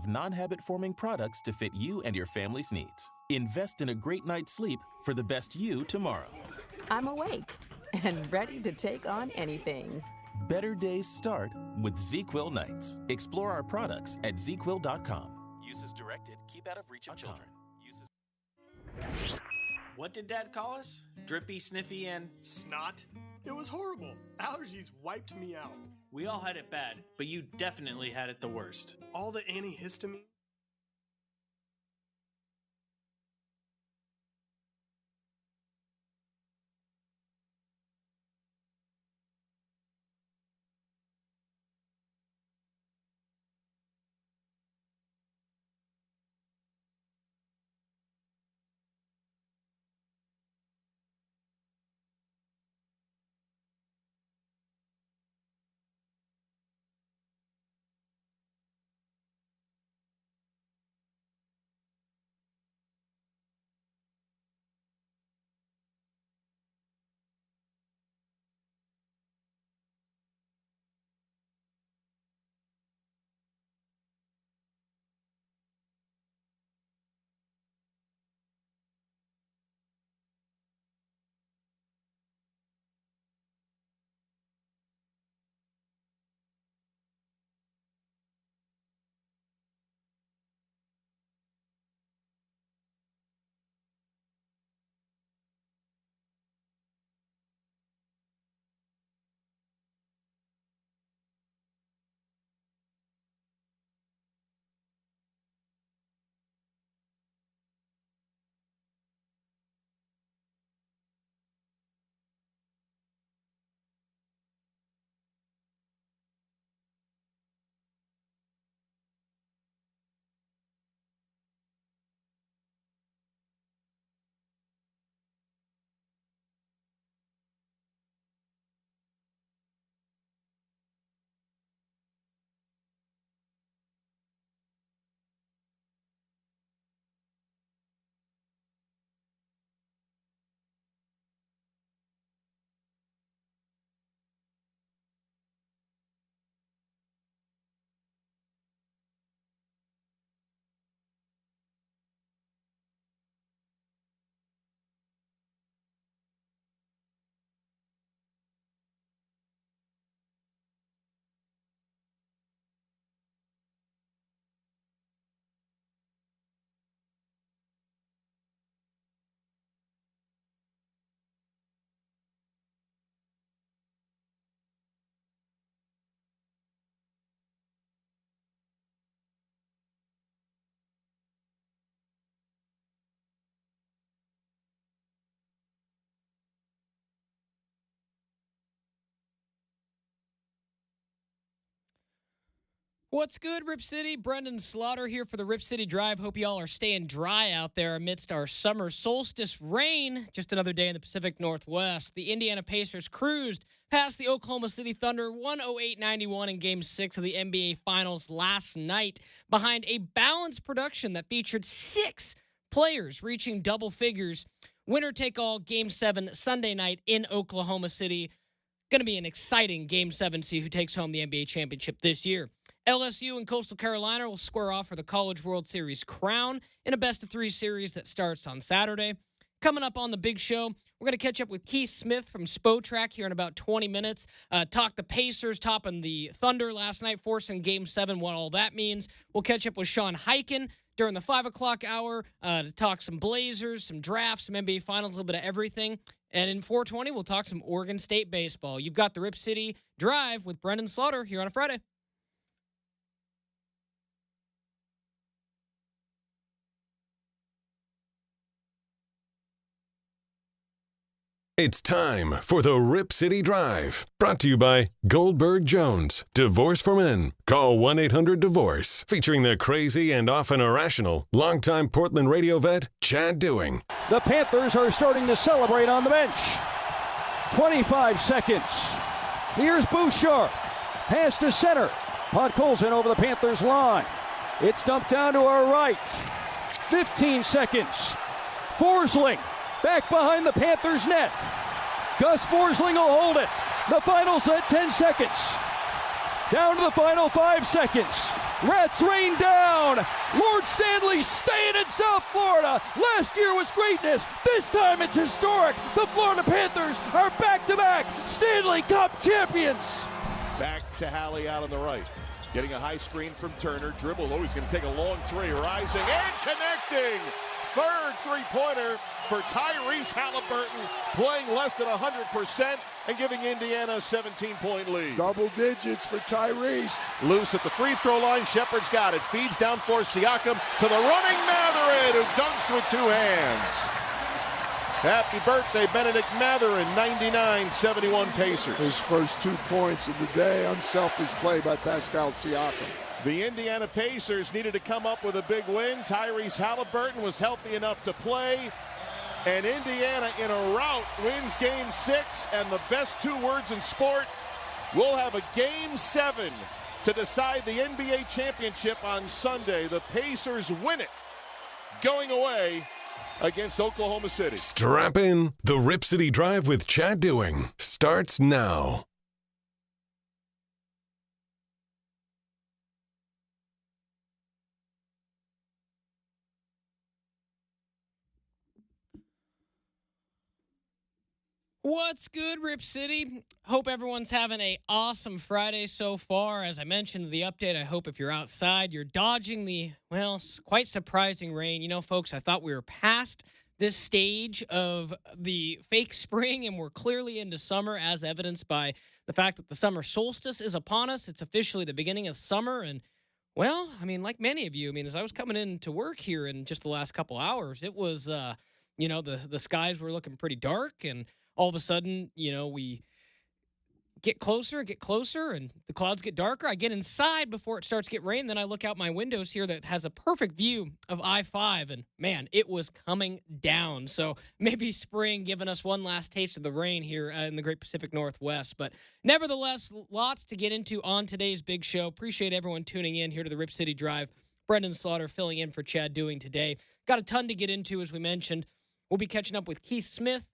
of non-habit-forming products to fit you and your family's needs. Invest in a great night's sleep for the best you tomorrow. I'm awake and ready to take on anything. Better days start with ZzzQuil nights. Explore our products at ZzzQuil.com. Use as directed. Keep out of reach of children. What did Dad call us? Drippy, sniffy, and... Snot? It was horrible. Allergies wiped me out. We all had it bad, but you definitely had it the worst. All the antihistamine. What's good, Rip City? Brendan Slaughter here for the Rip City Drive. Hope y'all are staying dry out there amidst our summer solstice rain. Just another day in the Pacific Northwest. The Indiana Pacers cruised past the Oklahoma City Thunder 108-91 in Game 6 of the NBA Finals last night behind a balanced production that featured 6 players reaching double figures. Winner-take-all Game 7 Sunday night in Oklahoma City. Going to be an exciting Game 7, see who takes home the NBA championship this year. LSU and Coastal Carolina will square off for the College World Series crown in a best-of-3 series that starts on Saturday. Coming up on the big show, we're going to catch up with Keith Smith from Spotrac here in about 20 minutes. Talk the Pacers topping the Thunder last night, forcing Game 7, what all that means. We'll catch up with Sean Highkin during the 5 o'clock hour to talk some Blazers, some drafts, some NBA Finals, a little bit of everything. And in 420, we'll talk some Oregon State baseball. You've got the Rip City Drive with Brendan Slaughter here on a Friday. It's time for the Rip City Drive, brought to you by Goldberg Jones. Divorce for Men. Call 1-800-DIVORCE. Featuring the crazy and often irrational longtime Portland radio vet, Chad Dewing. The Panthers are starting to celebrate on the bench. 25 seconds. Here's Bouchard. Pass to center. Podkolzin over the Panthers line. It's dumped down to our right. 15 seconds. Forsling. Back behind the Panthers' net. Gus Forsling will hold it. The finals at 10 seconds. Down to the final 5 seconds. Rats rain down. Lord Stanley staying in South Florida. Last year was greatness. This time it's historic. The Florida Panthers are back-to-back Stanley Cup champions. Back to Hallie out on the right. Getting a high screen from Turner. Dribble. Oh, he's going to take a long three. Rising and connecting. Third three-pointer for Tyrese Halliburton. Playing less than 100% and giving Indiana a 17-point lead. Double digits for Tyrese. Loose at the free throw line. Shepard's got it. Feeds down for Siakam to the running Matherin, who dunks with 2 hands. Happy birthday, Benedict Matherin, 99-71 Pacers. His first 2 points of the day, unselfish play by Pascal Siakam. The Indiana Pacers needed to come up with a big win. Tyrese Halliburton was healthy enough to play. And Indiana, in a rout, wins Game 6. And the best 2 words in sport, we'll have a Game 7 to decide the NBA championship on Sunday. The Pacers win it, going away against Oklahoma City. Strap in. The Rip City Drive with Chad Dewing starts now. What's good, Rip City? Hope everyone's having an awesome Friday so far. As I mentioned in the update, I hope if you're outside, you're dodging the, well, quite surprising rain. You know, folks, I thought we were past this stage of the fake spring, and we're clearly into summer, as evidenced by the fact that the summer solstice is upon us. It's officially the beginning of summer, and, well, I mean, like many of you, I mean, as I was coming in to work here in just the last couple hours, it was, you know, the skies were looking pretty dark, and all of a sudden, you know, we get closer, and the clouds get darker. I get inside before it starts to get rain. Then I look out my windows here that has a perfect view of I-5, and, man, it was coming down. So maybe spring giving us one last taste of the rain here in the Great Pacific Northwest. But nevertheless, lots to get into on today's big show. Appreciate everyone tuning in here to the Rip City Drive. Brendan Slaughter filling in for Chad Dewing today. Got a ton to get into, as we mentioned. We'll be catching up with Keith Smith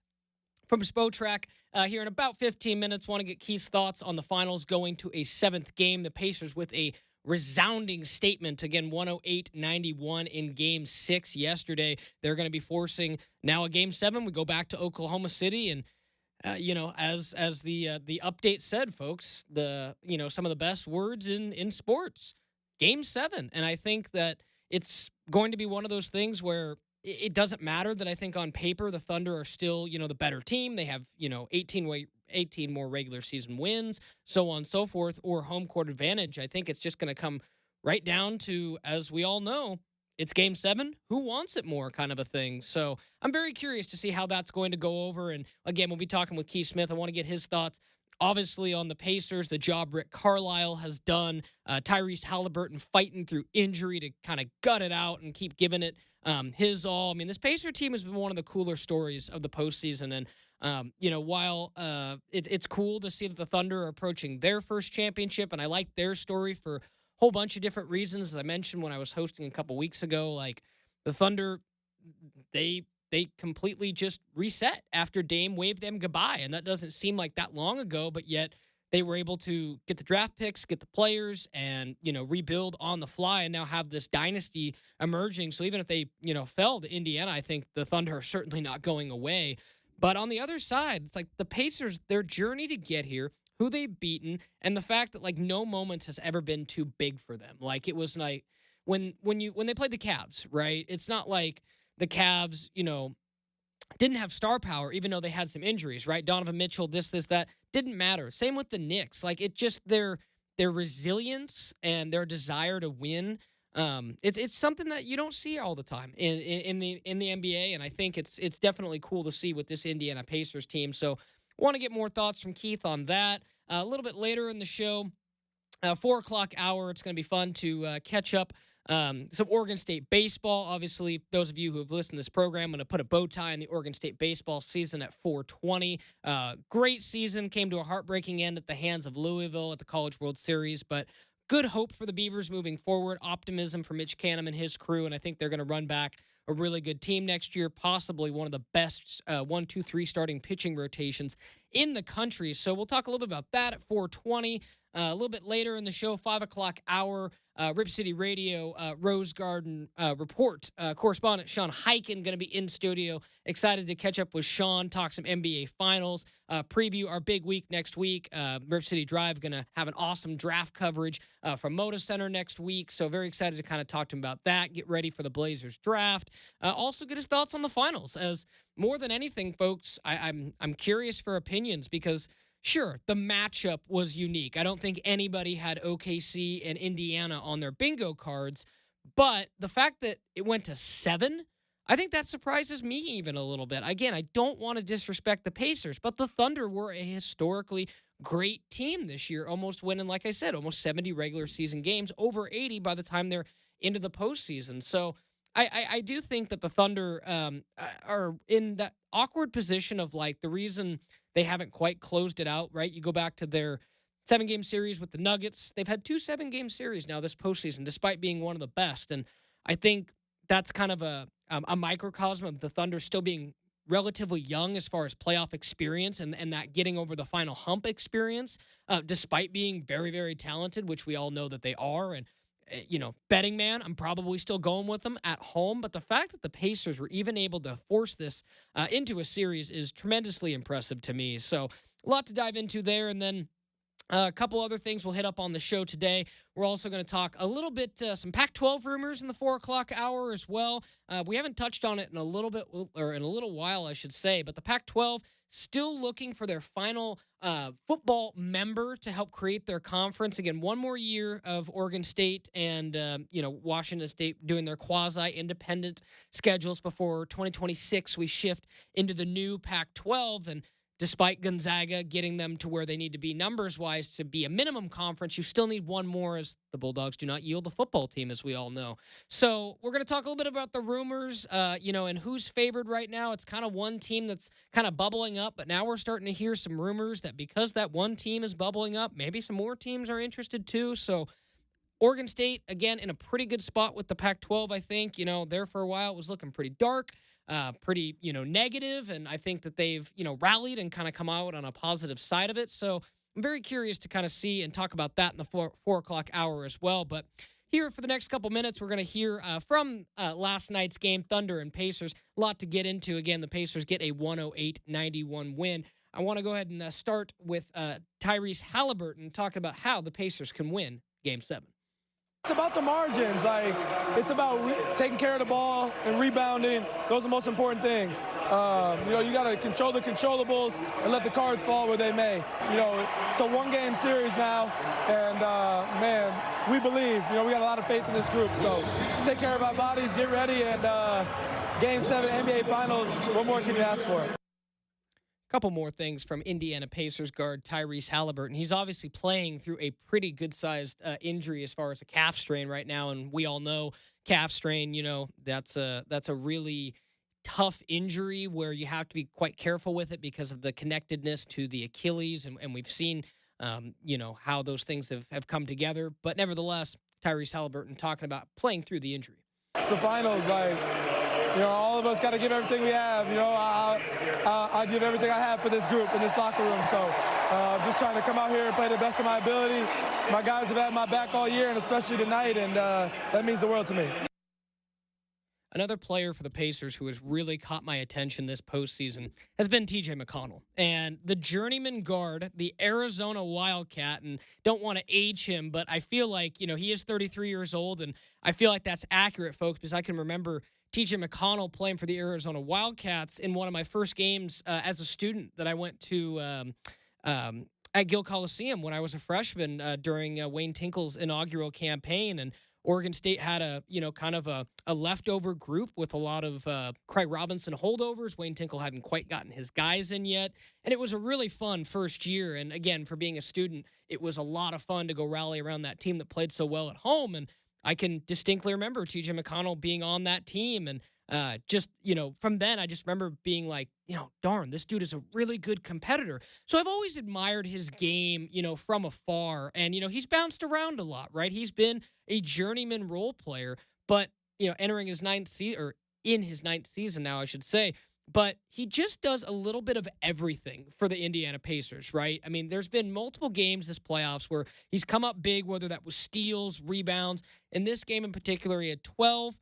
from Spotrac here in about 15 minutes. Want to get Keith's thoughts on the finals going to a 7th game. The Pacers with a resounding statement. Again, 108-91 in Game 6 yesterday. They're going to be forcing now a Game 7. We go back to Oklahoma City, and you know, as the update said, folks, some of the best words in sports. Game 7, and I think that it's going to be one of those things where it doesn't matter that I think on paper the Thunder are still, you know, the better team. They have, you know, 18 more regular season wins, so on and so forth, or home court advantage. I think it's just going to come right down to, as we all know, it's Game 7. Who wants it more kind of a thing. So I'm very curious to see how that's going to go over. And again, we'll be talking with Keith Smith. I want to get his thoughts, obviously, on the Pacers, the job Rick Carlisle has done. Tyrese Halliburton fighting through injury to kind of gut it out and keep giving it his all. I mean, this Pacer team has been one of the cooler stories of the postseason. And, you know, while it's cool to see that the Thunder are approaching their first championship, and I like their story for a whole bunch of different reasons. As I mentioned when I was hosting a couple weeks ago, like the Thunder, they completely just reset after Dame waved them goodbye. And that doesn't seem like that long ago, but yet they were able to get the draft picks, get the players, and, you know, rebuild on the fly and now have this dynasty emerging. So even if they, you know, fell to Indiana, I think the Thunder are certainly not going away. But on the other side, it's like the Pacers, their journey to get here, who they've beaten, and the fact that, like, no moment has ever been too big for them. Like, it was like when they played the Cavs, right? It's not like the Cavs, you know, didn't have star power, even though they had some injuries, right? Donovan Mitchell, this, that, didn't matter. Same with the Knicks. Like, it just their resilience and their desire to win. It's something that you don't see all the time in the NBA, and I think it's definitely cool to see with this Indiana Pacers team. So, want to get more thoughts from Keith on that. A little bit later in the show, 4 o'clock hour, it's going to be fun to catch up. Some Oregon State baseball. Obviously, those of you who have listened to this program, I'm going to put a bow tie on the Oregon State baseball season at 420. Great season. Came to a heartbreaking end at the hands of Louisville at the College World Series, but good hope for the Beavers moving forward. Optimism for Mitch Canham and his crew, and I think they're going to run back a really good team next year, possibly one of the best 1, 2, 3 starting pitching rotations in the country. So we'll talk a little bit about that at 4:20. A little bit later in the show, 5 o'clock hour, Rip City Radio, Rose Garden report. Correspondent Sean Hyken going to be in studio. Excited to catch up with Sean, talk some NBA Finals, preview our big week next week. Rip City Drive going to have an awesome draft coverage from Moda Center next week. So very excited to kind of talk to him about that, get ready for the Blazers draft. Also get his thoughts on the finals. As more than anything, folks, I'm curious for opinions because sure, the matchup was unique. I don't think anybody had OKC and Indiana on their bingo cards, but the fact that it went to 7, I think that surprises me even a little bit. Again, I don't want to disrespect the Pacers, but the Thunder were a historically great team this year, almost winning, like I said, almost 70 regular season games, over 80 by the time they're into the postseason. So I do think that the Thunder are in that awkward position of like the reason they haven't quite closed it out, right? You go back to their 7-game series with the Nuggets. They've had 2 7-game series now this postseason, despite being one of the best. And I think that's kind of a microcosm of the Thunder still being relatively young as far as playoff experience and that getting over the final hump experience, despite being very, very talented, which we all know that they are. And betting man, I'm probably still going with them at home. But the fact that the Pacers were even able to force this into a series is tremendously impressive to me. So a lot to dive into there. And then a couple other things we'll hit up on the show today. We're also going to talk a little bit, some Pac-12 rumors in the 4 o'clock hour as well. We haven't touched on it in a little bit, or in a little while, I should say. But the Pac-12 still looking for their final football member to help create their conference. Again, one more year of Oregon State and, Washington State doing their quasi-independent schedules before 2026. We shift into the new Pac-12. And despite Gonzaga getting them to where they need to be numbers-wise to be a minimum conference, you still need one more as the Bulldogs do not yield the football team, as we all know. So we're going to talk a little bit about the rumors, and who's favored right now. It's kind of one team that's kind of bubbling up, but now we're starting to hear some rumors that because that one team is bubbling up, maybe some more teams are interested too. So Oregon State, again, in a pretty good spot with the Pac-12, I think. There for a while it was looking pretty dark. Pretty, negative, and I think that they've, rallied and kind of come out on a positive side of it. So I'm very curious to kind of see and talk about that in the 4 o'clock hour as well. But here for the next couple minutes, we're going to hear from last night's game, Thunder and Pacers. A lot to get into. Again, the Pacers get a 108-91 win. I want to go ahead and start with Tyrese Halliburton talking about how the Pacers can win Game 7. It's about the margins. It's about taking care of the ball and rebounding. Those are the most important things. You got to control the controllables and let the cards fall where they may. It's a 1-game series now, and we believe. We got a lot of faith in this group. So take care of our bodies, get ready, and Game 7 NBA Finals. What more can you ask for? Couple more things from Indiana Pacers guard Tyrese Halliburton. He's obviously playing through a pretty good-sized injury as far as a calf strain right now, and we all know calf strain, that's a really tough injury where you have to be quite careful with it because of the connectedness to the Achilles, and we've seen, how those things have come together. But nevertheless, Tyrese Halliburton talking about playing through the injury. It's the finals, all of us got to give everything we have. I give everything I have for this group in this locker room. So just trying to come out here and play the best of my ability. My guys have had my back all year, and especially tonight, and that means the world to me. Another player for the Pacers who has really caught my attention this postseason has been T.J. McConnell. And the journeyman guard, the Arizona Wildcat, and don't want to age him, but I feel like, he is 33 years old, and I feel like that's accurate, folks, because I can remember T.J. McConnell playing for the Arizona Wildcats in one of my first games as a student that I went to at Gill Coliseum when I was a freshman during Wayne Tinkle's inaugural campaign. And Oregon State had a leftover group with a lot of Craig Robinson holdovers. Wayne Tinkle hadn't quite gotten his guys in yet. And it was a really fun first year. And again, for being a student, it was a lot of fun to go rally around that team that played so well at home. And I can distinctly remember T.J. McConnell being on that team. And from then, I just remember being like, darn, this dude is a really good competitor. So I've always admired his game, from afar. And, he's bounced around a lot, right? He's been a journeyman role player, but, entering his in his 9th season now, I should say. But he just does a little bit of everything for the Indiana Pacers, right? I mean, there's been multiple games this playoffs where he's come up big, whether that was steals, rebounds. In this game in particular, he had 12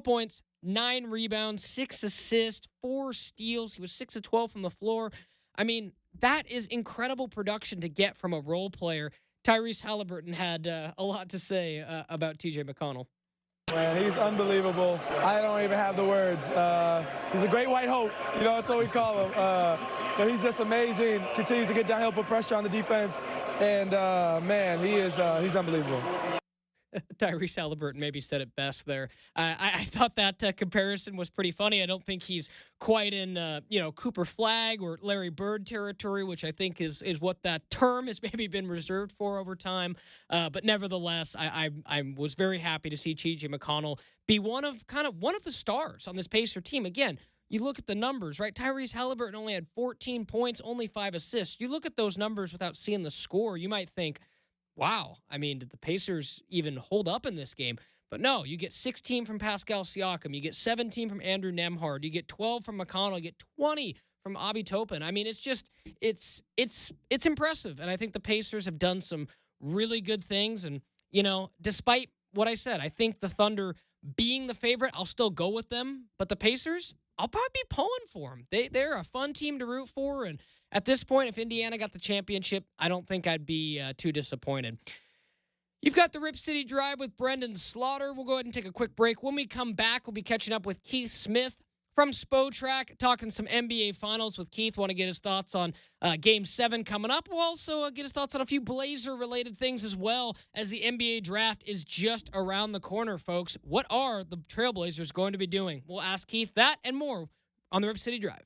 points, 9 rebounds, 6 assists, 4 steals. He was 6 of 12 from the floor. I mean, that is incredible production to get from a role player. Tyrese Halliburton had a lot to say about TJ McConnell. Man, he's unbelievable. I don't even have the words. He's a great white hope. You know, that's what we call him. But he's just amazing. Continues to get downhill, put pressure on the defense. And, man, he's unbelievable. Tyrese Halliburton maybe said it best there. I thought that comparison was pretty funny. I don't think he's quite in, Cooper Flagg or Larry Bird territory, which I think is what that term has maybe been reserved for over time. But nevertheless, I was very happy to see TJ McConnell be one of the stars on this Pacer team. Again, you look at the numbers, right? Tyrese Halliburton only had 14 points, only 5 assists. You look at those numbers without seeing the score, you might think, wow, I mean, did the Pacers even hold up in this game? But no, you get 16 from Pascal Siakam, you get 17 from Andrew Nembhard, you get 12 from McConnell, you get 20 from Obi Toppin. I mean, it's impressive, and I think the Pacers have done some really good things. And despite what I said, I think the Thunder being the favorite, I'll still go with them. But the Pacers, I'll probably be pulling for them. They're a fun team to root for, and at this point, if Indiana got the championship, I don't think I'd be too disappointed. You've got the Rip City Drive with Brendan Slaughter. We'll go ahead and take a quick break. When we come back, we'll be catching up with Keith Smith from Spotrac, talking some NBA Finals with Keith. Want to get his thoughts on Game 7 coming up. We'll also get his thoughts on a few Blazer-related things as well, as the NBA Draft is just around the corner, folks. What are the Trailblazers going to be doing? We'll ask Keith that and more on the Rip City Drive.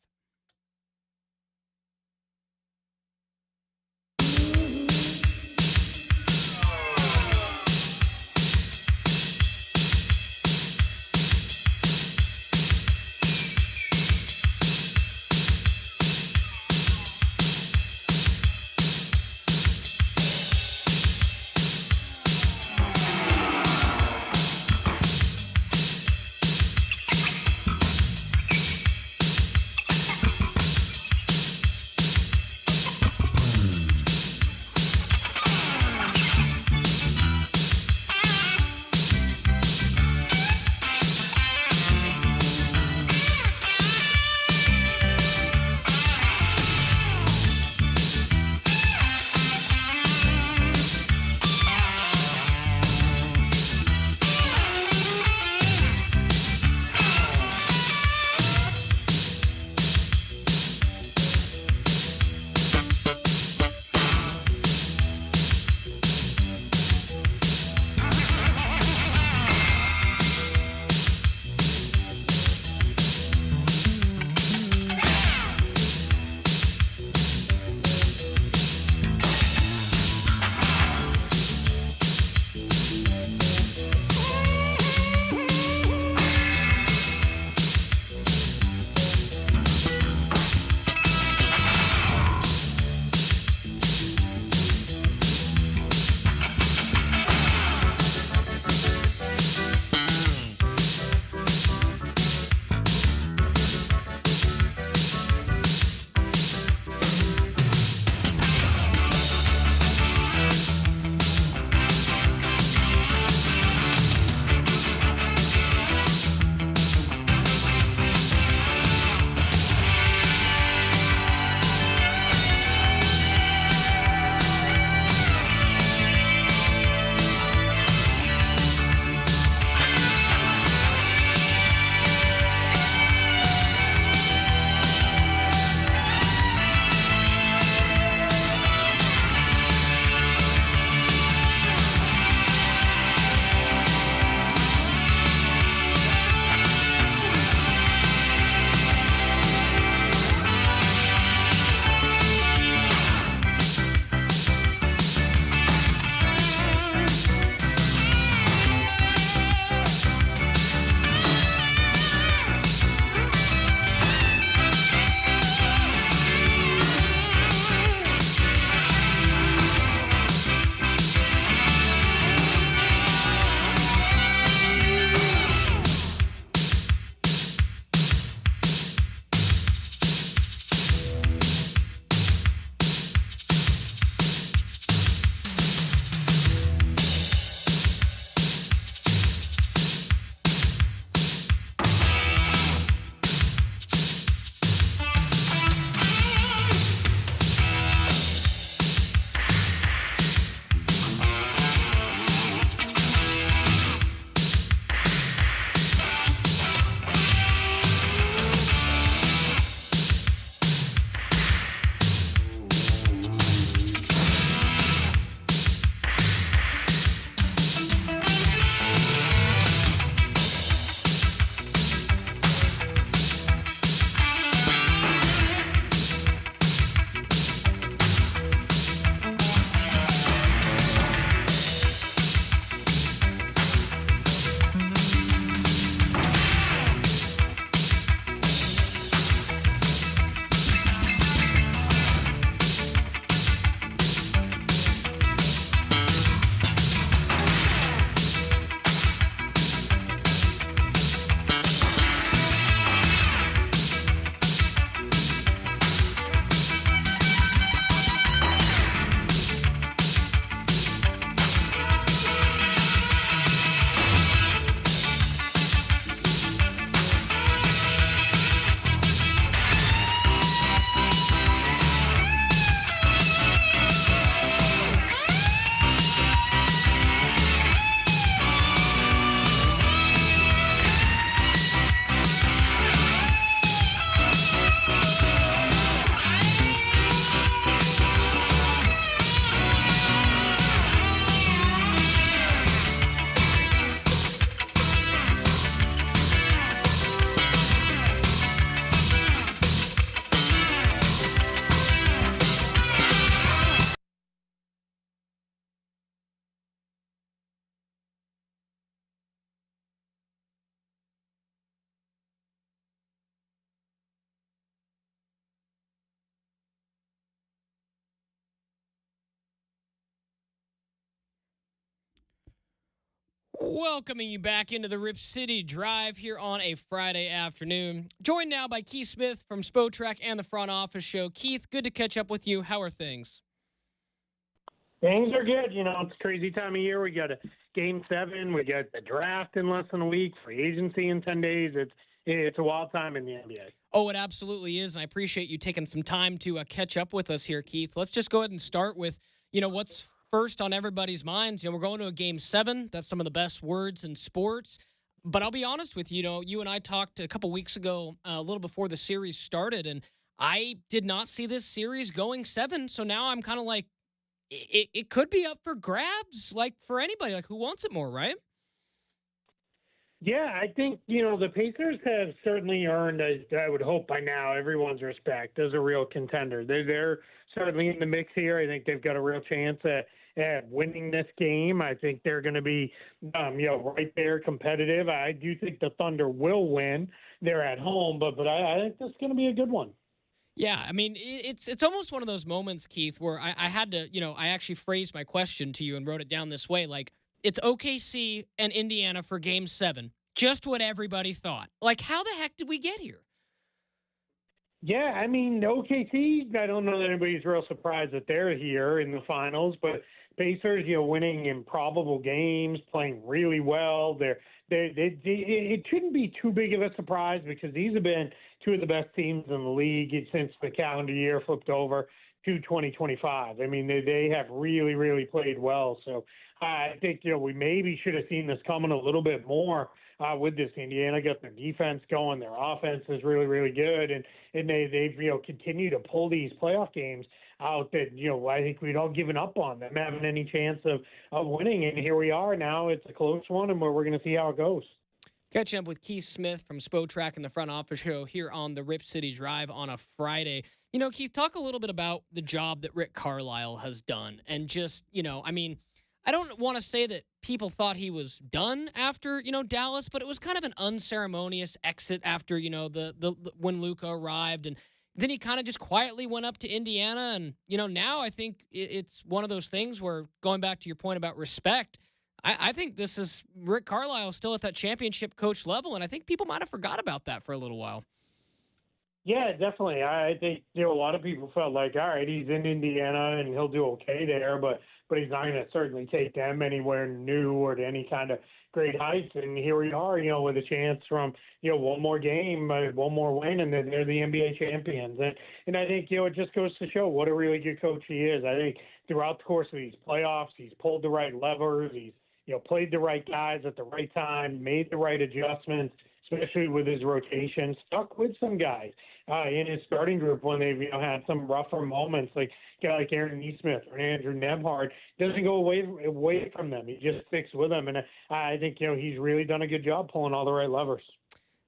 Welcoming you back into the Rip City Drive here on a Friday afternoon. Joined now by Keith Smith from Spotrac and the Front Office Show. Keith, good to catch up with you. How are things? Things are good. You know, it's a crazy time of year. We got a Game 7. We got the draft in less than a week, free agency in 10 days. It's a wild time in the NBA. Oh, it absolutely is, and I appreciate you taking some time to catch up with us here, Keith. Let's just go ahead and start with, what's first on everybody's minds. We're going to a Game 7. That's some of the best words in sports. But I'll be honest with you, you and I talked a couple weeks ago, a little before the series started, and I did not see this series going 7. So now I'm kind of like, it could be up for grabs, like for anybody, like who wants it more, right? Yeah, I think, the Pacers have certainly earned, I would hope by now, everyone's respect as a real contender. They're certainly in the mix here. I think they've got a real chance at winning this game. I think they're going to be, right there competitive. I do think the Thunder will win. They're at home, but I think this is going to be a good one. Yeah, I mean, it's almost one of those moments, Keith, where I had to, I actually phrased my question to you and wrote it down this way. Like, it's OKC and Indiana for Game 7. Just what everybody thought. Like, how the heck did we get here? Yeah, I mean, OKC, I don't know that anybody's real surprised that they're here in the finals, but Pacers, winning improbable games, playing really well. It shouldn't be too big of a surprise because these have been two of the best teams in the league since the calendar year flipped over to 2025. I mean, they have really, really played well. So I think, we maybe should have seen this coming a little bit more with this. Indiana got their defense going. Their offense is really, really good. And they've continued to pull these playoff games out that, I think we'd all given up on them having any chance of winning. And here we are now. It's a close one, and we're going to see how it goes. Catching up with Keith Smith from Spotrac and the Front Office Show here on the Rip City Drive on a Friday. Keith, talk a little bit about the job that Rick Carlisle has done. And just, I don't want to say that people thought he was done after, Dallas, but it was kind of an unceremonious exit after, the when Luka arrived. And then he kind of just quietly went up to Indiana. And, now I think it's one of those things where, going back to your point about respect, I think this is Rick Carlisle still at that championship coach level, and I think people might have forgot about that for a little while. Yeah, definitely. I think a lot of people felt like, all right, he's in Indiana and he'll do okay there, but he's not going to certainly take them anywhere new or to any kind of great heights. And here we are, with a chance from one more game, one more win, and then they're the NBA champions. And I think it just goes to show what a really good coach he is. I think throughout the course of these playoffs, he's pulled the right levers. He's played the right guys at the right time, made the right adjustments, especially with his rotation, stuck with some guys in his starting group when they've had some rougher moments, like a guy like Aaron Nesmith or Andrew Nembhard. Doesn't go away from them. He just sticks with them. And I think, he's really done a good job pulling all the right levers.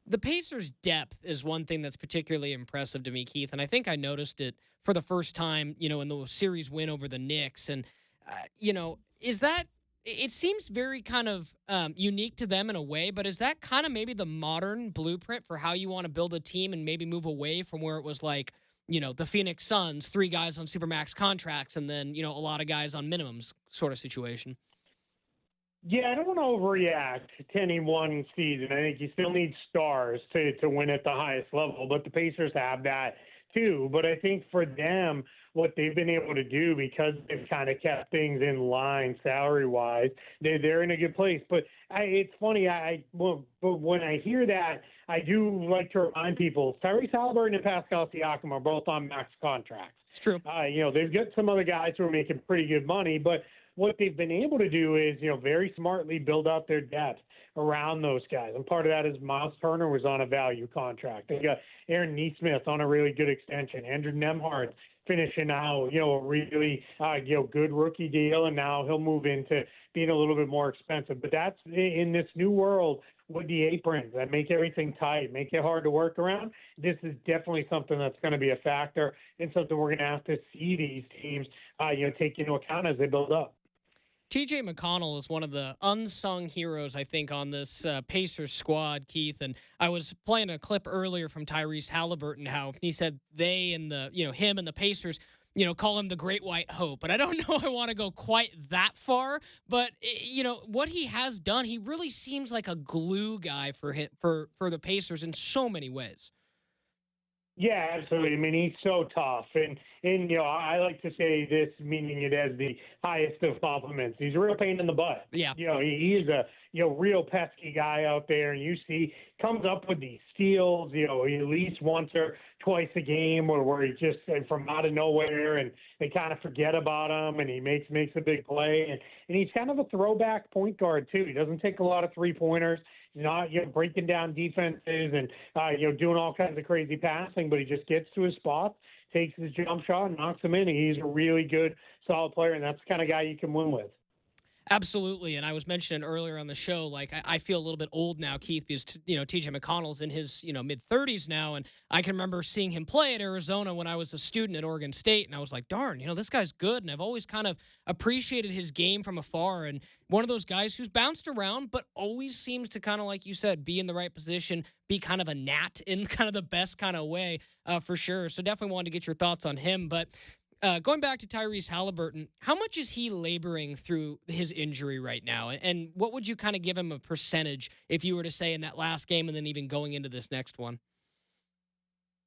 The Pacers' depth is one thing that's particularly impressive to me, Keith, and I think I noticed it for the first time, in the series win over the Knicks. And, is that – it seems very kind of unique to them in a way, but is that kind of maybe the modern blueprint for how you want to build a team and maybe move away from where it was like, the Phoenix Suns, 3 guys on Supermax contracts and then, a lot of guys on minimums sort of situation? Yeah, I don't want to overreact to any one season. I think you still need stars to win at the highest level, but the Pacers have that too. But I think for them, what they've been able to do, because they've kind of kept things in line salary-wise, they're in a good place. But it's funny, but when I hear that, I do like to remind people, Tyrese Halliburton and Pascal Siakam are both on max contracts. It's true. They've got some other guys who are making pretty good money, but what they've been able to do is, very smartly build out their depth around those guys. And part of that is Miles Turner was on a value contract. They got Aaron Nesmith on a really good extension. Andrew Nembhard finishing out, a really, good rookie deal. And now he'll move into being a little bit more expensive. But that's in this new world with the aprons that make everything tight, make it hard to work around. This is definitely something that's going to be a factor and something we're going to have to see these teams, take into account as they build up. T.J. McConnell is one of the unsung heroes, I think, on this Pacers squad, Keith. And I was playing a clip earlier from Tyrese Halliburton, how he said they and him and the Pacers call him the Great White Hope. But I don't know I want to go quite that far. But, what he has done, he really seems like a glue guy for the Pacers in so many ways. Yeah, absolutely. I mean, he's so tough, and I like to say this, meaning it as the highest of compliments. He's a real pain in the butt. Yeah. He is a real pesky guy out there, and you see comes up with these steals. At least once or twice a game, where he just from out of nowhere, and they kind of forget about him, and he makes a big play, and he's kind of a throwback point guard too. He doesn't take a lot of 3-pointers. He's not breaking down defenses and doing all kinds of crazy passing, but he just gets to his spots, takes his jump shot, and knocks them in. And he's a really good, solid player, and that's the kind of guy you can win with. Absolutely, and I was mentioning earlier on the show, like I feel a little bit old now, Keith, because T.J. McConnell's in his mid-30s now, and I can remember seeing him play at Arizona when I was a student at Oregon State, and I was like, darn, this guy's good, and I've always kind of appreciated his game from afar, and one of those guys who's bounced around, but always seems to kind of, like you said, be in the right position, be kind of a gnat in kind of the best kind of way, for sure. So definitely wanted to get your thoughts on him, but. Going back to Tyrese Halliburton, how much is he laboring through his injury right now? And what would you kind of give him a percentage if you were to say in that last game and then even going into this next one?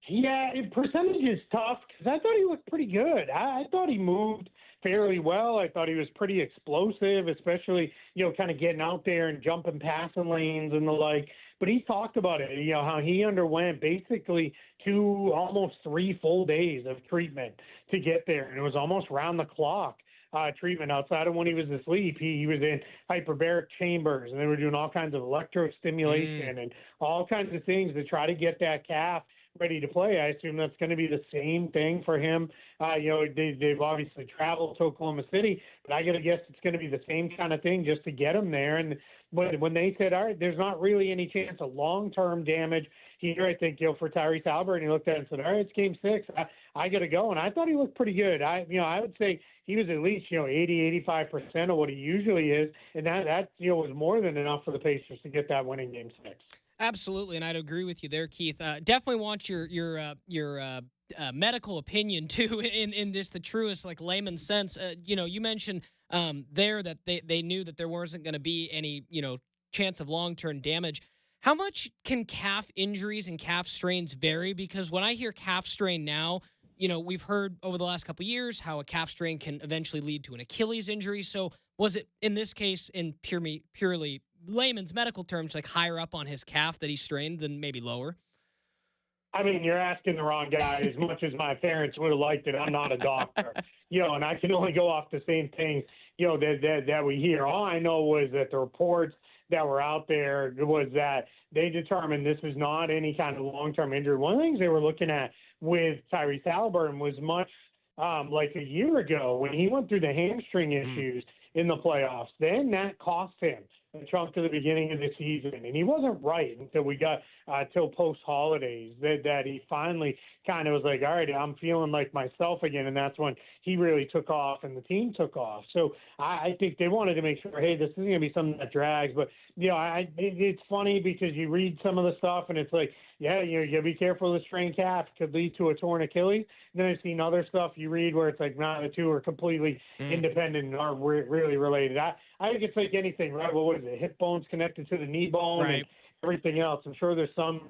Yeah, percentage is tough because I thought he looked pretty good. I thought he moved fairly well. I thought he was pretty explosive, especially, kind of getting out there and jumping passing lanes and the like. But he talked about it, how he underwent basically 2, almost 3 full days of treatment to get there. And it was almost round the clock treatment outside of when he was asleep. He was in hyperbaric chambers, and they were doing all kinds of electrostimulation and all kinds of things to try to get that calf ready to play. I assume that's going to be the same thing for him. They've obviously traveled to Oklahoma City, but I got to guess it's going to be the same kind of thing just to get him there. And when they said, all right, there's not really any chance of long-term damage here, I think, for Tyrese Halliburton, he looked at it and said, all right, it's game 6. I got to go. And I thought he looked pretty good. I would say he was at least, 80-85% of what he usually is. And that was more than enough for the Pacers to get that winning game 6. Absolutely, and I'd agree with you there, Keith. Definitely want your medical opinion too in this, the truest layman sense. You mentioned there that they knew that there wasn't going to be any chance of long-term damage. How much can calf injuries and calf strains vary? Because when I hear calf strain now, we've heard over the last couple of years how a calf strain can eventually lead to an Achilles injury. So was it in this case in purely layman's medical terms, higher up on his calf that he strained than maybe lower? I mean, you're asking the wrong guy. As much as my parents would have liked it, I'm not a doctor, and I can only go off the same things, that we hear. All I know was that the reports that were out there was that they determined this was not any kind of long-term injury. One of the things they were looking at with Tyrese Halliburton was much like a year ago when he went through the hamstring issues in the playoffs. Then that cost him a chunk of the beginning of the season, and he wasn't right until we got till post holidays that he finally kind of was like, all right, I'm feeling like myself again, and that's when he really took off and the team took off. So I think they wanted to make sure, hey, this isn't going to be something that drags. But it's funny because you read some of the stuff and it's like, yeah, you got to be careful of the strained calf. It could lead to a torn Achilles. And then I've seen other stuff you read where it's like, nah, the two are completely independent and aren't really related. I think it's like anything, right? Well, what is it? Hip bone's connected to the knee bone and everything else. I'm sure there's some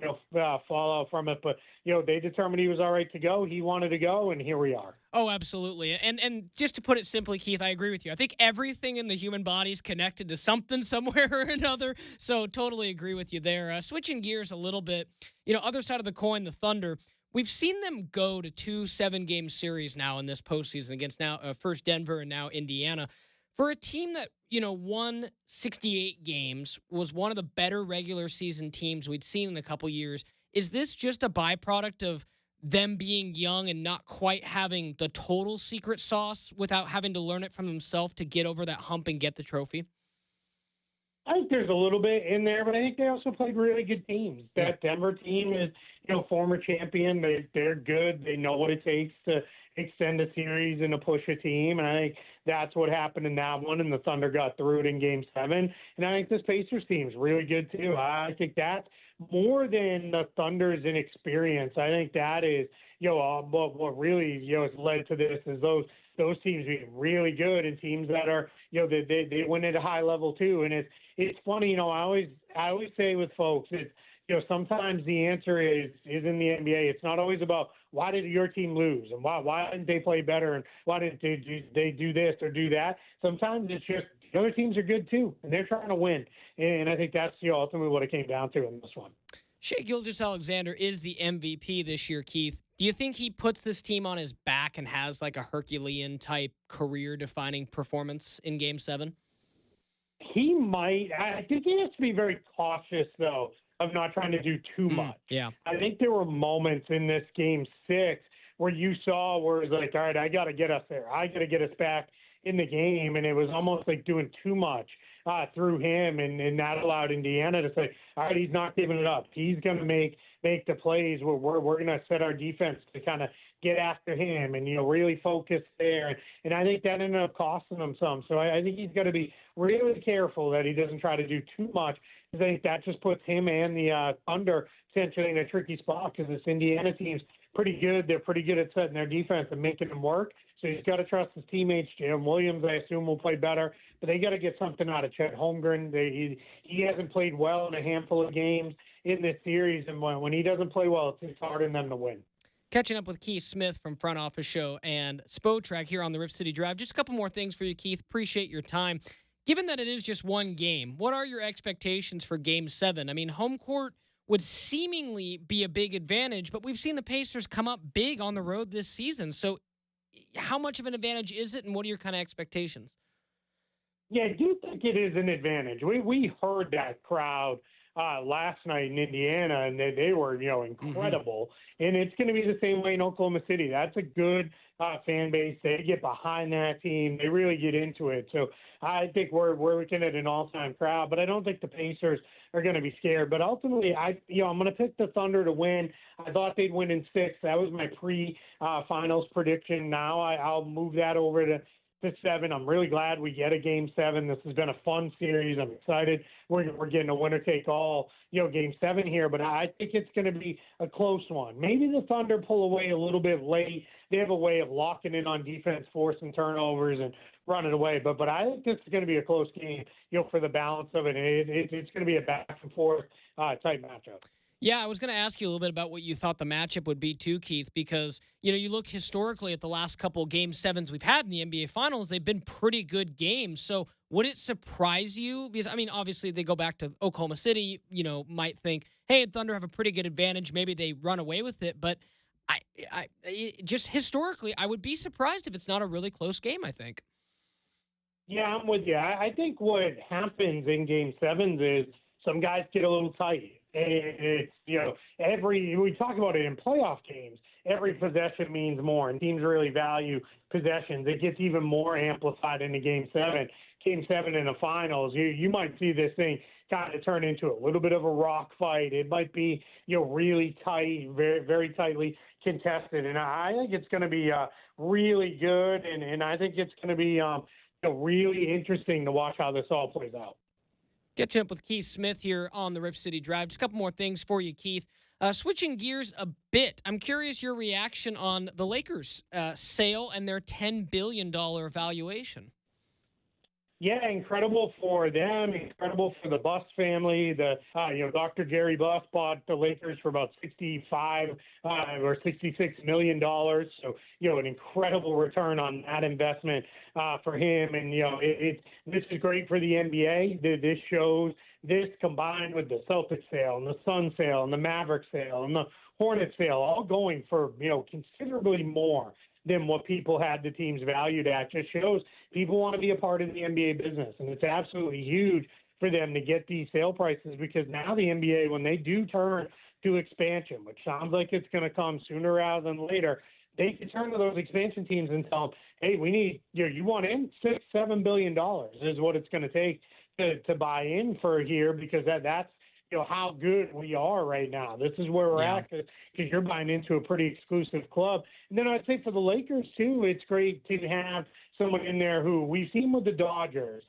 fallout from it, but they determined he was all right to go. He wanted to go, and here we are. Oh, absolutely. And just to put it simply, Keith, I agree with you. I think everything in the human body is connected to something somewhere or another. So totally agree with you there. Switching gears a little bit, other side of the coin, the Thunder. We've seen them go to 2 7-game series now in this postseason against now first Denver and now Indiana. For a team that, won 68 games, was one of the better regular season teams we'd seen in a couple years, is this just a byproduct of them being young and not quite having the total secret sauce without having to learn it from themselves to get over that hump and get the trophy? I think there's a little bit in there, but I think they also played really good teams. That Denver team is, former champion. They're good. They know what it takes to extend a series and to push a team. And I think that's what happened in that one. And the Thunder got through it in Game 7. And I think this Pacers team is really good too. I think that's more than the Thunder's inexperience. I think that is, what really, has led to this is those teams being really good and teams that are, they win at a high level too. And it's funny, I always say with folks, it's, sometimes the answer is in the NBA. It's not always about why did your team lose and why didn't they play better and why didn't they do this or do that. Sometimes it's just the other teams are good too and they're trying to win. And I think that's ultimately what it came down to in this one. Shai Gilgeous-Alexander is the MVP this year, Keith. Do you think he puts this team on his back and has like a Herculean-type career-defining performance in Game 7? He might. I think he has to be very cautious, though, of not trying to do too much. Yeah. I think there were moments in this Game 6 where you saw where it was like, all right, I got to get us there. I got to get us back in the game, and it was almost like doing too much through him, and that allowed Indiana to say, all right, he's not giving it up. He's going to make the plays where we're going to set our defense to kind of get after him and, really focus there. And I think that ended up costing him some. So I think he's got to be really careful that he doesn't try to do too much, because I think that just puts him and the Thunder essentially in a tricky spot, because this Indiana team's pretty good. They're pretty good at setting their defense and making them work. So he's got to trust his teammates. Jalen Williams, I assume, will play better, but they got to get something out of Chet Holmgren. He hasn't played well in a handful of games in this series, and when he doesn't play well, it's hard on them to win. Catching up with Keith Smith from Front Office Show and Spotrac here on the Rip City Drive. Just a couple more things for you, Keith. Appreciate your time. Given that it is just one game, what are your expectations for Game 7? I mean, home court would seemingly be a big advantage, but we've seen the Pacers come up big on the road this season. So how much of an advantage is it, and what are your kind of expectations? Yeah, I do think it is an advantage. We heard that crowd last night in Indiana, and they were, incredible. Mm-hmm. And it's going to be the same way in Oklahoma City. That's a good fan base. They get behind that team. They really get into it. So I think we're looking at an all-time crowd, but I don't think the Pacers are going to be scared. But ultimately, I'm going to pick the Thunder to win. I thought they'd win in 6. That was my pre-finals prediction. Now I'll move that over to 7. I'm really glad we get a Game 7. This has been a fun series. I'm excited. We're getting a winner-take-all, Game 7 here, but I think it's going to be a close one. Maybe the Thunder pull away a little bit late. They have a way of locking in on defense, forcing turnovers, and running away. But I think this is going to be a close game, for the balance of it. It's going to be a back-and-forth type matchup. Yeah, I was going to ask you a little bit about what you thought the matchup would be too, Keith, because, you look historically at the last couple Game 7s we've had in the NBA Finals, they've been pretty good games. So would it surprise you? Because, obviously they go back to Oklahoma City, might think, hey, Thunder have a pretty good advantage. Maybe they run away with it. But just historically, I would be surprised if it's not a really close game, I think. Yeah, I'm with you. I think what happens in Game 7s is some guys get a little tight. It's, we talk about it in playoff games, every possession means more, and teams really value possessions. It gets even more amplified into Game 7. Game 7 in the finals, you might see this thing kind of turn into a little bit of a rock fight. It might be, really tight, very, very tightly contested, and I think it's going to be really good, and I think it's going to be really interesting to watch how this all plays out. Catching up with Keith Smith here on the Rip City Drive. Just a couple more things for you, Keith. Switching gears a bit, I'm curious your reaction on the Lakers' sale and their $10 billion valuation. Yeah, incredible for them, incredible for the Buss family. Dr. Jerry Buss bought the Lakers for about $65 or $66 million. So, an incredible return on that investment for him. And, this is great for the NBA. This shows this combined with the Celtics sale and the Suns sale and the Mavericks sale and the Hornets sale, all going for, considerably more than what people had the teams valued at. Just shows people want to be a part of the NBA business, and it's absolutely huge for them to get these sale prices, because now the NBA, when they do turn to expansion, which sounds like it's going to come sooner rather than later, they can turn to those expansion teams and tell them, hey, we need, you want in $6-7 billion is what it's going to take to buy in for here, because that's how good we are right now. This is where we're at, because you're buying into a pretty exclusive club. And then I'd say for the Lakers, too, it's great to have someone in there who we've seen with the Dodgers.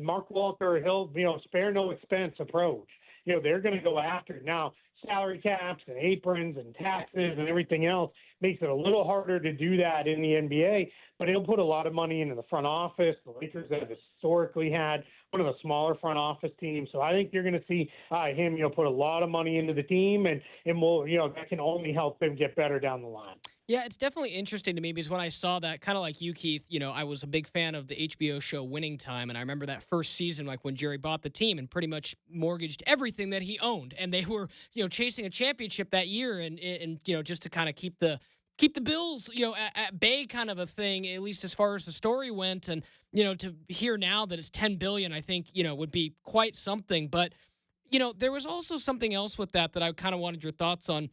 Mark Walker, he'll, spare no expense approach. they're going to go after it. Now, salary caps and aprons and taxes and everything else makes it a little harder to do that in the NBA, but it'll put a lot of money into the front office. The Lakers have historically had one of the smaller front office teams, so I think you're going to see him, put a lot of money into the team, and will, that can only help them get better down the line. Yeah, it's definitely interesting to me because when I saw that, kind of like you, Keith, I was a big fan of the HBO show Winning Time, and I remember that first season, like when Jerry bought the team and pretty much mortgaged everything that he owned, and they were, chasing a championship that year, and just to kind of keep the Bills, at bay, kind of a thing, at least as far as the story went, and to hear now that it's $10 billion, I think would be quite something. But there was also something else with that I kind of wanted your thoughts on.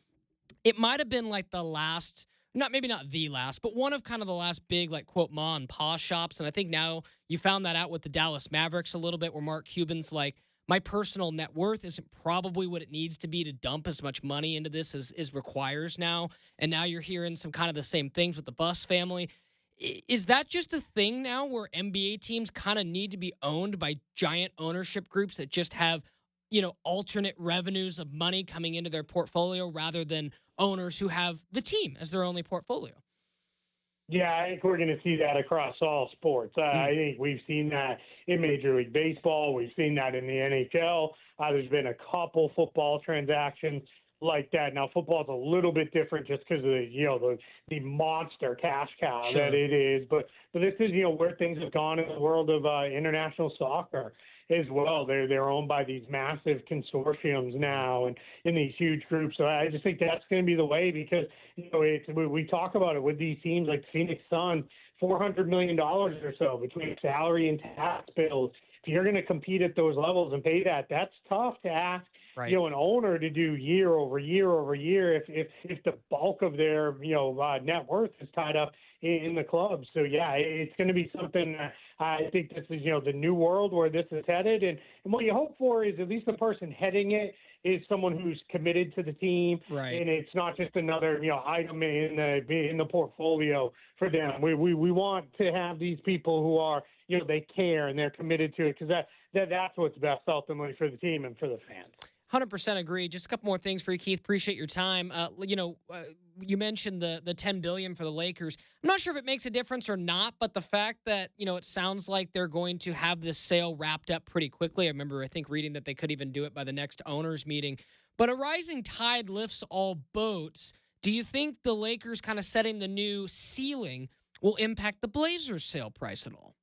It might have been like the last. Maybe not the last, but one of kind of the last big, like, quote, ma and pa shops. And I think now you found that out with the Dallas Mavericks a little bit, where Mark Cuban's like, my personal net worth isn't probably what it needs to be to dump as much money into this as requires now. And now you're hearing some kind of the same things with the Buss family. Is that just a thing now where NBA teams kind of need to be owned by giant ownership groups that just have, alternate revenues of money coming into their portfolio rather than owners who have the team as their only portfolio? Yeah, I think we're going to see that across all sports. I think we've seen that in Major League Baseball. We've seen that in the NHL. There's been a couple football transactions like that. Now, football is a little bit different just because of the monster cash cow that it is. But this is where things have gone in the world of international soccer as well. They're owned by these massive consortiums now and in these huge groups. So I just think that's going to be the way, because we talk about it with these teams like Phoenix Suns, $400 million or so between salary and tax bills. If you're going to compete at those levels and pay that, that's tough to ask. Right. An owner to do year over year over year if the bulk of their net worth is tied up in the club. So yeah, it's going to be something. I think this is the new world where this is headed, and what you hope for is at least the person heading it is someone who's committed to the team, right? And it's not just another item in the portfolio for them. We want to have these people who are they care and they're committed to it, because that's what's best ultimately for the team and for the fans. 100% agree. Just a couple more things for you, Keith. Appreciate your time. You mentioned the $10 billion for the Lakers. I'm not sure if it makes a difference or not, but the fact that, it sounds like they're going to have this sale wrapped up pretty quickly. I think reading that they could even do it by the next owners meeting. But a rising tide lifts all boats. Do you think the Lakers kind of setting the new ceiling will impact the Blazers' sale price at all?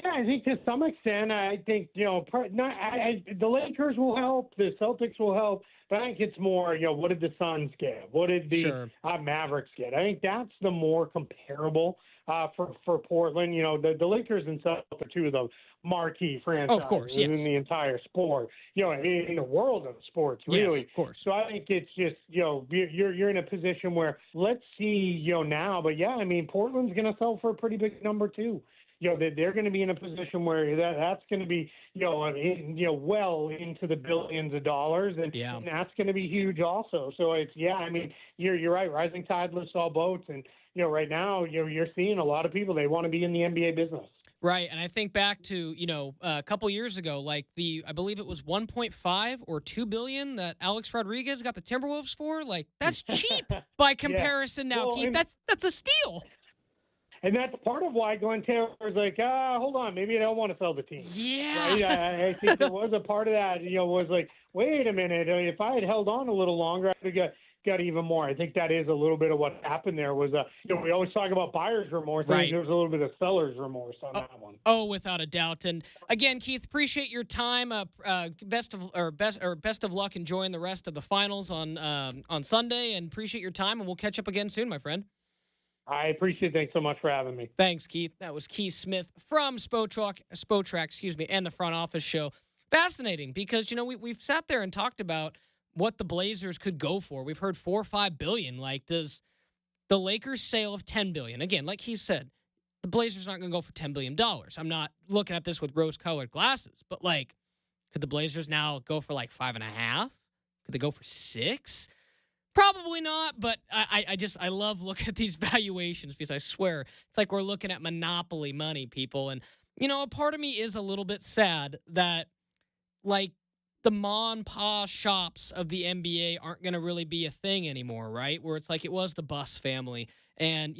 Yeah, I think to some extent, I think, the Lakers will help, the Celtics will help, but I think it's more, what did the Suns get? What did the Mavericks get? I think that's the more comparable for Portland. The Lakers and Celtics are two of the marquee franchises of course, yes. in the entire sport, in the world of sports, really. Yes, of course. So I think it's just, you're in a position where let's see, now, but yeah, Portland's going to sell for a pretty big number too. They're going to be in a position where that's going to be, well into the billions of dollars, and that's going to be huge also. So it's, you're right. Rising tide lifts all boats, and right now you're seeing a lot of people, they want to be in the NBA business. Right, and I think back to a couple years ago, like I believe it was 1.5 or 2 billion that Alex Rodriguez got the Timberwolves for. Like, that's cheap by comparison now, well, Keith. That's a steal. And that's part of why Glenn Taylor was like, hold on, maybe I don't want to sell the team. Yeah. Right? I think there was a part of that, was like, wait a minute, if I had held on a little longer, I would have got even more. I think that is a little bit of what happened there was, we always talk about buyer's remorse. Right. I think there was a little bit of seller's remorse on that one. Oh, without a doubt. And again, Keith, appreciate your time. Best of luck enjoying the rest of the finals on Sunday, and appreciate your time, and we'll catch up again soon, my friend. I appreciate it. Thanks so much for having me. Thanks, Keith. That was Keith Smith from Spotrac, and the Front Office Show. Fascinating, because we've sat there and talked about what the Blazers could go for. We've heard $4 or $5 billion. Like, does the Lakers' sale of $10 billion, again, like he said, the Blazers aren't going to go for $10 billion. I'm not looking at this with rose-colored glasses, but could the Blazers now go for $5.5? Could they go for $6? Probably not, but I love looking at these valuations, because I swear it's like we're looking at monopoly money, people. And, a part of me is a little bit sad that, the mom pa shops of the NBA aren't going to really be a thing anymore, right? Where it's like it was the Bus family and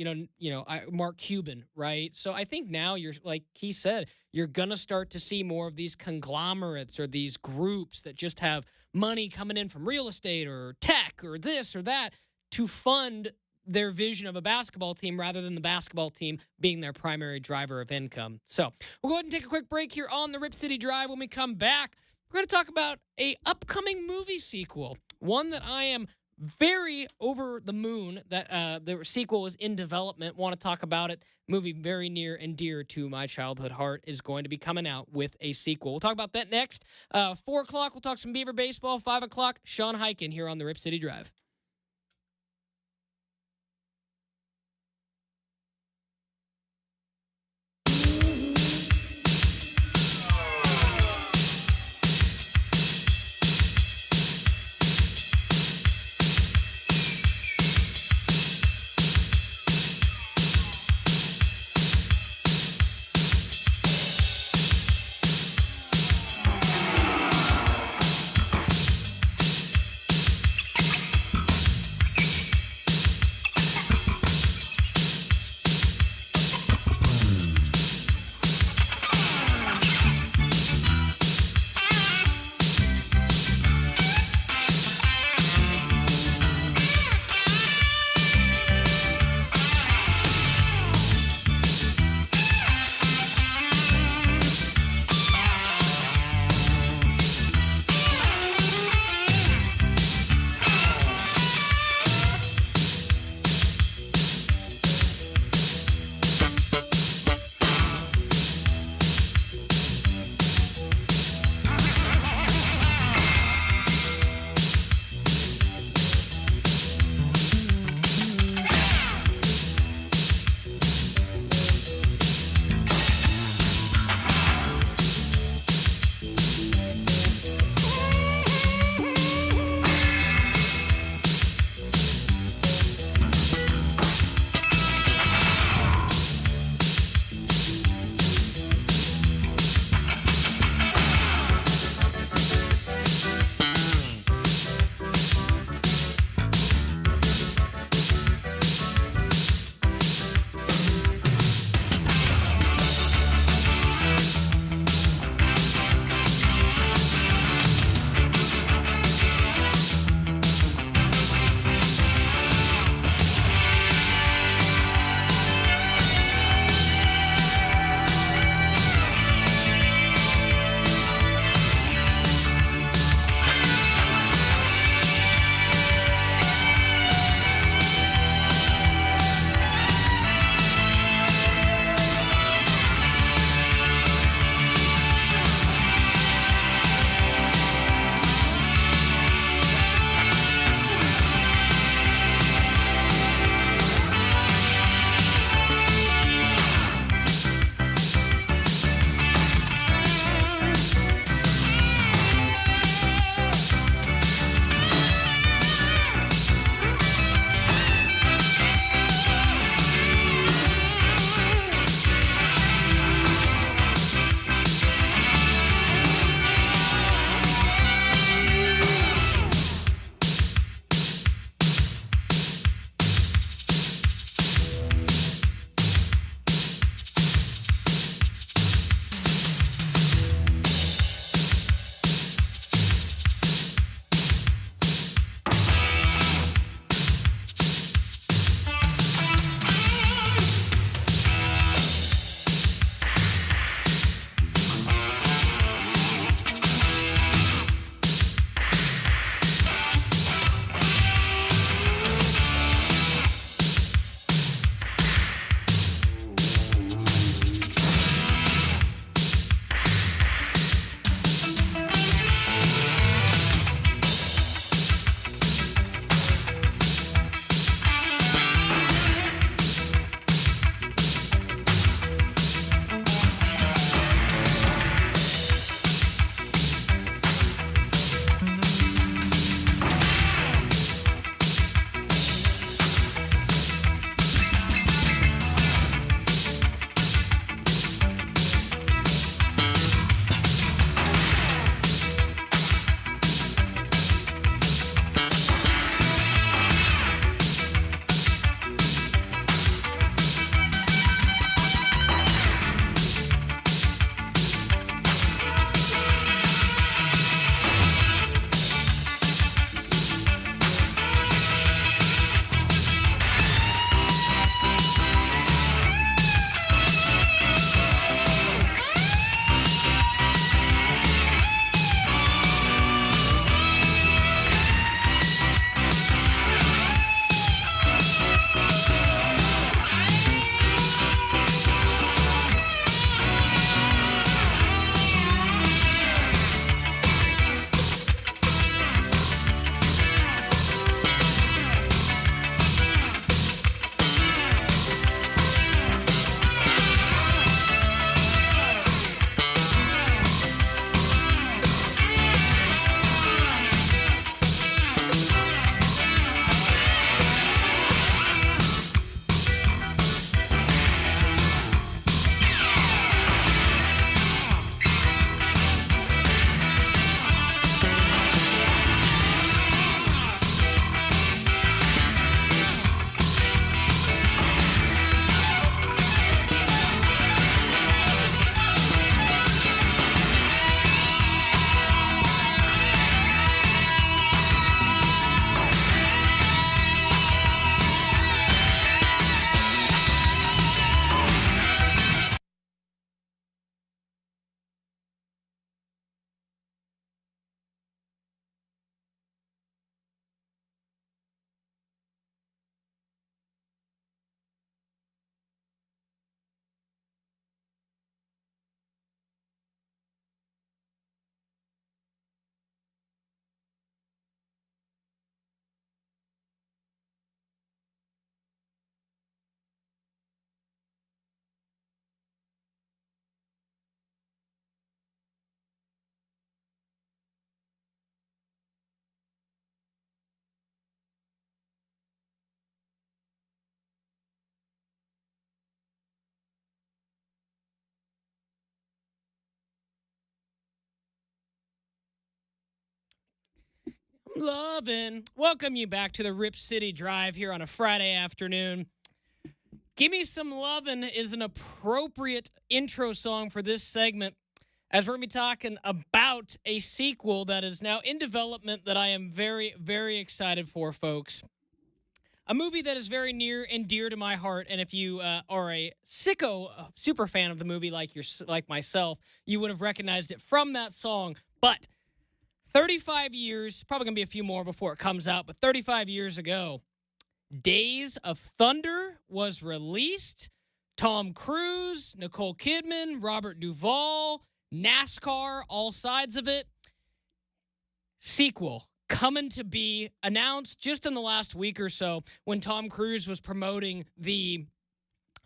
Mark Cuban, right? So I think now you're, like he said, you're going to start to see more of these conglomerates or these groups that just have money coming in from real estate or tech or this or that to fund their vision of a basketball team rather than the basketball team being their primary driver of income. So we'll go ahead and take a quick break here on the Rip City Drive. When we come back, we're going to talk about a upcoming movie sequel, one that I am very over the moon that the sequel is in development. Want to talk about it. Movie very near and dear to my childhood heart is going to be coming out with a sequel. We'll talk about that next. 4 o'clock, we'll talk some Beaver baseball. 5 o'clock, Sean Hyken here on the Rip City Drive. Lovin'. Welcome you back to the Rip City Drive here on a Friday afternoon. Give Me Some Lovin' is an appropriate intro song for this segment, as we're going to be talking about a sequel that is now in development that I am very, very excited for, folks. A movie that is very near and dear to my heart, and if you are a sicko super fan of the movie like myself, you would have recognized it from that song. But 35 years, probably going to be a few more before it comes out, but 35 years ago, Days of Thunder was released. Tom Cruise, Nicole Kidman, Robert Duvall, NASCAR, all sides of it. Sequel coming to be announced just in the last week or so when Tom Cruise was promoting the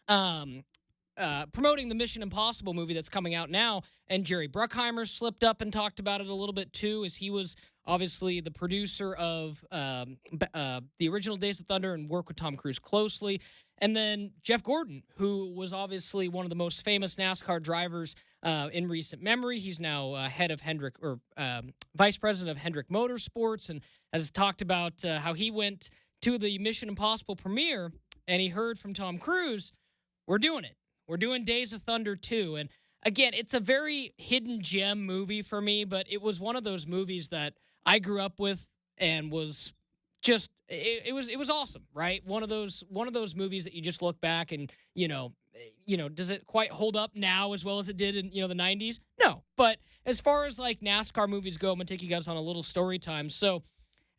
Mission Impossible movie that's coming out now, and Jerry Bruckheimer slipped up and talked about it a little bit too, as he was obviously the producer of the original Days of Thunder and worked with Tom Cruise closely. And then Jeff Gordon, who was obviously one of the most famous NASCAR drivers in recent memory. He's now vice president of Hendrick Motorsports, and has talked about how he went to the Mission Impossible premiere and he heard from Tom Cruise, "We're doing it. We're doing Days of Thunder 2." And again, it's a very hidden gem movie for me, but it was one of those movies that I grew up with and was just it was awesome, right? One of those movies that you just look back and does it quite hold up now as well as it did in the 90s? No, but as far as like NASCAR movies go, I'm gonna take you guys on a little story time. So,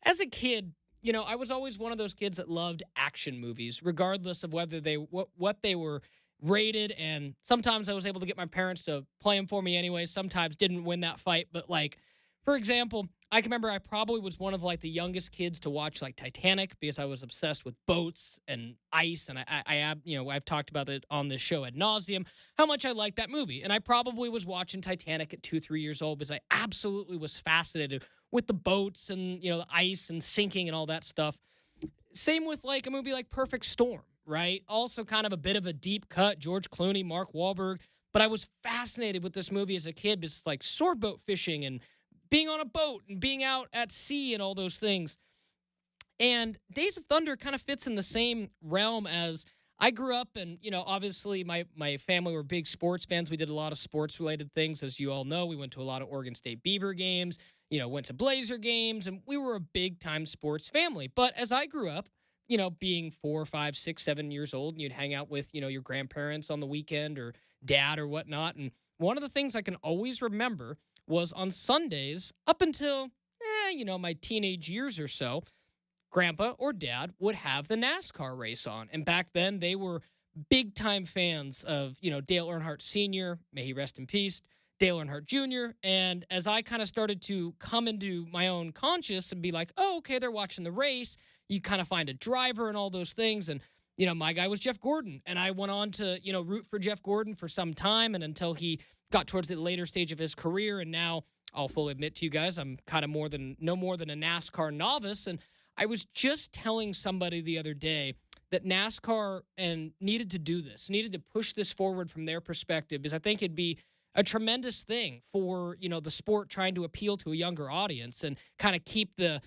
as a kid, I was always one of those kids that loved action movies, regardless of whether what they were rated, and sometimes I was able to get my parents to play them for me anyway. Sometimes didn't win that fight, but like, for example, I can remember I probably was one of like the youngest kids to watch like Titanic because I was obsessed with boats and ice, and I've talked about it on this show ad nauseum how much I liked that movie, and I probably was watching Titanic at 2-3 years old because I absolutely was fascinated with the boats and the ice and sinking and all that stuff. Same with like a movie like Perfect Storm, right? Also kind of a bit of a deep cut, George Clooney, Mark Wahlberg, but I was fascinated with this movie as a kid because it's like sword boat fishing and being on a boat and being out at sea and all those things. And Days of Thunder kind of fits in the same realm as I grew up, and, obviously my family were big sports fans. We did a lot of sports-related things, as you all know. We went to a lot of Oregon State Beaver games, went to Blazer games, and we were a big-time sports family. But as I grew up, being 4, 5, 6, 7 years old, and you'd hang out with, your grandparents on the weekend or dad or whatnot. And one of the things I can always remember was on Sundays up until, my teenage years or so, Grandpa or Dad would have the NASCAR race on. And back then, they were big-time fans of, Dale Earnhardt Sr., may he rest in peace, Dale Earnhardt Jr., and as I kind of started to come into my own conscious and be like, oh, okay, they're watching the race, you kind of find a driver and all those things, and, my guy was Jeff Gordon, and I went on to, root for Jeff Gordon for some time, and until he got towards the later stage of his career, and now I'll fully admit to you guys, I'm kind of no more than a NASCAR novice. And I was just telling somebody the other day that NASCAR needed to do this, needed to push this forward from their perspective, because I think it'd be a tremendous thing for, the sport trying to appeal to a younger audience and kind of keep the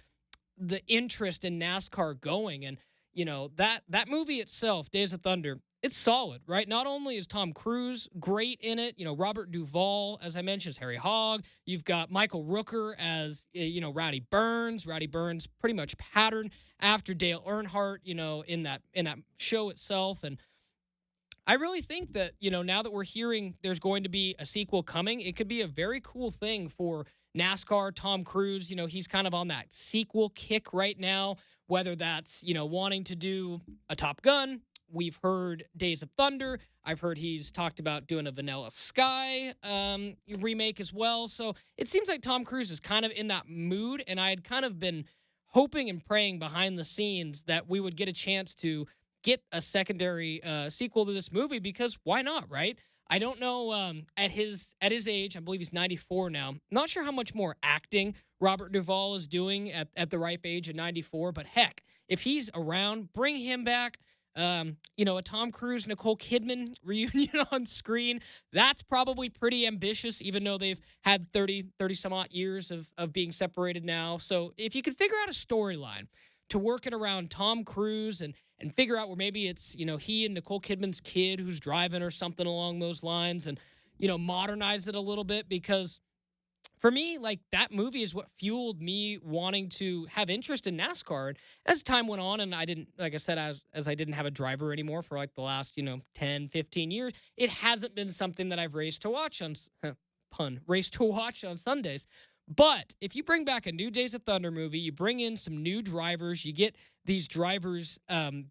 interest in NASCAR going. And, that movie itself, Days of Thunder, it's solid, right? Not only is Tom Cruise great in it, Robert Duvall, as I mentioned, is Harry Hogg. You've got Michael Rooker as, Rowdy Burns. Rowdy Burns pretty much patterned after Dale Earnhardt, in that show itself. And I really think that, now that we're hearing there's going to be a sequel coming, it could be a very cool thing for NASCAR. Tom Cruise, he's kind of on that sequel kick right now, whether that's, wanting to do a Top Gun. We've heard Days of Thunder. I've heard he's talked about doing a Vanilla Sky remake as well. So it seems like Tom Cruise is kind of in that mood, and I had kind of been hoping and praying behind the scenes that we would get a chance to get a secondary sequel to this movie, because why not, right? I don't know, at his age, I believe he's 94 now. Not sure how much more acting Robert Duvall is doing at the ripe age of 94, but heck, if he's around, bring him back. A Tom Cruise, Nicole Kidman reunion on screen. That's probably pretty ambitious, even though they've had 30 some odd years of being separated now. So if you could figure out a storyline to work it around Tom Cruise and figure out where maybe it's, he and Nicole Kidman's kid who's driving or something along those lines, and, modernize it a little bit, because for me, like, that movie is what fueled me wanting to have interest in NASCAR. And as time went on, and I didn't, like I said, as I didn't have a driver anymore for like the last, 10, 15 years, it hasn't been something that I've raced to watch on Sundays. But if you bring back a new Days of Thunder movie, you bring in some new drivers, you get these drivers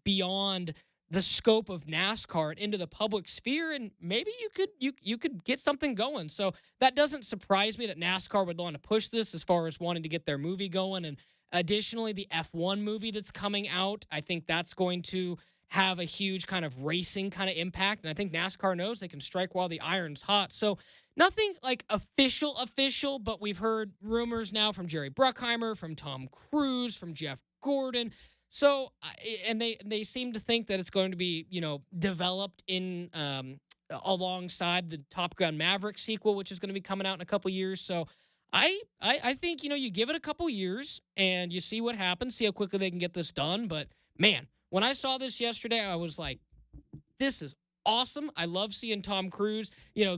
beyond the scope of NASCAR and into the public sphere, and maybe you could get something going. So that doesn't surprise me that NASCAR would want to push this as far as wanting to get their movie going. And additionally, the F1 movie that's coming out, I think that's going to have a huge kind of racing kind of impact. And I think NASCAR knows they can strike while the iron's hot. So nothing like official, but we've heard rumors now from Jerry Bruckheimer, from Tom Cruise, from Jeff Gordon. So, and they seem to think that it's going to be, developed in alongside the Top Gun Maverick sequel, which is going to be coming out in a couple years. So I think, you give it a couple years and you see what happens, see how quickly they can get this done. But man, when I saw this yesterday, I was like, this is awesome. I love seeing Tom Cruise,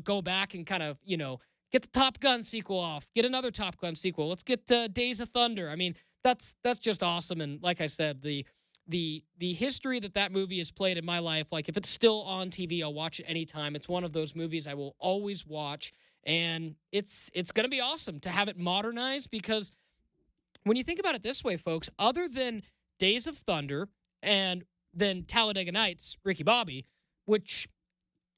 go back and kind of, get the Top Gun sequel off, get another Top Gun sequel. Let's get Days of Thunder. I mean, that's just awesome. And like I said, the history that movie has played in my life, like if it's still on TV, I'll watch it anytime. It's one of those movies I will always watch. And it's going to be awesome to have it modernized, because when you think about it this way, folks, other than Days of Thunder and then Talladega Nights, Ricky Bobby, which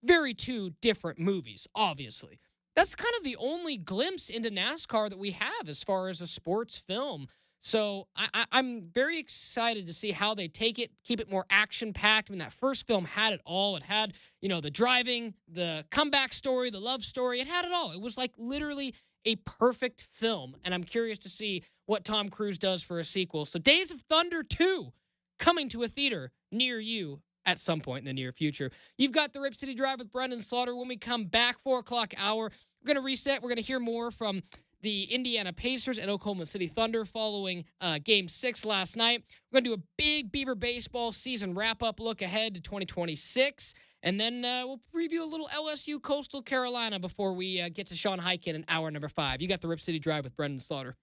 very two different movies, obviously. That's kind of the only glimpse into NASCAR that we have as far as a sports film. So I'm very excited to see how they take it, keep it more action-packed. I mean, that first film had it all. It had, the driving, the comeback story, the love story. It had it all. It was like literally a perfect film. And I'm curious to see what Tom Cruise does for a sequel. So Days of Thunder 2 coming to a theater near you at some point in the near future. You've got the Rip City Drive with Brendan Slaughter. When we come back, 4 o'clock hour, we're going to reset. We're going to hear more from the Indiana Pacers and Oklahoma City Thunder following Game 6 last night. We're going to do a big Beaver baseball season wrap-up look ahead to 2026. And then we'll preview a little LSU Coastal Carolina before we get to Sean Hyken in hour number 5. You got the Rip City Drive with Brendan Slaughter.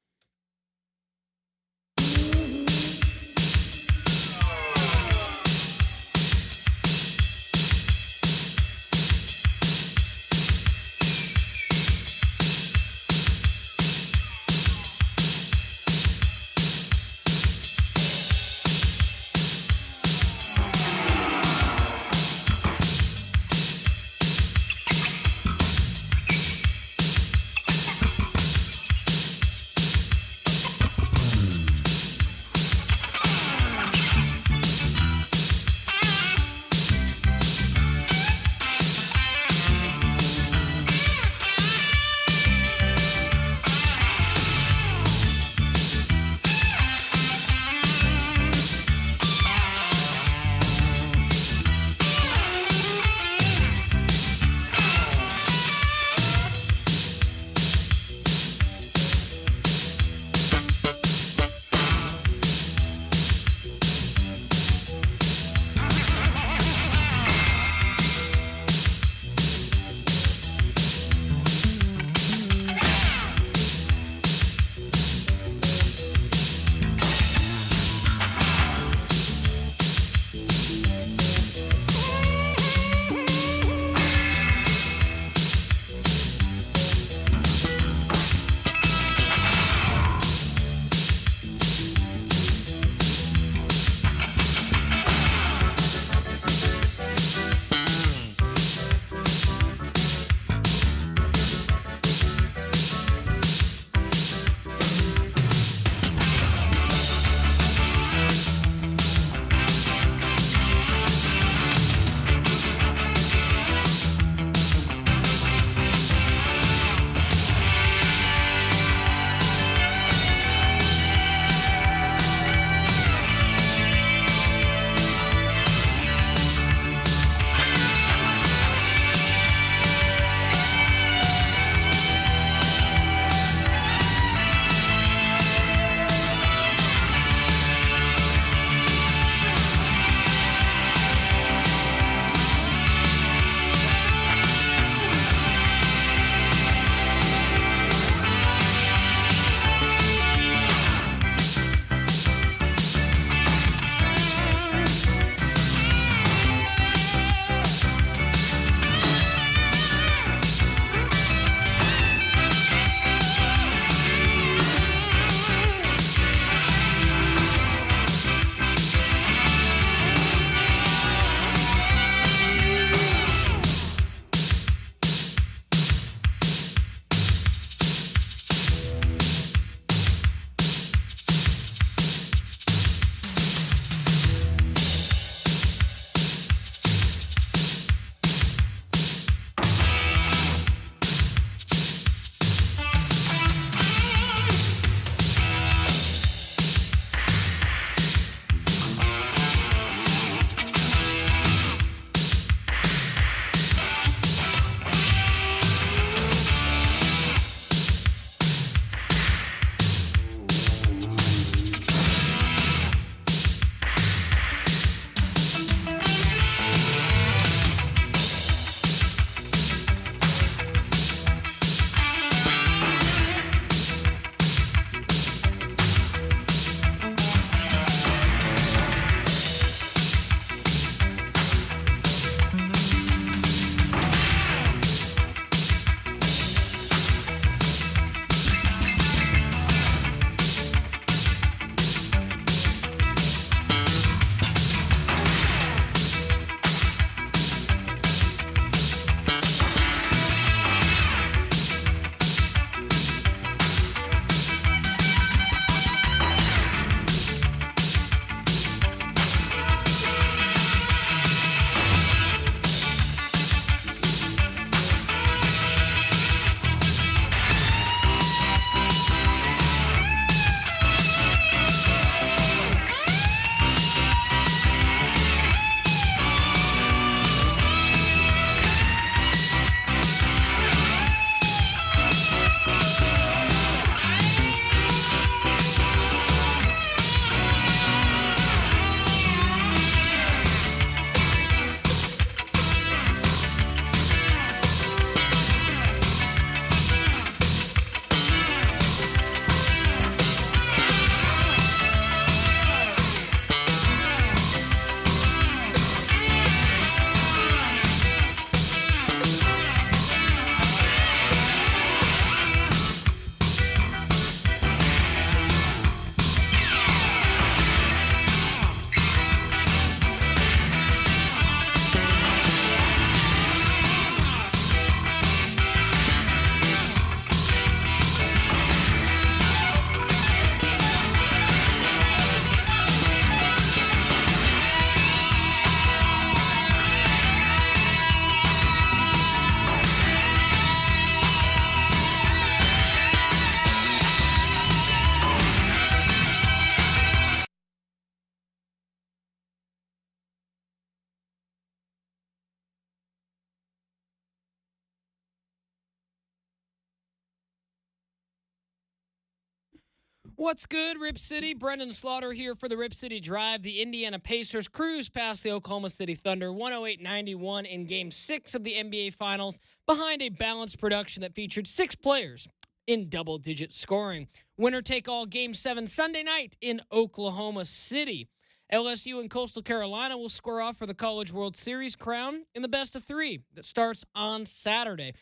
What's good, Rip City? Brendan Slaughter here for the Rip City Drive. The Indiana Pacers cruise past the Oklahoma City Thunder 108-91 in Game 6 of the NBA Finals behind a balanced production that featured 6 players in double-digit scoring. Winner-take-all Game 7 Sunday night in Oklahoma City. LSU and Coastal Carolina will square off for the College World Series crown in the best-of-3 that starts on Saturday.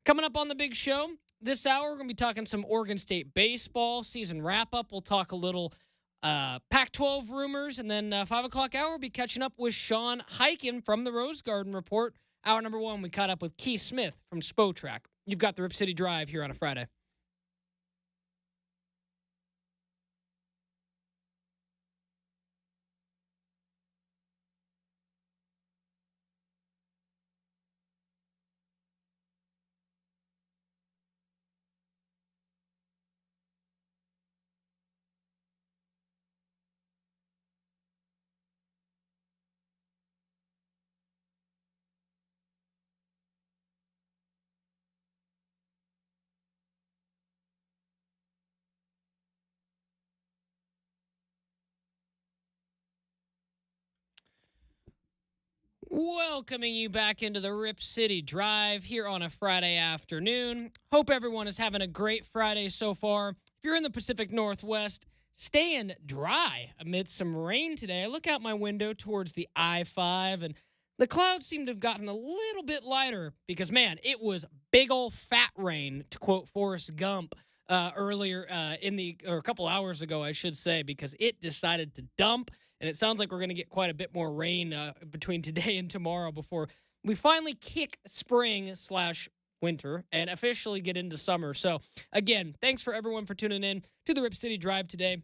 Coming up on the big show, this hour, we're going to be talking some Oregon State baseball season wrap-up. We'll talk a little Pac-12 rumors, and then 5 o'clock hour, we'll be catching up with Sean Hyken from the Rose Garden Report. Hour number 1, we caught up with Keith Smith from Spotrac. You've got the Rip City Drive here on a Friday. Welcoming you back into the Rip City Drive here on a Friday afternoon. Hope everyone is having a great Friday so far. If you're in the Pacific Northwest, staying dry amid some rain today. I look out my window towards the I-5, and the clouds seem to have gotten a little bit lighter because, man, it was big old fat rain, to quote Forrest Gump, earlier or a couple hours ago, I should say, because it decided to dump. And it sounds like we're going to get quite a bit more rain between today and tomorrow before we finally kick spring/winter and officially get into summer. So, again, thanks for everyone for tuning in to the Rip City Drive today.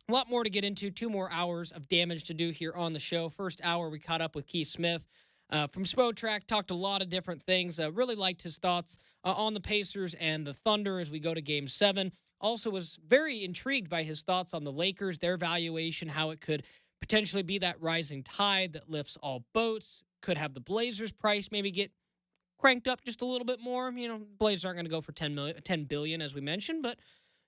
A lot more to get into, 2 more hours of damage to do here on the show. First hour, we caught up with Keith Smith from Spotrac, talked a lot of different things. Really liked his thoughts on the Pacers and the Thunder as we go to Game 7. Also was very intrigued by his thoughts on the Lakers, their valuation, how it could potentially be that rising tide that lifts all boats. Could have the Blazers price maybe get cranked up just a little bit more. You know, Blazers aren't going to go for $10 billion, as we mentioned, but,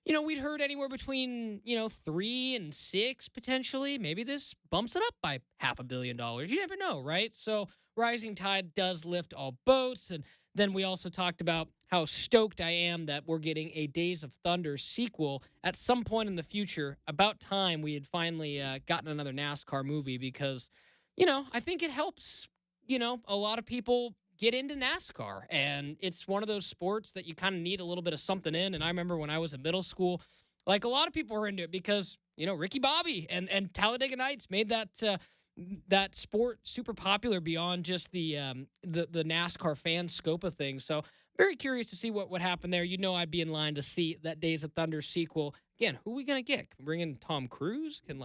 you know, we'd heard anywhere between, 3 and 6 potentially. Maybe this bumps it up by $500 million. You never know, right? So rising tide does lift all boats. And then we also talked about how stoked I am that we're getting a Days of Thunder sequel at some point in the future. About time we had finally gotten another NASCAR movie because, I think it helps, a lot of people get into NASCAR. And it's one of those sports that you kind of need a little bit of something in. And I remember when I was in middle school, like a lot of people were into it because, Ricky Bobby and Talladega Nights made that sport super popular beyond just the NASCAR fan scope of things. So very curious to see what would happen there. I'd be in line to see that Days of Thunder sequel. Again, who are we going to get? Can we bring in Tom Cruise? Can,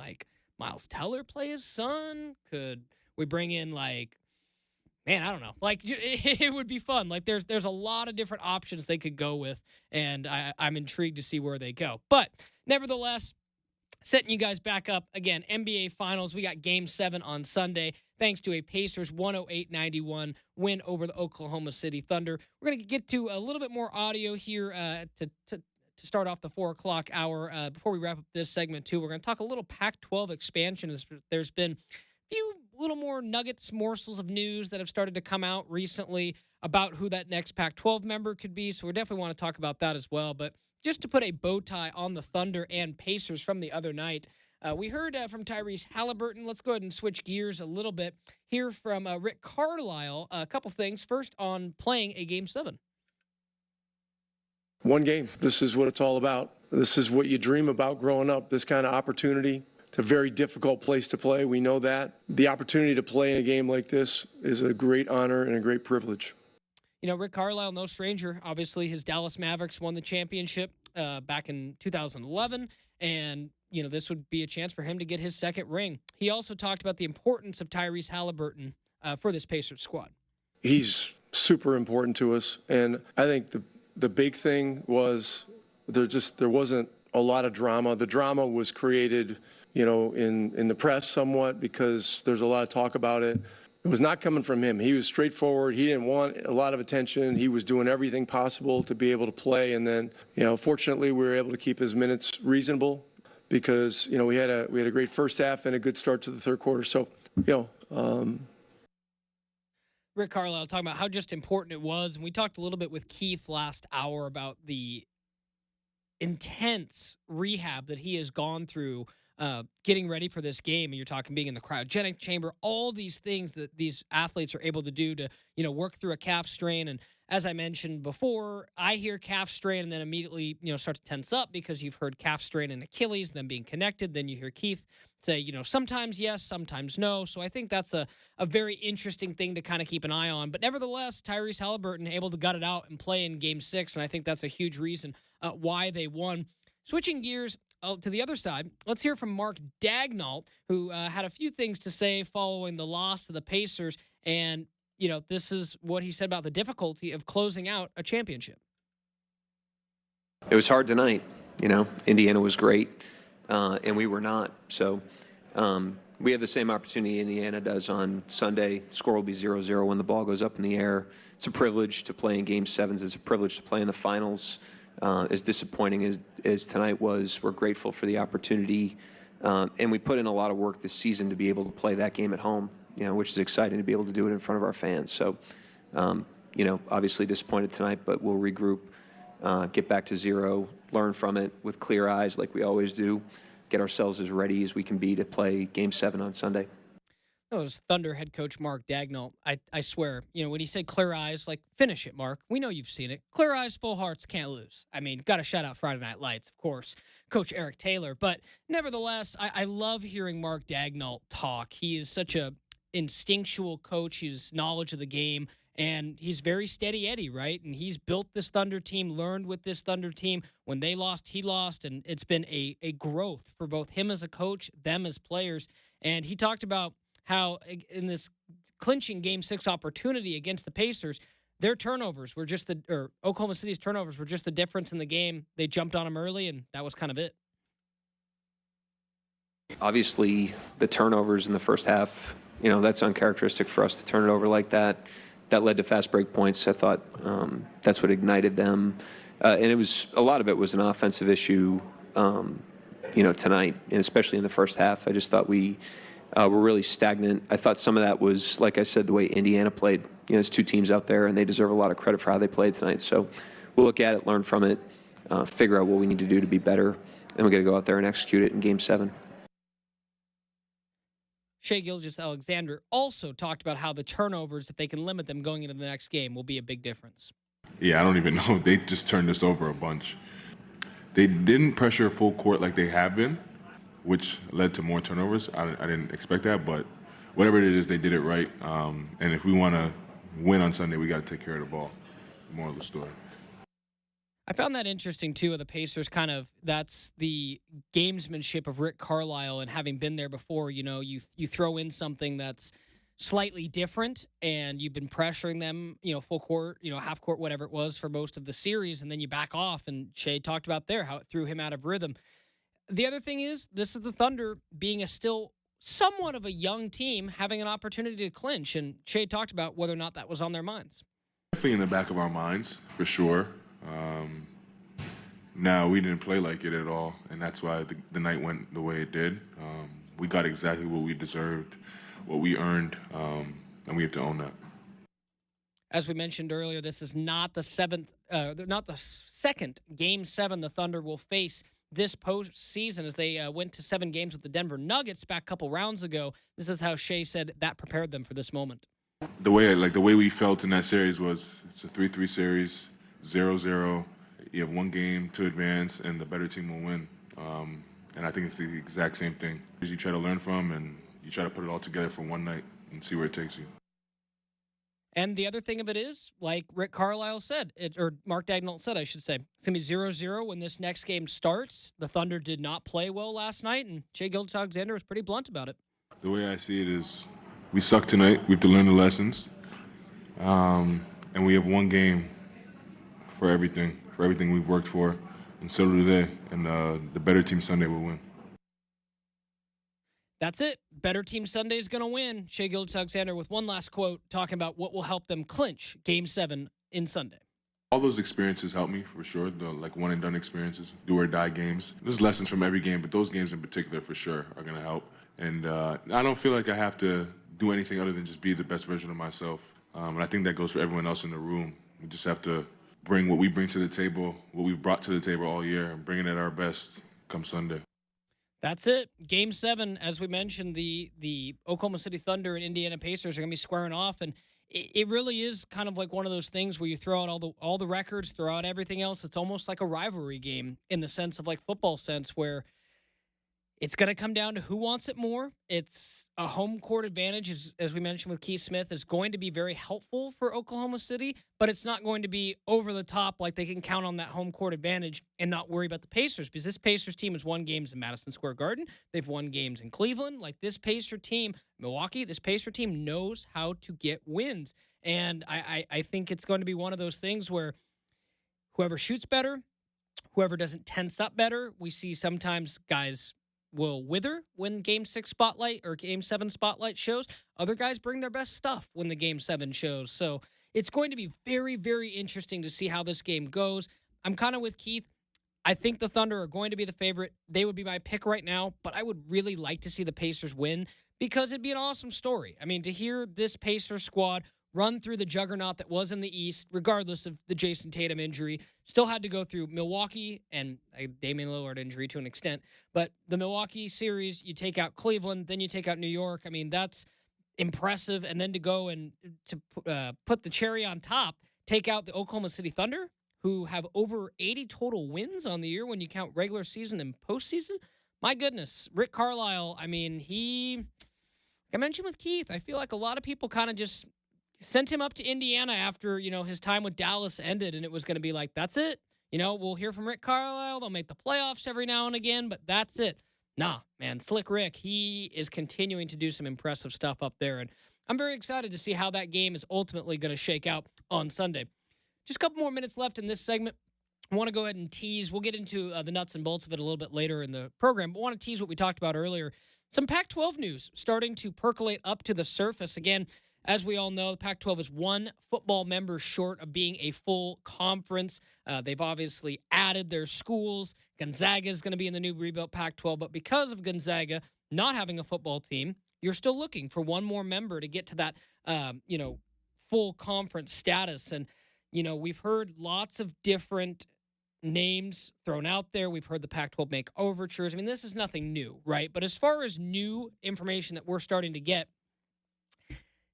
Miles Teller play his son? Could we bring in, man, I don't know. It would be fun. There's a lot of different options they could go with, and I'm intrigued to see where they go. But nevertheless, setting you guys back up again, NBA Finals. We got Game 7 on Sunday, thanks to a Pacers 108-91 win over the Oklahoma City Thunder. We're going to get to a little bit more audio here to start off the 4 o'clock hour. Before we wrap up this segment, too, we're going to talk a little Pac-12 expansion. There's been a few little more nuggets, morsels of news that have started to come out recently about who that next Pac-12 member could be. So we definitely want to talk about that as well. But just to put a bow tie on the Thunder and Pacers from the other night, we heard from Tyrese Halliburton. Let's go ahead and switch gears a little bit. Hear from Rick Carlisle. A couple things. First, on playing a Game 7. One game. This is what it's all about. This is what you dream about growing up, this kind of opportunity. It's a very difficult place to play. We know that. The opportunity to play in a game like this is a great honor and a great privilege. Rick Carlisle, no stranger. Obviously, his Dallas Mavericks won the championship back in 2011, and, this would be a chance for him to get his second ring. He also talked about the importance of Tyrese Halliburton for this Pacers squad. He's super important to us, and I think the big thing was there wasn't a lot of drama. The drama was created, in the press somewhat because there's a lot of talk about it. It was not coming from him. He was straightforward. He didn't want a lot of attention. He was doing everything possible to be able to play. And then, fortunately, we were able to keep his minutes reasonable. because, we had a great first half and a good start to the third quarter. So, Rick Carlisle talking about how just important it was. And we talked a little bit with Keith last hour about the intense rehab that he has gone through getting ready for this game. And you're talking being in the cryogenic chamber, all these things that these athletes are able to do to, work through a calf strain. And as I mentioned before, I hear calf strain and then immediately, start to tense up because you've heard calf strain and Achilles, them being connected. Then you hear Keith say, sometimes yes, sometimes no. So I think that's a very interesting thing to kind of keep an eye on. But nevertheless, Tyrese Halliburton able to gut it out and play in Game 6, and I think that's a huge reason why they won. Switching gears to the other side, let's hear from Mark Daigneault, who had a few things to say following the loss to the Pacers. And, this is what he said about the difficulty of closing out a championship. It was hard tonight. Indiana was great, and we were not. So we have the same opportunity Indiana does on Sunday. Score will be 0-0 when the ball goes up in the air. It's a privilege to play in Game 7s. It's a privilege to play in the finals. As disappointing as tonight was, we're grateful for the opportunity. And we put in a lot of work this season to be able to play that game at home, which is exciting to be able to do it in front of our fans. So, obviously disappointed tonight, but we'll regroup, get back to 0, learn from it with clear eyes like we always do, get ourselves as ready as we can be to play Game 7 on Sunday. That was Thunder head coach Mark Daigneault. I swear, when he said clear eyes, finish it, Mark. We know you've seen it. Clear eyes, full hearts, can't lose. I mean, got to shout out Friday Night Lights, of course, Coach Eric Taylor. But nevertheless, I love hearing Mark Daigneault talk. He is such a instinctual coach. His knowledge of the game, and he's very steady Eddie, right? And he's built this Thunder team, learned with this Thunder team. When they lost, he lost, and it's been a growth for both him as a coach, them as players. And he talked about how in this clinching Game 6 opportunity against the Pacers, their turnovers were Oklahoma City's turnovers were just the difference in the game. They jumped on them early, and that was kind of it. Obviously, the turnovers in the first half, that's uncharacteristic for us to turn it over like that. That led to fast break points. I thought that's what ignited them. And a lot of it was an offensive issue, tonight, and especially in the first half. I just thought we were really stagnant. I thought some of that was, like I said, the way Indiana played. There's two teams out there, and they deserve a lot of credit for how they played tonight. So we'll look at it, learn from it, figure out what we need to do to be better, and we got to go out there and execute it in Game 7. Shai Gilgeous-Alexander also talked about how the turnovers, if they can limit them going into the next game, will be a big difference. Yeah, I don't even know. They just turned us over a bunch. They didn't pressure full court like they have been, which led to more turnovers. I didn't expect that, but whatever it is, they did it right. And if we want to win on Sunday, we got to take care of the ball. Moral of the story. I found that interesting, too, of the Pacers that's the gamesmanship of Rick Carlisle, and having been there before, you throw in something that's slightly different, and you've been pressuring them, full court, half court, whatever it was for most of the series, and then you back off, and Shai talked about how it threw him out of rhythm. The other thing is, this is the Thunder being a still somewhat of a young team having an opportunity to clinch, and Shai talked about whether or not that was on their minds. Definitely in the back of our minds, for sure. Now, we didn't play like it at all, and that's why the night went the way it did. We got exactly what we deserved, what we earned, and we have to own that. As we mentioned earlier, this is not the second Game 7 the Thunder will face this postseason, as they went to 7 games with the Denver Nuggets back a couple rounds ago. This is how Shai said that prepared them for this moment. The way we felt in that series was it's a 3-3 series, 0-0. You have one game to advance, and the better team will win. And I think it's the exact same thing. You try to learn from, and you try to put it all together for one night and see where it takes you. And the other thing of it is, like Rick Carlisle said, or Mark Daigneault said, I should say, it's going to be 0-0 when this next game starts. The Thunder did not play well last night, and Shai Gilgeous-Alexander was pretty blunt about it. The way I see it is we suck tonight. We have to learn the lessons. And we have one game for everything we've worked for, and so do they. And the better team Sunday will win. That's it. Better team Sunday is going to win. Shai Gilgeous-Alexander with one last quote talking about what will help them clinch Game 7 in Sunday. All those experiences help me for sure, the like one and done experiences, do or die games. There's lessons from every game, but those games in particular for sure are going to help. And I don't feel like I have to do anything other than just be the best version of myself. And I think that goes for everyone else in the room. We just have to bring what we bring to the table, what we've brought to the table all year, and bring it at our best come Sunday. That's it. Game 7, as we mentioned, the Oklahoma City Thunder and Indiana Pacers are going to be squaring off, and it really is kind of like one of those things where you throw out all the records, throw out everything else. It's almost like a rivalry game in the sense of like football sense, where it's going to come down to who wants it more. It's a home court advantage, as we mentioned with Keith Smith, is going to be very helpful for Oklahoma City, but it's not going to be over the top like they can count on that home court advantage and not worry about the Pacers, because this Pacers team has won games in Madison Square Garden. They've won games in Cleveland. Like this Pacer team, Milwaukee, this Pacer team knows how to get wins. And I think it's going to be one of those things where whoever shoots better, whoever doesn't tense up better, we see sometimes guys will wither when Game 6 spotlight or Game 7 spotlight shows. Other guys bring their best stuff when the Game 7 shows. So it's going to be very, very interesting to see how this game goes. I'm kind of with Keith. I think the Thunder are going to be the favorite. They would be my pick right now, but I would really like to see the Pacers win because it'd be an awesome story. I mean, to hear this Pacers squad run through the juggernaut that was in the East, regardless of the Jason Tatum injury, still had to go through Milwaukee and a Damian Lillard injury to an extent. But the Milwaukee series, you take out Cleveland, then you take out New York. I mean, that's impressive. And then to go and to put the cherry on top, take out the Oklahoma City Thunder, who have over 80 total wins on the year when you count regular season and postseason. My goodness, Rick Carlisle, I mean, like I mentioned with Keith, I feel like a lot of people kind of just sent him up to Indiana after, his time with Dallas ended, and it was going to be like, that's it. We'll hear from Rick Carlisle. They'll make the playoffs every now and again, but that's it. Nah, man, Slick Rick, he is continuing to do some impressive stuff up there, and I'm very excited to see how that game is ultimately going to shake out on Sunday. Just a couple more minutes left in this segment. I want to go ahead and tease. We'll get into the nuts and bolts of it a little bit later in the program, but I want to tease what we talked about earlier. Some Pac-12 news starting to percolate up to the surface. Again, as we all know, the Pac-12 is one football member short of being a full conference. They've obviously added their schools. Gonzaga is going to be in the new rebuilt Pac-12, but because of Gonzaga not having a football team, you're still looking for one more member to get to that, full conference status. And, we've heard lots of different names thrown out there. We've heard the Pac-12 make overtures. I mean, this is nothing new, right? But as far as new information that we're starting to get,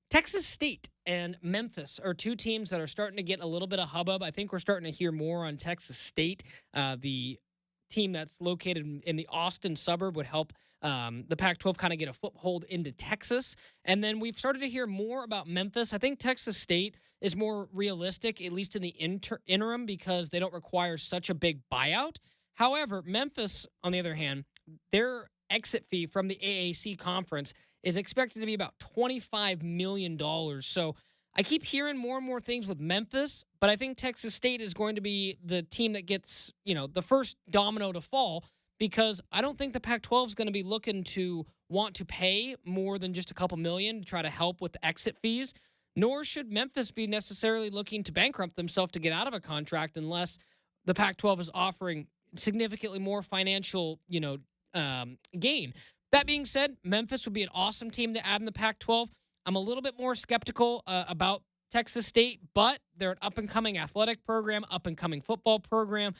Texas State and Memphis are two teams that are starting to get a little bit of hubbub. I think we're starting to hear more on Texas State. The team that's located in the Austin suburb would help the Pac-12 kind of get a foothold into Texas. And then we've started to hear more about Memphis. I think Texas State is more realistic, at least in the interim, because they don't require such a big buyout. However, Memphis, on the other hand, their exit fee from the AAC conference is expected to be about $25 million. So I keep hearing more and more things with Memphis, but I think Texas State is going to be the team that gets, the first domino to fall, because I don't think the Pac-12 is going to be looking to want to pay more than just a couple million to try to help with the exit fees, nor should Memphis be necessarily looking to bankrupt themselves to get out of a contract unless the Pac-12 is offering significantly more financial, gain. That being said, Memphis would be an awesome team to add in the Pac-12. I'm a little bit more skeptical about Texas State, but they're an up-and-coming athletic program, up-and-coming football program,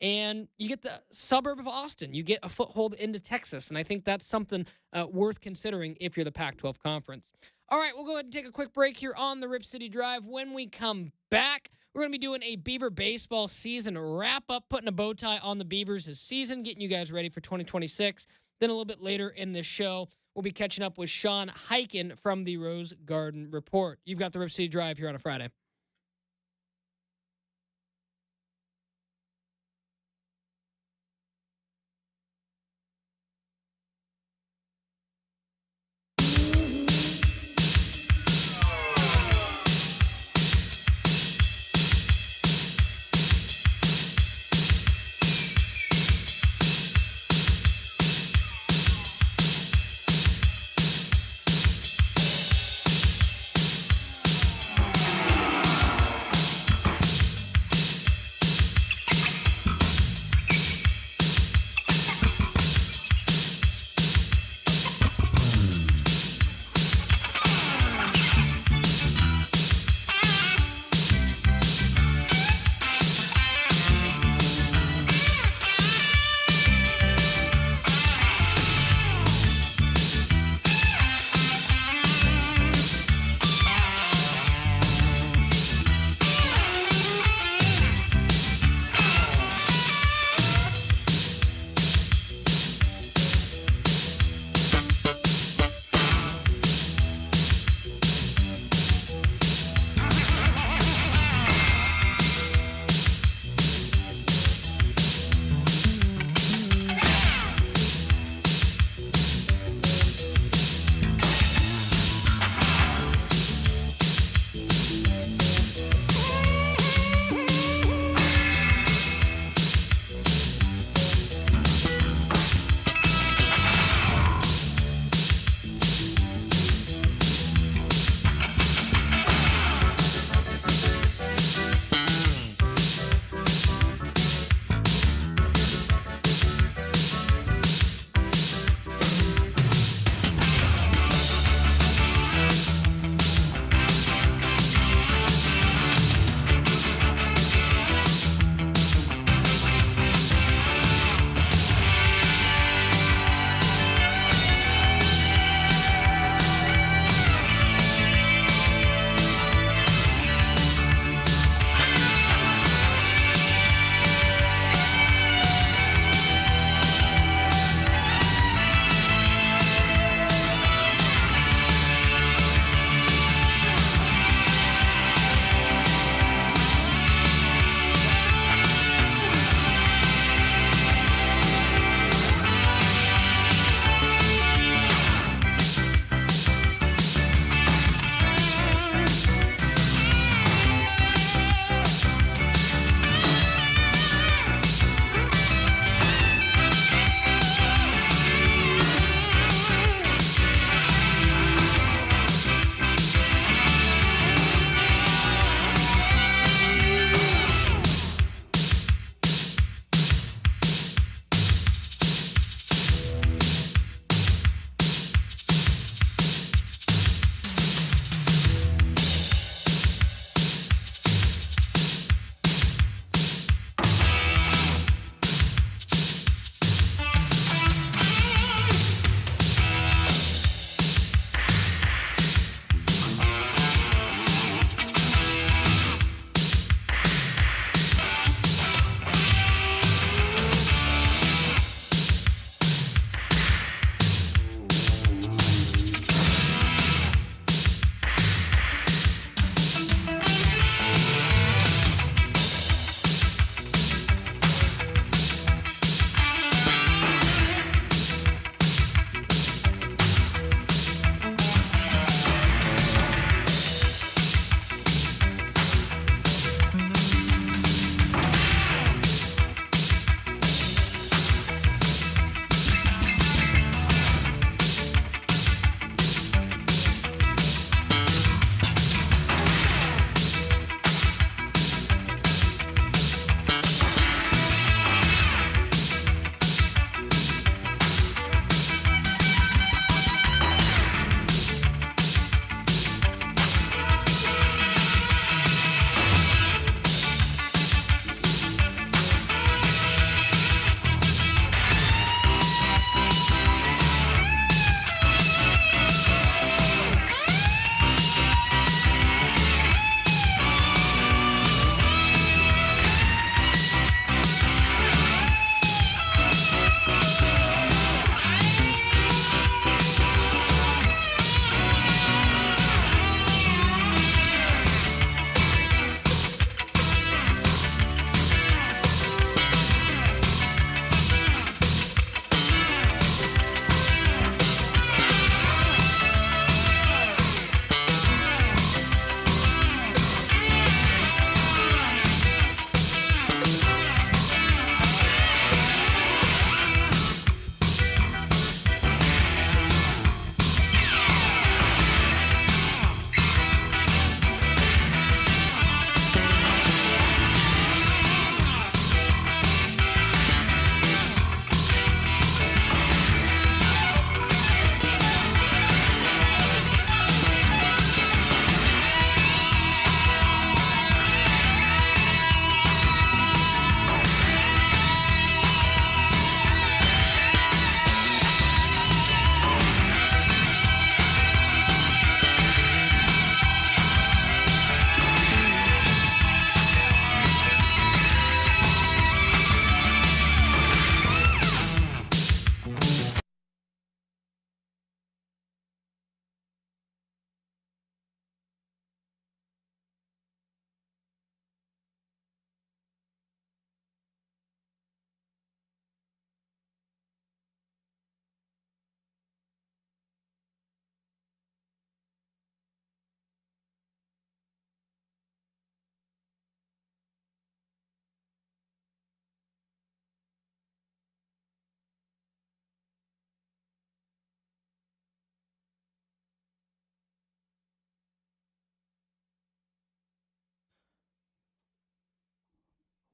and you get the suburb of Austin. You get a foothold into Texas, and I think that's something worth considering if you're the Pac-12 conference. All right, we'll go ahead and take a quick break here on the Rip City Drive. When we come back, we're going to be doing a Beaver baseball season wrap-up, putting a bow tie on the Beavers this season, getting you guys ready for 2026. Then a little bit later in the show, we'll be catching up with Sean Hyken from the Rose Garden Report. You've got the Rip City Drive here on a Friday.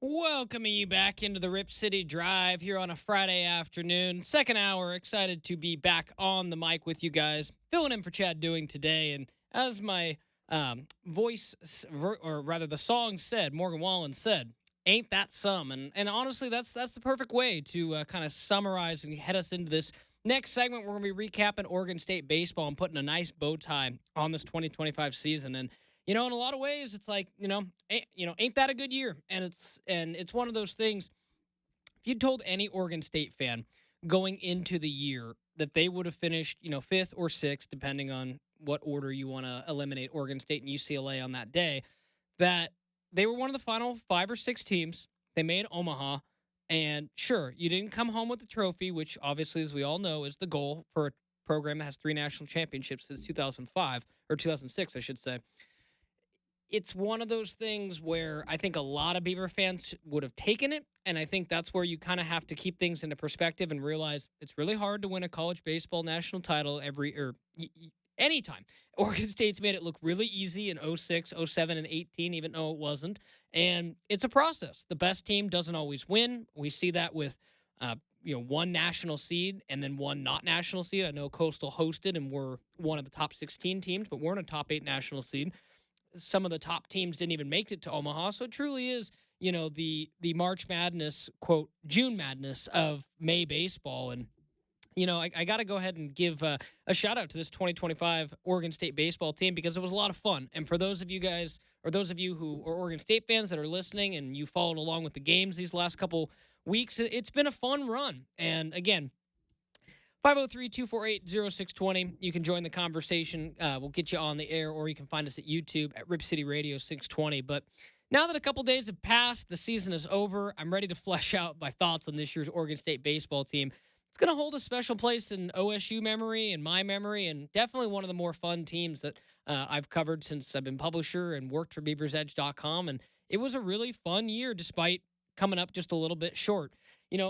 Welcoming you back into the Rip City Drive here on a Friday afternoon. Second hour, excited to be back on the mic with you guys. Filling in for Chad Doing today. And as my or rather the song said, Morgan Wallen said, ain't that some? And honestly, that's the perfect way to kind of summarize and head us into this next segment. We're going to be recapping Oregon State baseball and putting a nice bow tie on this 2025 season. And in a lot of ways, it's like, ain't that a good year? And it's one of those things. If you told any Oregon State fan going into the year that they would have finished, fifth or sixth, depending on what order you want to eliminate Oregon State and UCLA on that day, that they were one of the final 5 or 6 teams. They made Omaha. And sure, you didn't come home with the trophy, which obviously, as we all know, is the goal for a program that has 3 national championships since 2005, or 2006, I should say. It's one of those things where I think a lot of Beaver fans would have taken it, and I think that's where you kind of have to keep things into perspective and realize it's really hard to win a college baseball national title anytime. Oregon State's made it look really easy in 06, 07, and 18, even though it wasn't, and it's a process. The best team doesn't always win. We see that with one national seed and then one not national seed. I know Coastal hosted and we're one of the top 16 teams, but we're in a top 8 national seed. Some of the top teams didn't even make it to Omaha. So it truly is, the March Madness, quote, June Madness of May baseball. And, I got to go ahead and give a shout out to this 2025 Oregon State baseball team because it was a lot of fun. And for those of you guys, or those of you who are Oregon State fans that are listening and you followed along with the games these last couple weeks, it's been a fun run. And again, 503-248-0620. You can join the conversation. We'll get you on the air, or you can find us at YouTube at Rip City Radio 620. But now that a couple days have passed, the season is over, I'm ready to flesh out my thoughts on this year's Oregon State baseball team. It's going to hold a special place in OSU memory and my memory, and definitely one of the more fun teams that I've covered since I've been publisher and worked for BeaversEdge.com. And it was a really fun year despite coming up just a little bit short.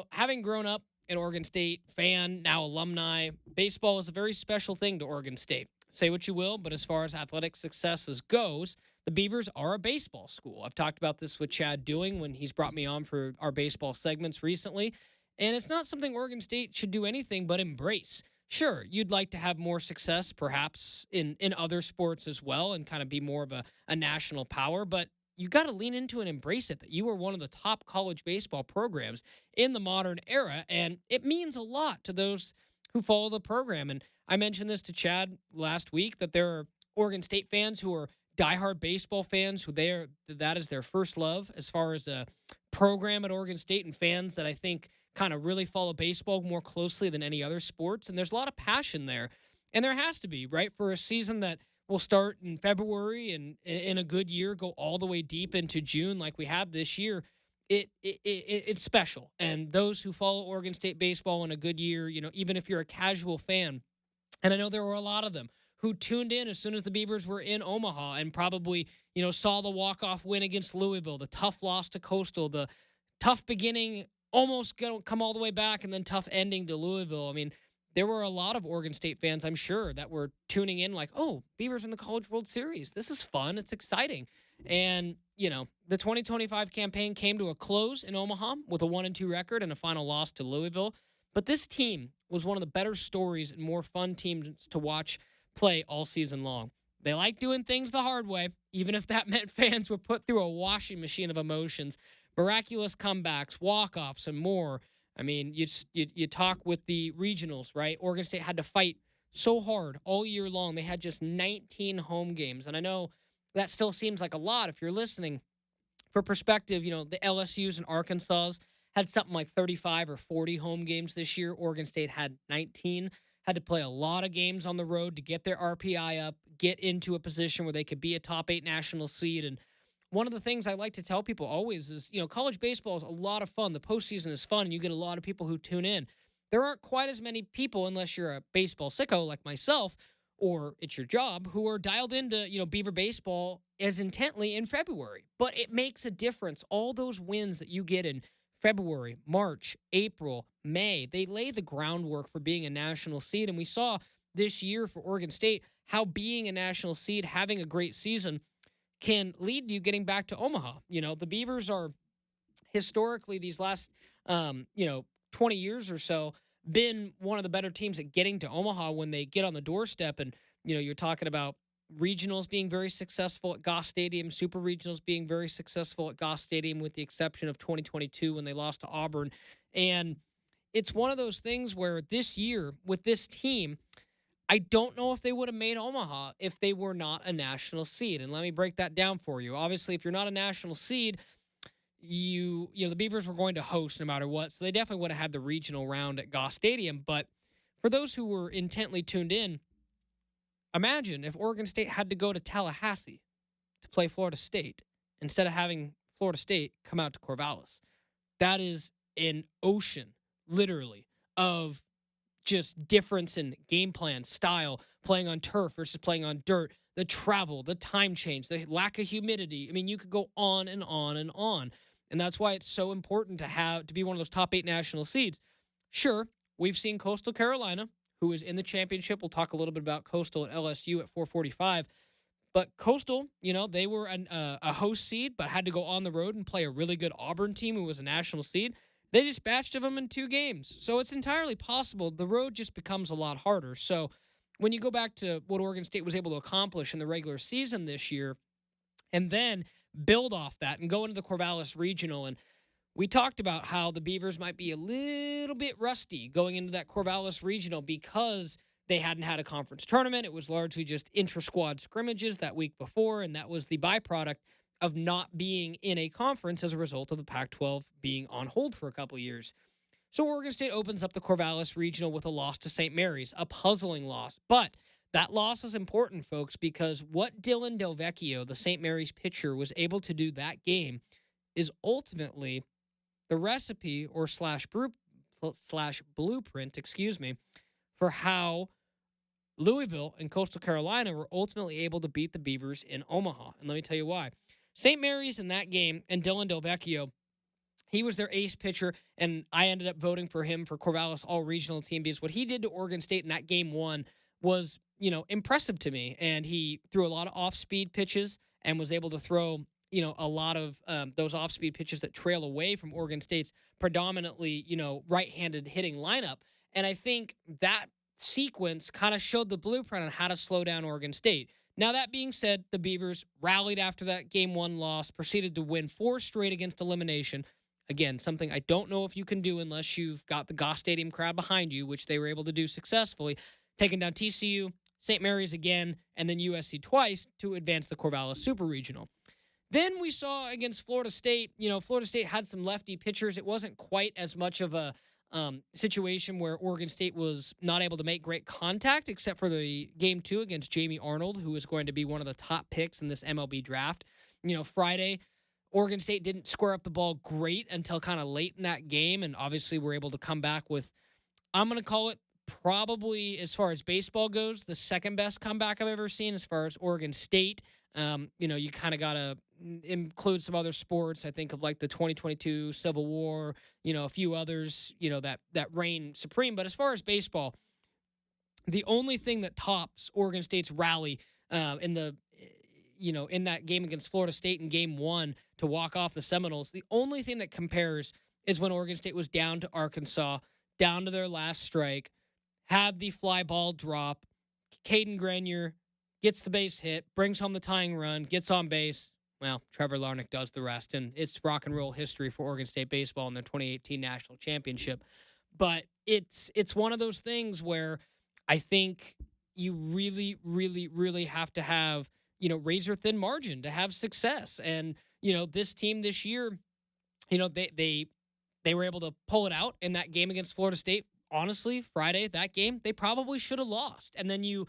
Having grown up an Oregon State fan, now alumni, baseball is a very special thing to Oregon State. Say what you will, but as far as athletic successes goes, the Beavers are a baseball school. I've talked about this with Chad Doing when he's brought me on for our baseball segments recently, and it's not something Oregon State should do anything but embrace. Sure, you'd like to have more success perhaps in other sports as well and kind of be more of a national power, but you got to lean into and embrace it that you are one of the top college baseball programs in the modern era, and it means a lot to those who follow the program. And I mentioned this to Chad last week that there are Oregon State fans who are diehard baseball fans who that is their first love as far as a program at Oregon State, and fans that I think kind of really follow baseball more closely than any other sports. And there's a lot of passion there, and there has to be, right, for a season that will start in February and in a good year go all the way deep into June like we have this year. It's special. And those who follow Oregon State baseball in a good year, even if you're a casual fan, and I know there were a lot of them who tuned in as soon as the Beavers were in Omaha and probably, saw the walk-off win against Louisville, the tough loss to Coastal, the tough beginning, almost come all the way back, and then tough ending to Louisville. I mean, there were a lot of Oregon State fans, I'm sure, that were tuning in like, oh, Beavers in the College World Series. This is fun. It's exciting. And, the 2025 campaign came to a close in Omaha with a 1-2 record and a final loss to Louisville. But this team was one of the better stories and more fun teams to watch play all season long. They like doing things the hard way, even if that meant fans were put through a washing machine of emotions, miraculous comebacks, walk-offs, and more. I mean, you talk with the regionals, right? Oregon State had to fight so hard all year long. They had just 19 home games. And I know that still seems like a lot if you're listening. For perspective, the LSUs and Arkansas had something like 35 or 40 home games this year. Oregon State had 19. Had to play a lot of games on the road to get their RPI up, get into a position where they could be a top 8 national seed. And one of the things I like to tell people always is, college baseball is a lot of fun. The postseason is fun, and you get a lot of people who tune in. There aren't quite as many people, unless you're a baseball sicko like myself, or it's your job, who are dialed into, Beaver baseball as intently in February. But it makes a difference. All those wins that you get in February, March, April, May, they lay the groundwork for being a national seed. And we saw this year for Oregon State how being a national seed, having a great season, can lead to you getting back to Omaha. The Beavers are historically these last 20 years or so been one of the better teams at getting to Omaha when they get on the doorstep. And you're talking about regionals being very successful at Goss Stadium, super regionals being very successful at Goss Stadium, with the exception of 2022 when they lost to Auburn. And it's one of those things where this year with this team, I don't know if they would have made Omaha if they were not a national seed. And let me break that down for you. Obviously, if you're not a national seed, the Beavers were going to host no matter what. So they definitely would have had the regional round at Goss Stadium. But for those who were intently tuned in, imagine if Oregon State had to go to Tallahassee to play Florida State instead of having Florida State come out to Corvallis. That is an ocean, literally, of just difference in game plan, style, playing on turf versus playing on dirt, the travel, the time change, the lack of humidity. I mean, you could go on and on and on. And that's why it's so important to be one of those top 8 national seeds. Sure, we've seen Coastal Carolina, who is in the championship. We'll talk a little bit about Coastal at LSU at 445. But Coastal, they were a host seed, but had to go on the road and play a really good Auburn team who was a national seed. They dispatched of them in 2 games. So it's entirely possible. The road just becomes a lot harder. So when you go back to what Oregon State was able to accomplish in the regular season this year, and then build off that and go into the Corvallis Regional, and we talked about how the Beavers might be a little bit rusty going into that Corvallis Regional because they hadn't had a conference tournament. It was largely just intra-squad scrimmages that week before, and that was the byproduct of not being in a conference as a result of the Pac-12 being on hold for a couple of years. So Oregon State opens up the Corvallis Regional with a loss to St. Mary's, a puzzling loss. But that loss is important, folks, because what Dylan Delvecchio, the St. Mary's pitcher, was able to do that game is ultimately the recipe or blueprint, for how Louisville and Coastal Carolina were ultimately able to beat the Beavers in Omaha. And let me tell you why. St. Mary's in that game, and Dylan Delvecchio, he was their ace pitcher, and I ended up voting for him for Corvallis All-Regional Team because what he did to Oregon State in that game 1 was, impressive to me. And he threw a lot of off-speed pitches and was able to throw, a lot of those off-speed pitches that trail away from Oregon State's predominantly, right-handed hitting lineup. And I think that sequence kind of showed the blueprint on how to slow down Oregon State. Now, that being said, the Beavers rallied after that game 1 loss, proceeded to win 4 straight against elimination. Again, something I don't know if you can do unless you've got the Goss Stadium crowd behind you, which they were able to do successfully, taking down TCU, St. Mary's again, and then USC twice to advance the Corvallis Super Regional. Then we saw against Florida State, Florida State had some lefty pitchers. It wasn't quite as much of a situation where Oregon State was not able to make great contact, except for the game 2 against Jamie Arnold, who is going to be one of the top picks in this MLB draft. Friday, Oregon State didn't square up the ball great until kind of late in that game, and obviously were able to come back with, I'm going to call it probably, as far as baseball goes, the second best comeback I've ever seen as far as Oregon State. You kind of got to include some other sports. I think of like the 2022 Civil War, a few others, that reign supreme. But as far as baseball, the only thing that tops Oregon State's rally in that game against Florida State in game 1 to walk off the Seminoles, the only thing that compares is when Oregon State was down to Arkansas, down to their last strike, had the fly ball drop. Caden Grenier gets the base hit, brings home the tying run, gets on base. Well, Trevor Larnach does the rest, and it's rock and roll history for Oregon State baseball in their 2018 national championship. But it's one of those things where I think you really, really, really have to have, razor thin margin to have success. And, this team this year, they were able to pull it out in that game against Florida State. Honestly, Friday, that game, they probably should have lost. And then you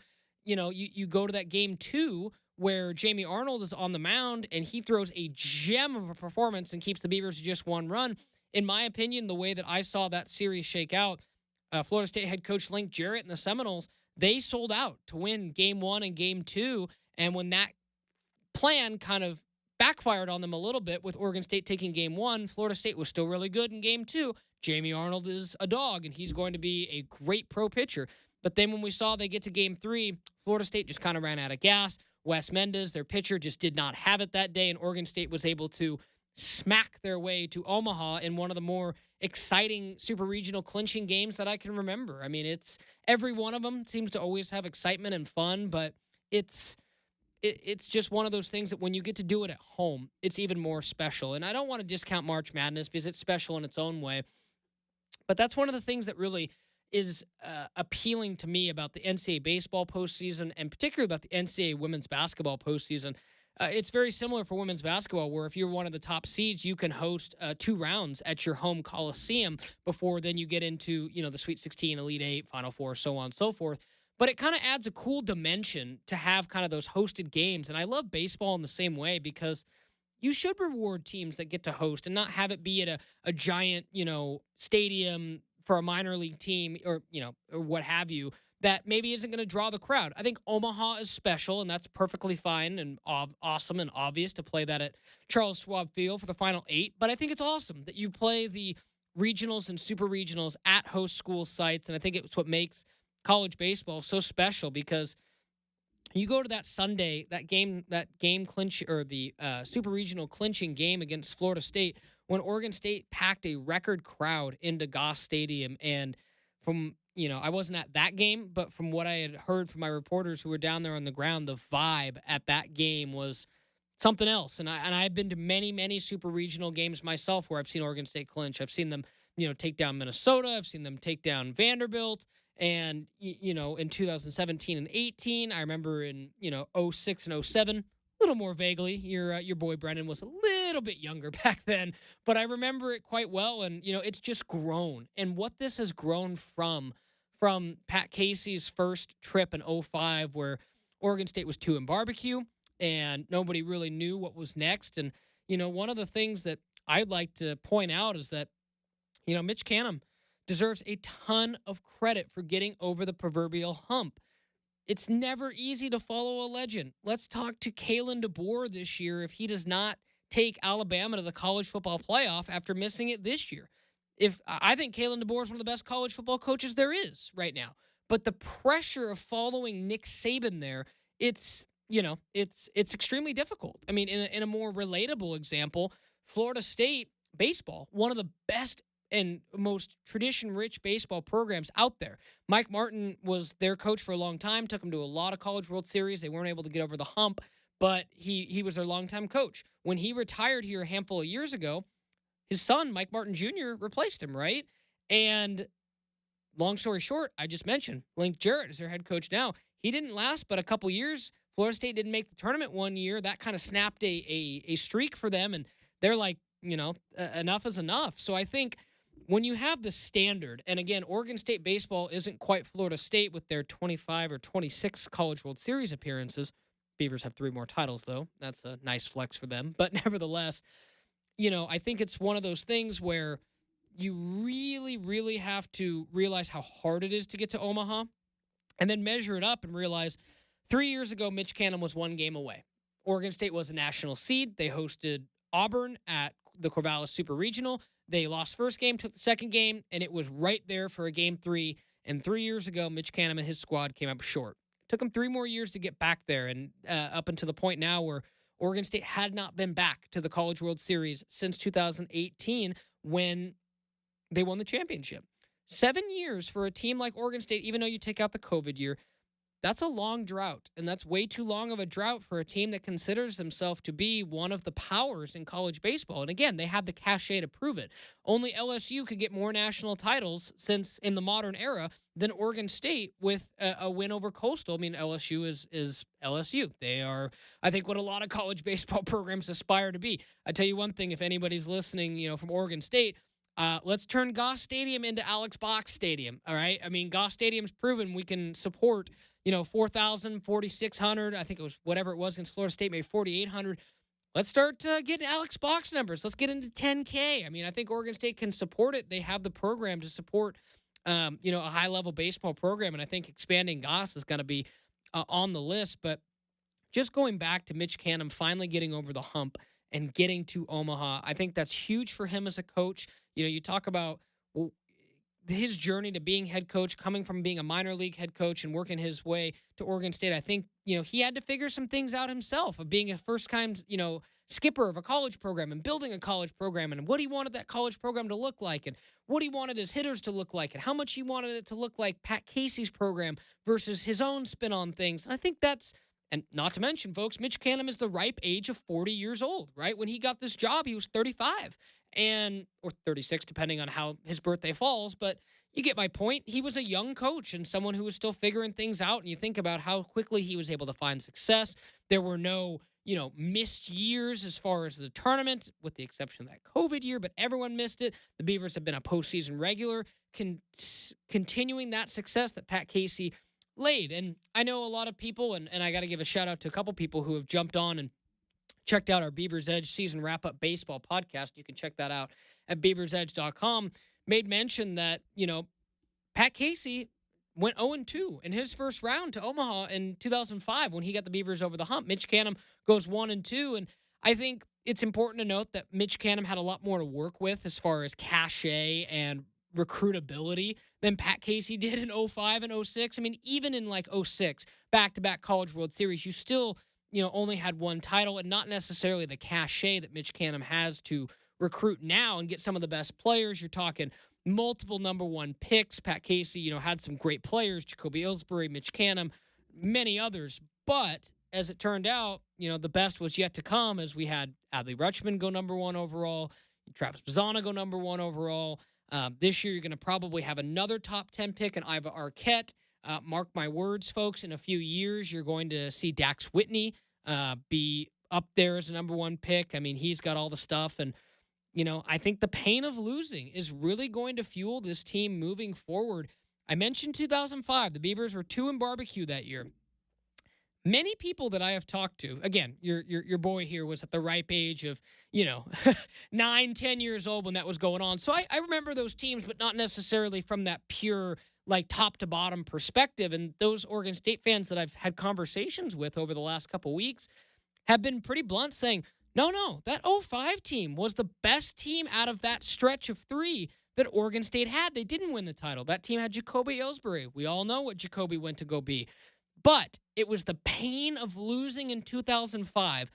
go to that game 2 where Jamie Arnold is on the mound and he throws a gem of a performance and keeps the Beavers to just 1 run. In my opinion, the way that I saw that series shake out, Florida State head coach Link Jarrett and the Seminoles, they sold out to win game 1 and game 2. And when that plan kind of backfired on them a little bit with Oregon State taking game 1, Florida State was still really good in game 2. Jamie Arnold is a dog, and he's going to be a great pro pitcher. But then when we saw they get to game 3, Florida State just kind of ran out of gas. Wes Mendez, their pitcher, just did not have it that day, and Oregon State was able to smack their way to Omaha in one of the more exciting super regional clinching games that I can remember. I mean, it's every one of them seems to always have excitement and fun, but it's just one of those things that when you get to do it at home, it's even more special. And I don't want to discount March Madness because it's special in its own way, but that's one of the things that really is appealing to me about the NCAA baseball postseason, and particularly about the NCAA women's basketball postseason. It's very similar for women's basketball, where if you're one of the top seeds, you can host 2 rounds at your home coliseum before then you get into, the Sweet 16, Elite 8, Final Four, so on and so forth. But it kind of adds a cool dimension to have kind of those hosted games. And I love baseball in the same way, because you should reward teams that get to host and not have it be at a giant, stadium for a minor league team or what have you, that maybe isn't going to draw the crowd. I think Omaha is special, and that's perfectly fine and awesome and obvious to play that at Charles Schwab Field for the Final 8. But I think it's awesome that you play the regionals and super regionals at host school sites, and I think it's what makes college baseball so special, because you go to that Sunday, that game clinch, or the super regional clinching game against Florida State, when Oregon State packed a record crowd into Goss Stadium. And from, I wasn't at that game, but from what I had heard from my reporters who were down there on the ground, the vibe at that game was something else. And I've been to many, many super regional games myself where I've seen Oregon State clinch. I've seen them, take down Minnesota. I've seen them take down Vanderbilt. And, in 2017 and 18, I remember in, 06 and 07, a little more vaguely. Your boy Brendan was a little bit younger back then, but I remember it quite well. And, it's just grown. And what this has grown from Pat Casey's first trip in 05, where Oregon State was 2 in barbecue and nobody really knew what was next. And, one of the things that I'd like to point out is that, Mitch Canham deserves a ton of credit for getting over the proverbial hump. It's never easy to follow a legend. Let's talk to Kalen DeBoer this year if he does not take Alabama to the college football playoff after missing it this year. I think Kalen DeBoer is one of the best college football coaches there is right now. But the pressure of following Nick Saban there, it's extremely difficult. I mean, in a more relatable example, Florida State baseball, one of the best and most tradition-rich baseball programs out there. Mike Martin was their coach for a long time, took them to a lot of College World Series. They weren't able to get over the hump, but he was their longtime coach. When he retired here a handful of years ago, his son, Mike Martin Jr., replaced him, right? And long story short, I just mentioned, Link Jarrett is their head coach now. He didn't last but a couple years. Florida State didn't make the tournament one year. That kind of snapped a streak for them, and they're like, enough is enough. So I think when you have the standard, and again, Oregon State baseball isn't quite Florida State with their 25 or 26 College World Series appearances. Beavers have 3 more titles, though. That's a nice flex for them. But nevertheless, I think it's one of those things where you really, really have to realize how hard it is to get to Omaha, and then measure it up and realize 3 years ago, Mitch Canham was 1 game away. Oregon State was a national seed. They hosted Auburn at the Corvallis Super Regional. They lost first game, took the second game, and it was right there for a game 3. And 3 years ago, Mitch Canham and his squad came up short. It took them 3 more years to get back there, and up until the point now where Oregon State had not been back to the College World Series since 2018 when they won the championship. 7 years for a team like Oregon State, even though you take out the COVID year, that's a long drought, and that's way too long of a drought for a team that considers themselves to be one of the powers in college baseball. And again, they have the cachet to prove it. Only LSU could get more national titles since in the modern era than Oregon State with a win over Coastal. I mean, LSU is LSU. They are, I think, what a lot of college baseball programs aspire to be. I tell you one thing, if anybody's listening, from Oregon State, let's turn Goss Stadium into Alex Box Stadium, all right? I mean, Goss Stadium's proven we can support 4,000, 4,600. I think it was whatever it was against Florida State, maybe 4,800. Let's start getting Alex Box numbers. Let's get into 10K. I mean, I think Oregon State can support it. They have the program to support, a high-level baseball program, and I think expanding Goss is going to be on the list. But just going back to Mitch Canham finally getting over the hump and getting to Omaha, I think that's huge for him as a coach. You talk about his journey to being head coach, coming from being a minor league head coach and working his way to Oregon State, I think, he had to figure some things out himself of being a first-time, skipper of a college program and building a college program and what he wanted that college program to look like and what he wanted his hitters to look like and how much he wanted it to look like Pat Casey's program versus his own spin on things. And I think that's, and not to mention, folks, Mitch Canham is the ripe age of 40 years old, right? When he got this job, he was 35 or 36, depending on how his birthday falls. But you get my point. He was a young coach and someone who was still figuring things out. And you think about how quickly he was able to find success. There were no, missed years as far as the tournament, with the exception of that COVID year, but everyone missed it. The Beavers have been a postseason regular, continuing that success that Pat Casey laid. And I know a lot of people, and I got to give a shout out to a couple people who have jumped on and checked out our Beavers Edge season wrap-up baseball podcast. You can check that out at beaversedge.com. Made mention that, Pat Casey went 0-2 in his first round to Omaha in 2005 when he got the Beavers over the hump. Mitch Canham goes 1-2, and I think it's important to note that Mitch Canham had a lot more to work with as far as cachet and recruitability than Pat Casey did in 05 and 06. I mean, even in 06, back-to-back College World Series, you still, only had one title and not necessarily the cachet that Mitch Canham has to recruit now and get some of the best players. You're talking multiple number one picks. Pat Casey, had some great players, Jacoby Ellsbury, Mitch Canham, many others. But as it turned out, the best was yet to come as we had Adley Rutschman go number one overall, Travis Bazzana go number one overall. This year, you're going to probably have another top 10 pick in Iva Arquette. Mark my words, folks, in a few years, you're going to see Dax Whitney be up there as a number one pick. I mean, he's got all the stuff. And, I think the pain of losing is really going to fuel this team moving forward. I mentioned 2005. The Beavers were 2 in barbecue that year. Many people that I have talked to, again, your boy here was at the ripe age of, 9, 10 years old when that was going on. So I remember those teams, but not necessarily from that pure, top to bottom perspective. And those Oregon State fans that I've had conversations with over the last couple weeks have been pretty blunt saying, no, that 05 team was the best team out of that stretch of 3 that Oregon State had. They didn't win the title. That team had Jacoby Ellsbury. We all know what Jacoby went to go be. But it was the pain of losing in 2005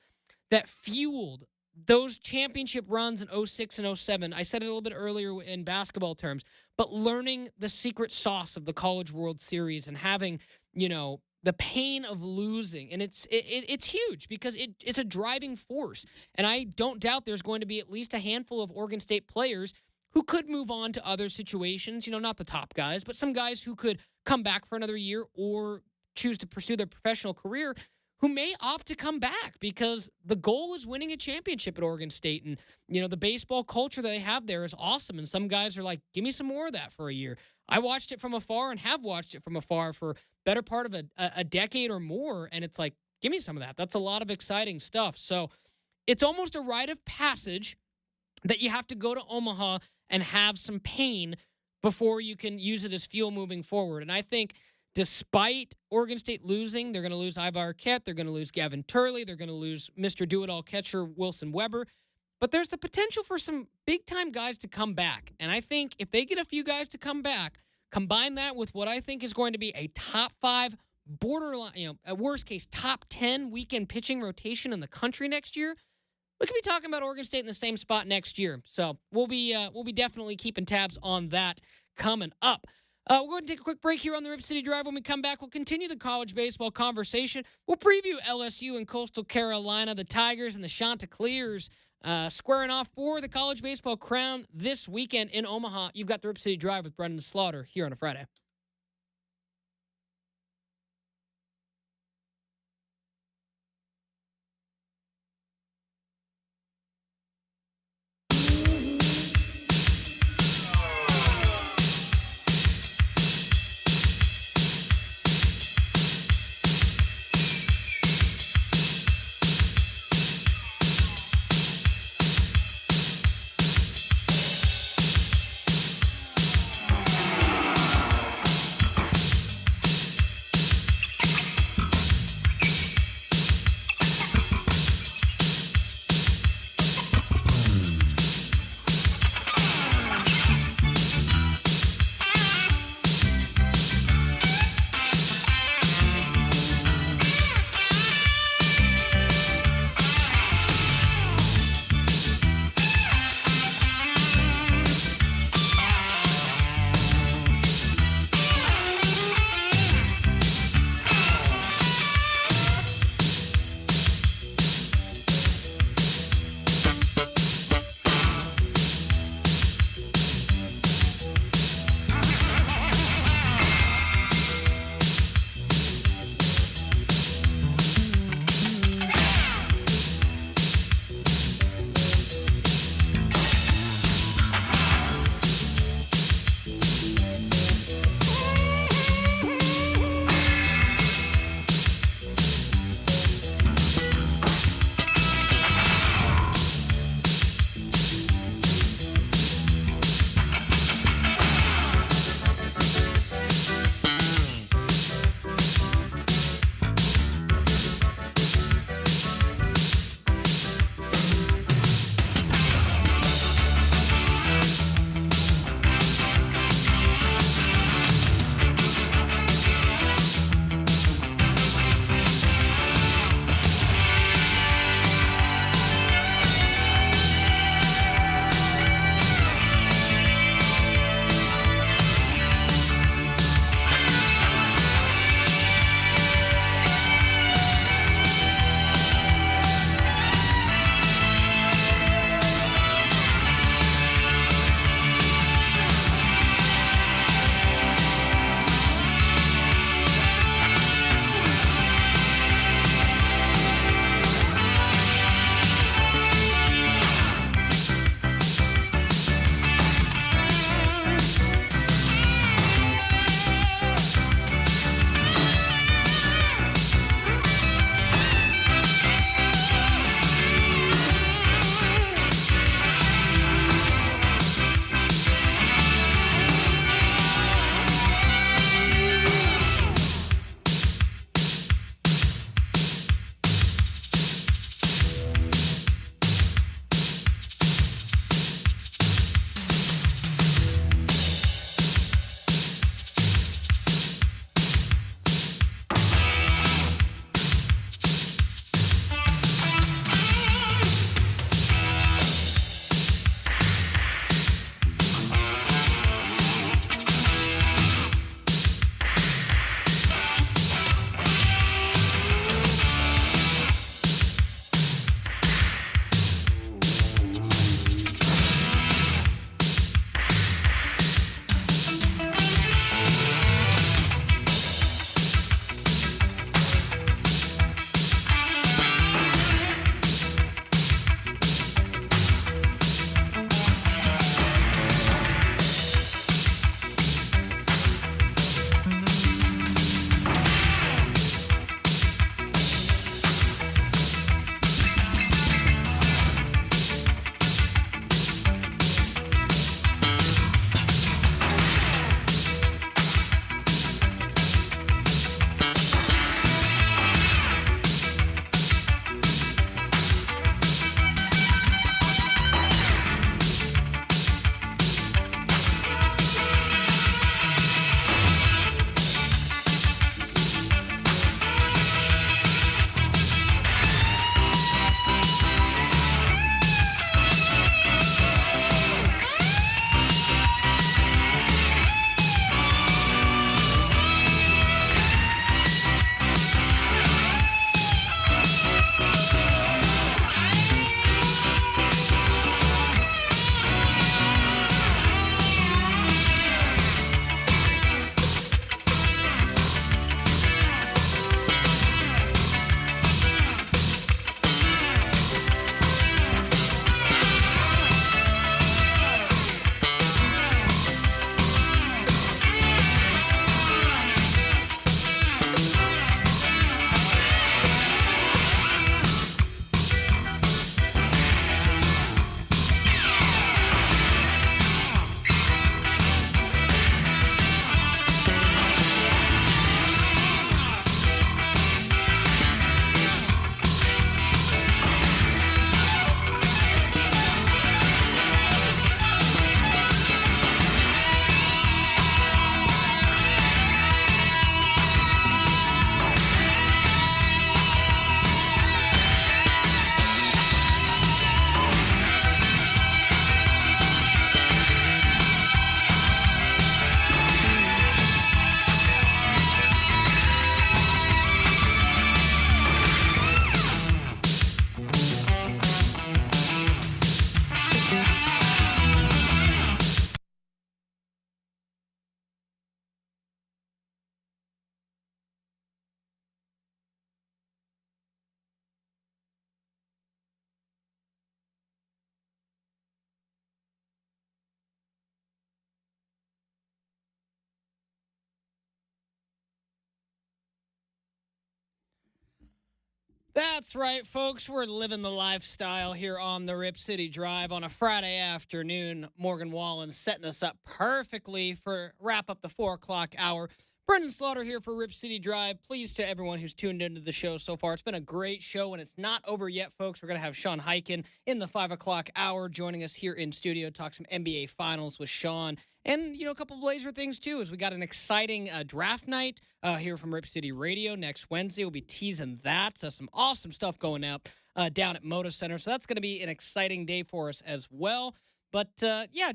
that fueled those championship runs in 06 and 07. I said it a little bit earlier in basketball terms, but learning the secret sauce of the College World Series and having, the pain of losing. And it's huge because it's a driving force. And I don't doubt there's going to be at least a handful of Oregon State players who could move on to other situations, not the top guys, but some guys who could come back for another year or choose to pursue their professional career who may opt to come back because the goal is winning a championship at Oregon State. And, the baseball culture that they have there is awesome. And some guys are like, give me some more of that for a year. I watched it from afar and have watched it from afar for better part of a decade or more. And it's like, give me some of that. That's a lot of exciting stuff. So it's almost a rite of passage that you have to go to Omaha and have some pain before you can use it as fuel moving forward. And I think despite Oregon State losing, they're going to lose Iva Arquette, they're going to lose Gavin Turley, they're going to lose Mr. Do-It-All catcher Wilson Weber. But there's the potential for some big-time guys to come back. And I think if they get a few guys to come back, combine that with what I think is going to be a top 5, borderline, at worst case, top 10 weekend pitching rotation in the country next year, we could be talking about Oregon State in the same spot next year. So we'll be definitely keeping tabs on that coming up. We're going to take a quick break here on the Rip City Drive. When we come back, we'll continue the college baseball conversation. We'll preview LSU and Coastal Carolina, the Tigers and the Chanticleers squaring off for the college baseball crown this weekend in Omaha. You've got the Rip City Drive with Brendan Slaughter here on a Friday. That's right, folks. We're living the lifestyle here on the Rip City Drive on a Friday afternoon. Morgan Wallen setting us up perfectly for wrap up the 4 o'clock hour. Brendan Slaughter here for Rip City Drive. Pleased to everyone who's tuned into the show so far. It's been a great show, and it's not over yet, folks. We're going to have Sean Hyken in the 5 o'clock hour joining us here in studio, talk some NBA Finals with Sean. And, a couple Blazer things, too, as we got an exciting draft night here from Rip City Radio next Wednesday. We'll be teasing that. So some awesome stuff going up down at Moda Center. So that's going to be an exciting day for us as well. But,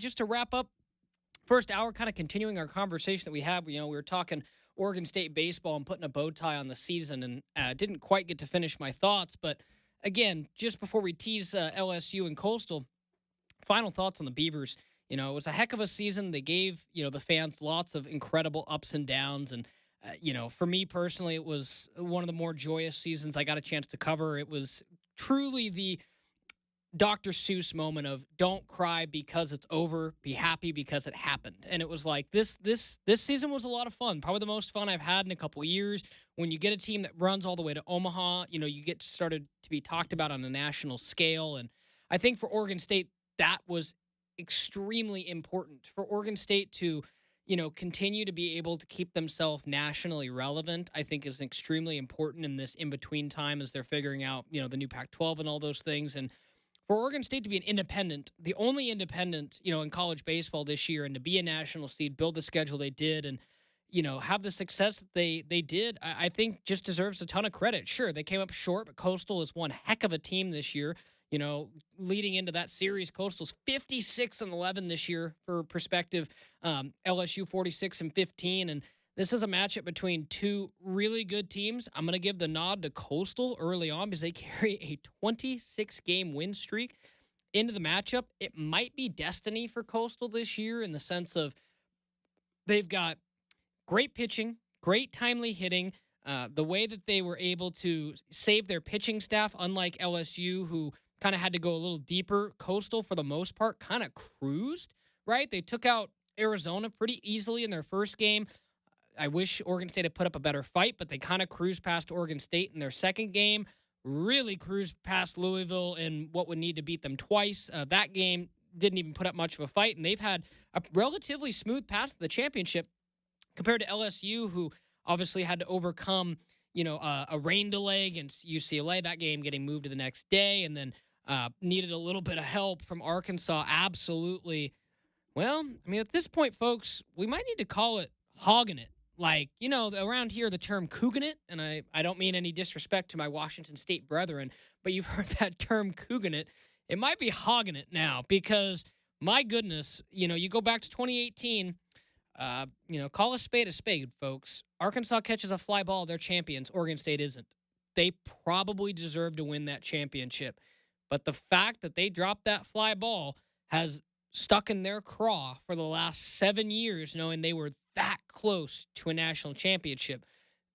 just to wrap up, first hour, kind of continuing our conversation that we had. We were talking Oregon State baseball and putting a bow tie on the season, and didn't quite get to finish my thoughts. But, again, just before we tease LSU and Coastal, final thoughts on the Beavers. It was a heck of a season. They gave, the fans lots of incredible ups and downs. And, for me personally, it was one of the more joyous seasons I got a chance to cover. It was truly the Dr. Seuss moment of don't cry because it's over, be happy because it happened. And it was like this season was a lot of fun, probably the most fun I've had in a couple of years. When you get a team that runs all the way to Omaha, you get started to be talked about on a national scale. And I think for Oregon State, that was extremely important for Oregon State to, continue to be able to keep themselves nationally relevant. I think is extremely important in this in-between time as they're figuring out, the new Pac-12 and all those things. And for Oregon State to be an independent, the only independent, in college baseball this year, and to be a national seed, build the schedule they did, and, have the success that they did, I think just deserves a ton of credit. Sure, they came up short, but Coastal is one heck of a team this year. Leading into that series, Coastal's 56-11 this year for perspective. LSU 46-15, and this is a matchup between two really good teams. I'm going to give the nod to Coastal early on because they carry a 26-game win streak into the matchup. It might be destiny for Coastal this year in the sense of they've got great pitching, great timely hitting. The way that they were able to save their pitching staff, unlike LSU, who kind of had to go a little deeper, Coastal, for the most part, kind of cruised, right? They took out Arizona pretty easily in their first game. I wish Oregon State had put up a better fight, but they kind of cruised past Oregon State in their second game, really cruised past Louisville in what would need to beat them twice. That game didn't even put up much of a fight, and they've had a relatively smooth path to the championship compared to LSU, who obviously had to overcome, a rain delay against UCLA, that game getting moved to the next day, and then needed a little bit of help from Arkansas. Absolutely. Well, at this point, folks, we might need to call it hogging it. Like, around here, the term couging it, and I don't mean any disrespect to my Washington State brethren, but you've heard that term couging it. It might be hogging it now because, my goodness, you go back to 2018, call a spade, folks. Arkansas catches a fly ball, they're champions. Oregon State isn't. They probably deserve to win that championship. But the fact that they dropped that fly ball has stuck in their craw for the last 7 years, knowing they were that close to a national championship.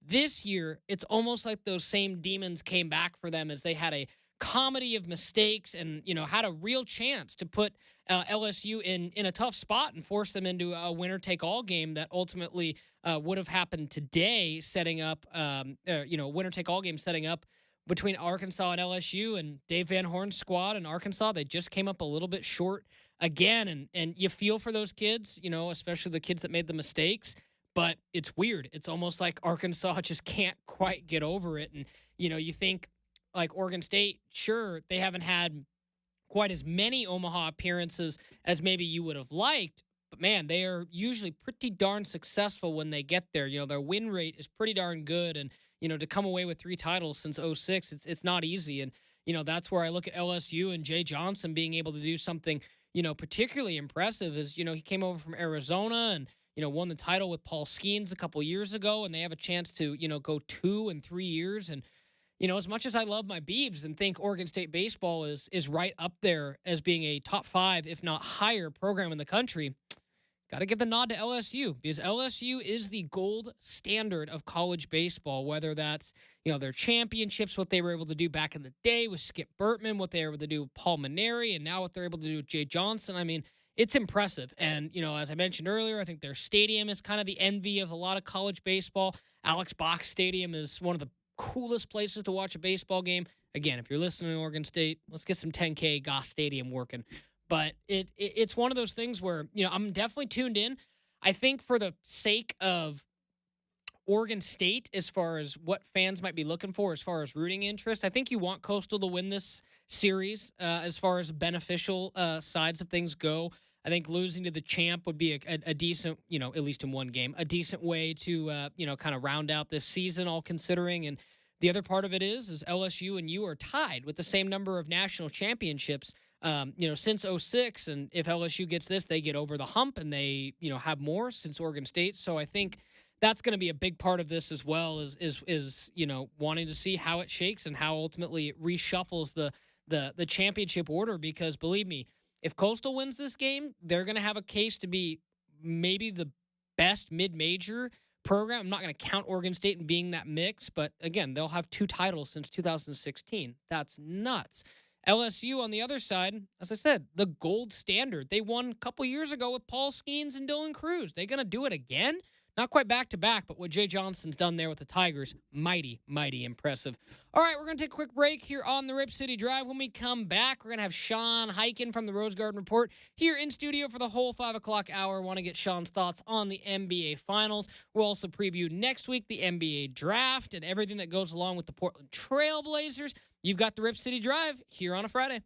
This year, it's almost like those same demons came back for them as they had a comedy of mistakes and, had a real chance to put LSU in a tough spot and force them into a winner-take-all game that ultimately would have happened today, setting up, winner-take-all game setting up between Arkansas and LSU. And Dave Van Horn's squad and Arkansas, they just came up a little bit short again. And you feel for those kids, especially the kids that made the mistakes. But it's weird. It's almost like Arkansas just can't quite get over it. And, you think like Oregon State, sure, they haven't had quite as many Omaha appearances as maybe you would have liked. But, man, they are usually pretty darn successful when they get there. Their win rate is pretty darn good. And, to come away with 3 titles since 2006, it's not easy. And, that's where I look at LSU and Jay Johnson being able to do something, particularly impressive is, he came over from Arizona and, won the title with Paul Skeens a couple years ago. And they have a chance to, go 2 and 3 years. And, as much as I love my Beavs and think Oregon State baseball is right up there as being a top 5, if not higher, program in the country, got to give the nod to LSU because LSU is the gold standard of college baseball, whether that's, their championships, what they were able to do back in the day with Skip Bertman, what they were able to do with Paul Maneri, and now what they're able to do with Jay Johnson. It's impressive. And, as I mentioned earlier, I think their stadium is kind of the envy of a lot of college baseball. Alex Box Stadium is one of the coolest places to watch a baseball game. Again, if you're listening to Oregon State, let's get some 10K Goss Stadium working. But it's one of those things where, I'm definitely tuned in. I think for the sake of Oregon State, as far as what fans might be looking for as far as rooting interest, I think you want Coastal to win this series as far as beneficial sides of things go. I think losing to the champ would be a decent, at least in one game, a decent way to, kind of round out this season, all considering. And the other part of it is LSU and you are tied with the same number of national championships, since '06. And if LSU gets this, they get over the hump and they, have more since Oregon State. So I think that's going to be a big part of this as well, is wanting to see how it shakes and how ultimately it reshuffles the championship order. Because believe me, if Coastal wins this game, they're going to have a case to be maybe the best mid-major program. I'm not going to count Oregon State in being that mix, but again, they'll have 2 titles since 2016. That's nuts. LSU on the other side, as I said, the gold standard. They won a couple years ago with Paul Skeens and Dylan Cruz. They going to do it again? Not quite back-to-back, but what Jay Johnson's done there with the Tigers, mighty, mighty impressive. All right, we're going to take a quick break here on the Rip City Drive. When we come back, we're going to have Sean Highkin from the Rose Garden Report here in studio for the whole 5 o'clock hour. Want to get Sean's thoughts on the NBA Finals. We'll also preview next week the NBA Draft and everything that goes along with the Portland Trail Blazers. You've got the Rip City Drive here on a Friday.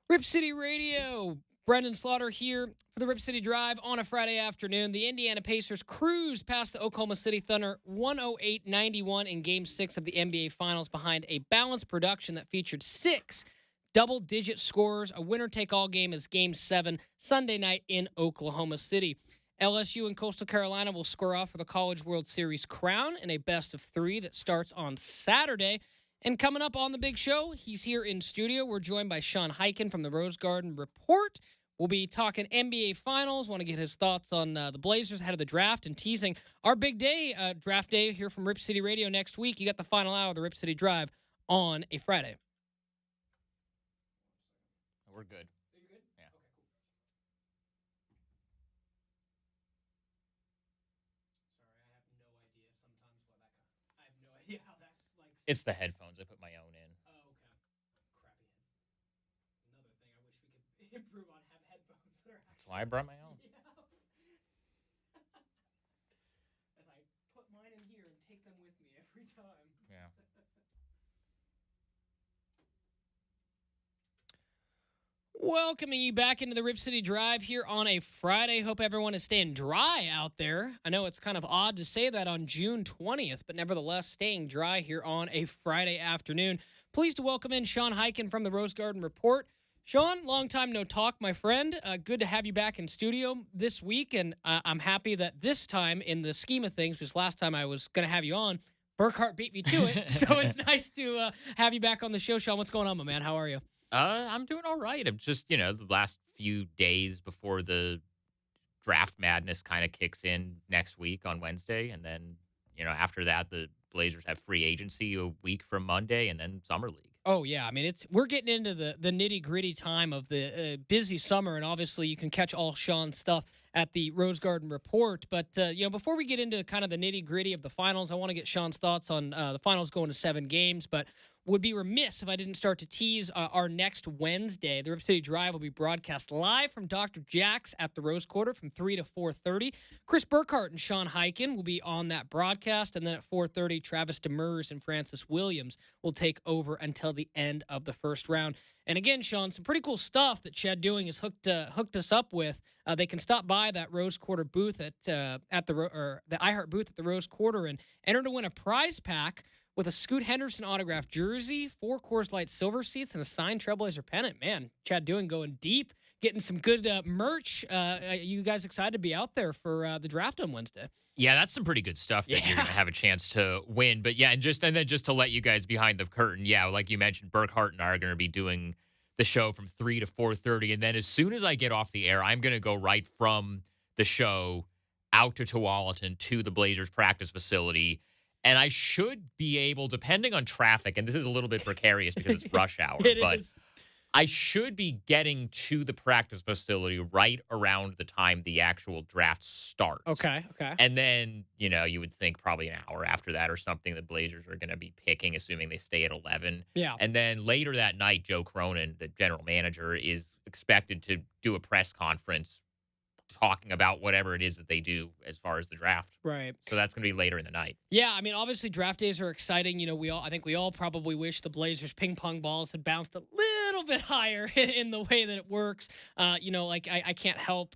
Rip City Radio. Brendan Slaughter here for the Rip City Drive on a Friday afternoon. The Indiana Pacers cruised past the Oklahoma City Thunder 108-91 in Game 6 of the NBA Finals behind a balanced production that featured 6 double-digit scorers. A winner-take-all game is Game 7 Sunday night in Oklahoma City. LSU and Coastal Carolina will square off for the College World Series crown in a best-of-3 that starts on Saturday. And coming up on the big show, he's here in studio. We're joined by Sean Highkin from the Rose Garden Report. We'll be talking NBA Finals. Want to get his thoughts on the Blazers ahead of the draft and teasing our big day, draft day here from Rip City Radio next week. You got the final hour of the Rip City Drive on a Friday. We're good. Are you good? Yeah. Okay, cool. Sorry, I have no idea sometimes what that I have no idea how that's like. It's the headphones. I put my own in. Oh, okay. Crappy head. Another thing I wish we could improve on, have headphones that are actually. That's why I brought my own. Yeah. As I put mine in here and take them with me every time. Yeah. Welcoming you back into the Rip City Drive here on a Friday. Hope everyone is staying dry out there. I know it's kind of odd to say that on June 20th, but nevertheless, staying dry here on a Friday afternoon. Pleased to welcome in Sean Highkin from the Rose Garden Report. Sean, long time no talk, my friend. Good to have you back in studio this week, and I'm happy that this time, in the scheme of things, because last time I was going to have you on, Burkhart beat me to it, so it's nice to have you back on the show. Sean, what's going on, my man? How are you? I'm doing all right. I'm just, the last few days before the draft madness kind of kicks in next week on Wednesday. And then, after that, the Blazers have free agency a week from Monday and then summer league. Oh, yeah. I mean, we're getting into the nitty-gritty time of the busy summer, and obviously you can catch all Sean's stuff at the Rose Garden Report. But, before we get into kind of the nitty-gritty of the finals, I want to get Sean's thoughts on the finals going to 7 games. But would be remiss if I didn't start to tease our next Wednesday. The Rip City Drive will be broadcast live from Dr. Jack's at the Rose Quarter from 3 to 4:30. Chris Burkhart and Sean Highkin will be on that broadcast. And then at 4:30, Travis Demers and Francis Williams will take over until the end of the first round. And again, Sean, some pretty cool stuff that Chad Doing has hooked us up with. They can stop by that Rose Quarter booth at the iHeart booth at the Rose Quarter and enter to win a prize pack with a Scoot Henderson autographed jersey, 4 Coors Light silver seats, and a signed Trailblazer pennant. Man, Chad Doing going deep, getting some good merch. You guys excited to be out there for the draft on Wednesday? Yeah, that's some pretty good stuff that you're going to have a chance to win. But yeah, and then just to let you guys behind the curtain, yeah, like you mentioned, Burkhart and I are going to be doing the show from 3 to 4:30. And then as soon as I get off the air, I'm going to go right from the show out to Tualatin to the Blazers practice facility. And I should be able, depending on traffic, and this is a little bit precarious because it's rush hour, but I should be getting to the practice facility right around the time the actual draft starts. Okay. And then, you would think probably an hour after that or something, the Blazers are going to be picking, assuming they stay at 11. Yeah. And then later that night, Joe Cronin, the general manager, is expected to do a press conference talking about whatever it is that they do as far as the draft. Right. So that's going to be later in the night. Yeah, I mean, obviously draft days are exciting. I think we all probably wish the Blazers ping pong balls had bounced a little bit higher in the way that it works. I can't help,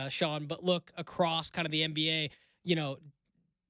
Sean, but look across kind of the NBA,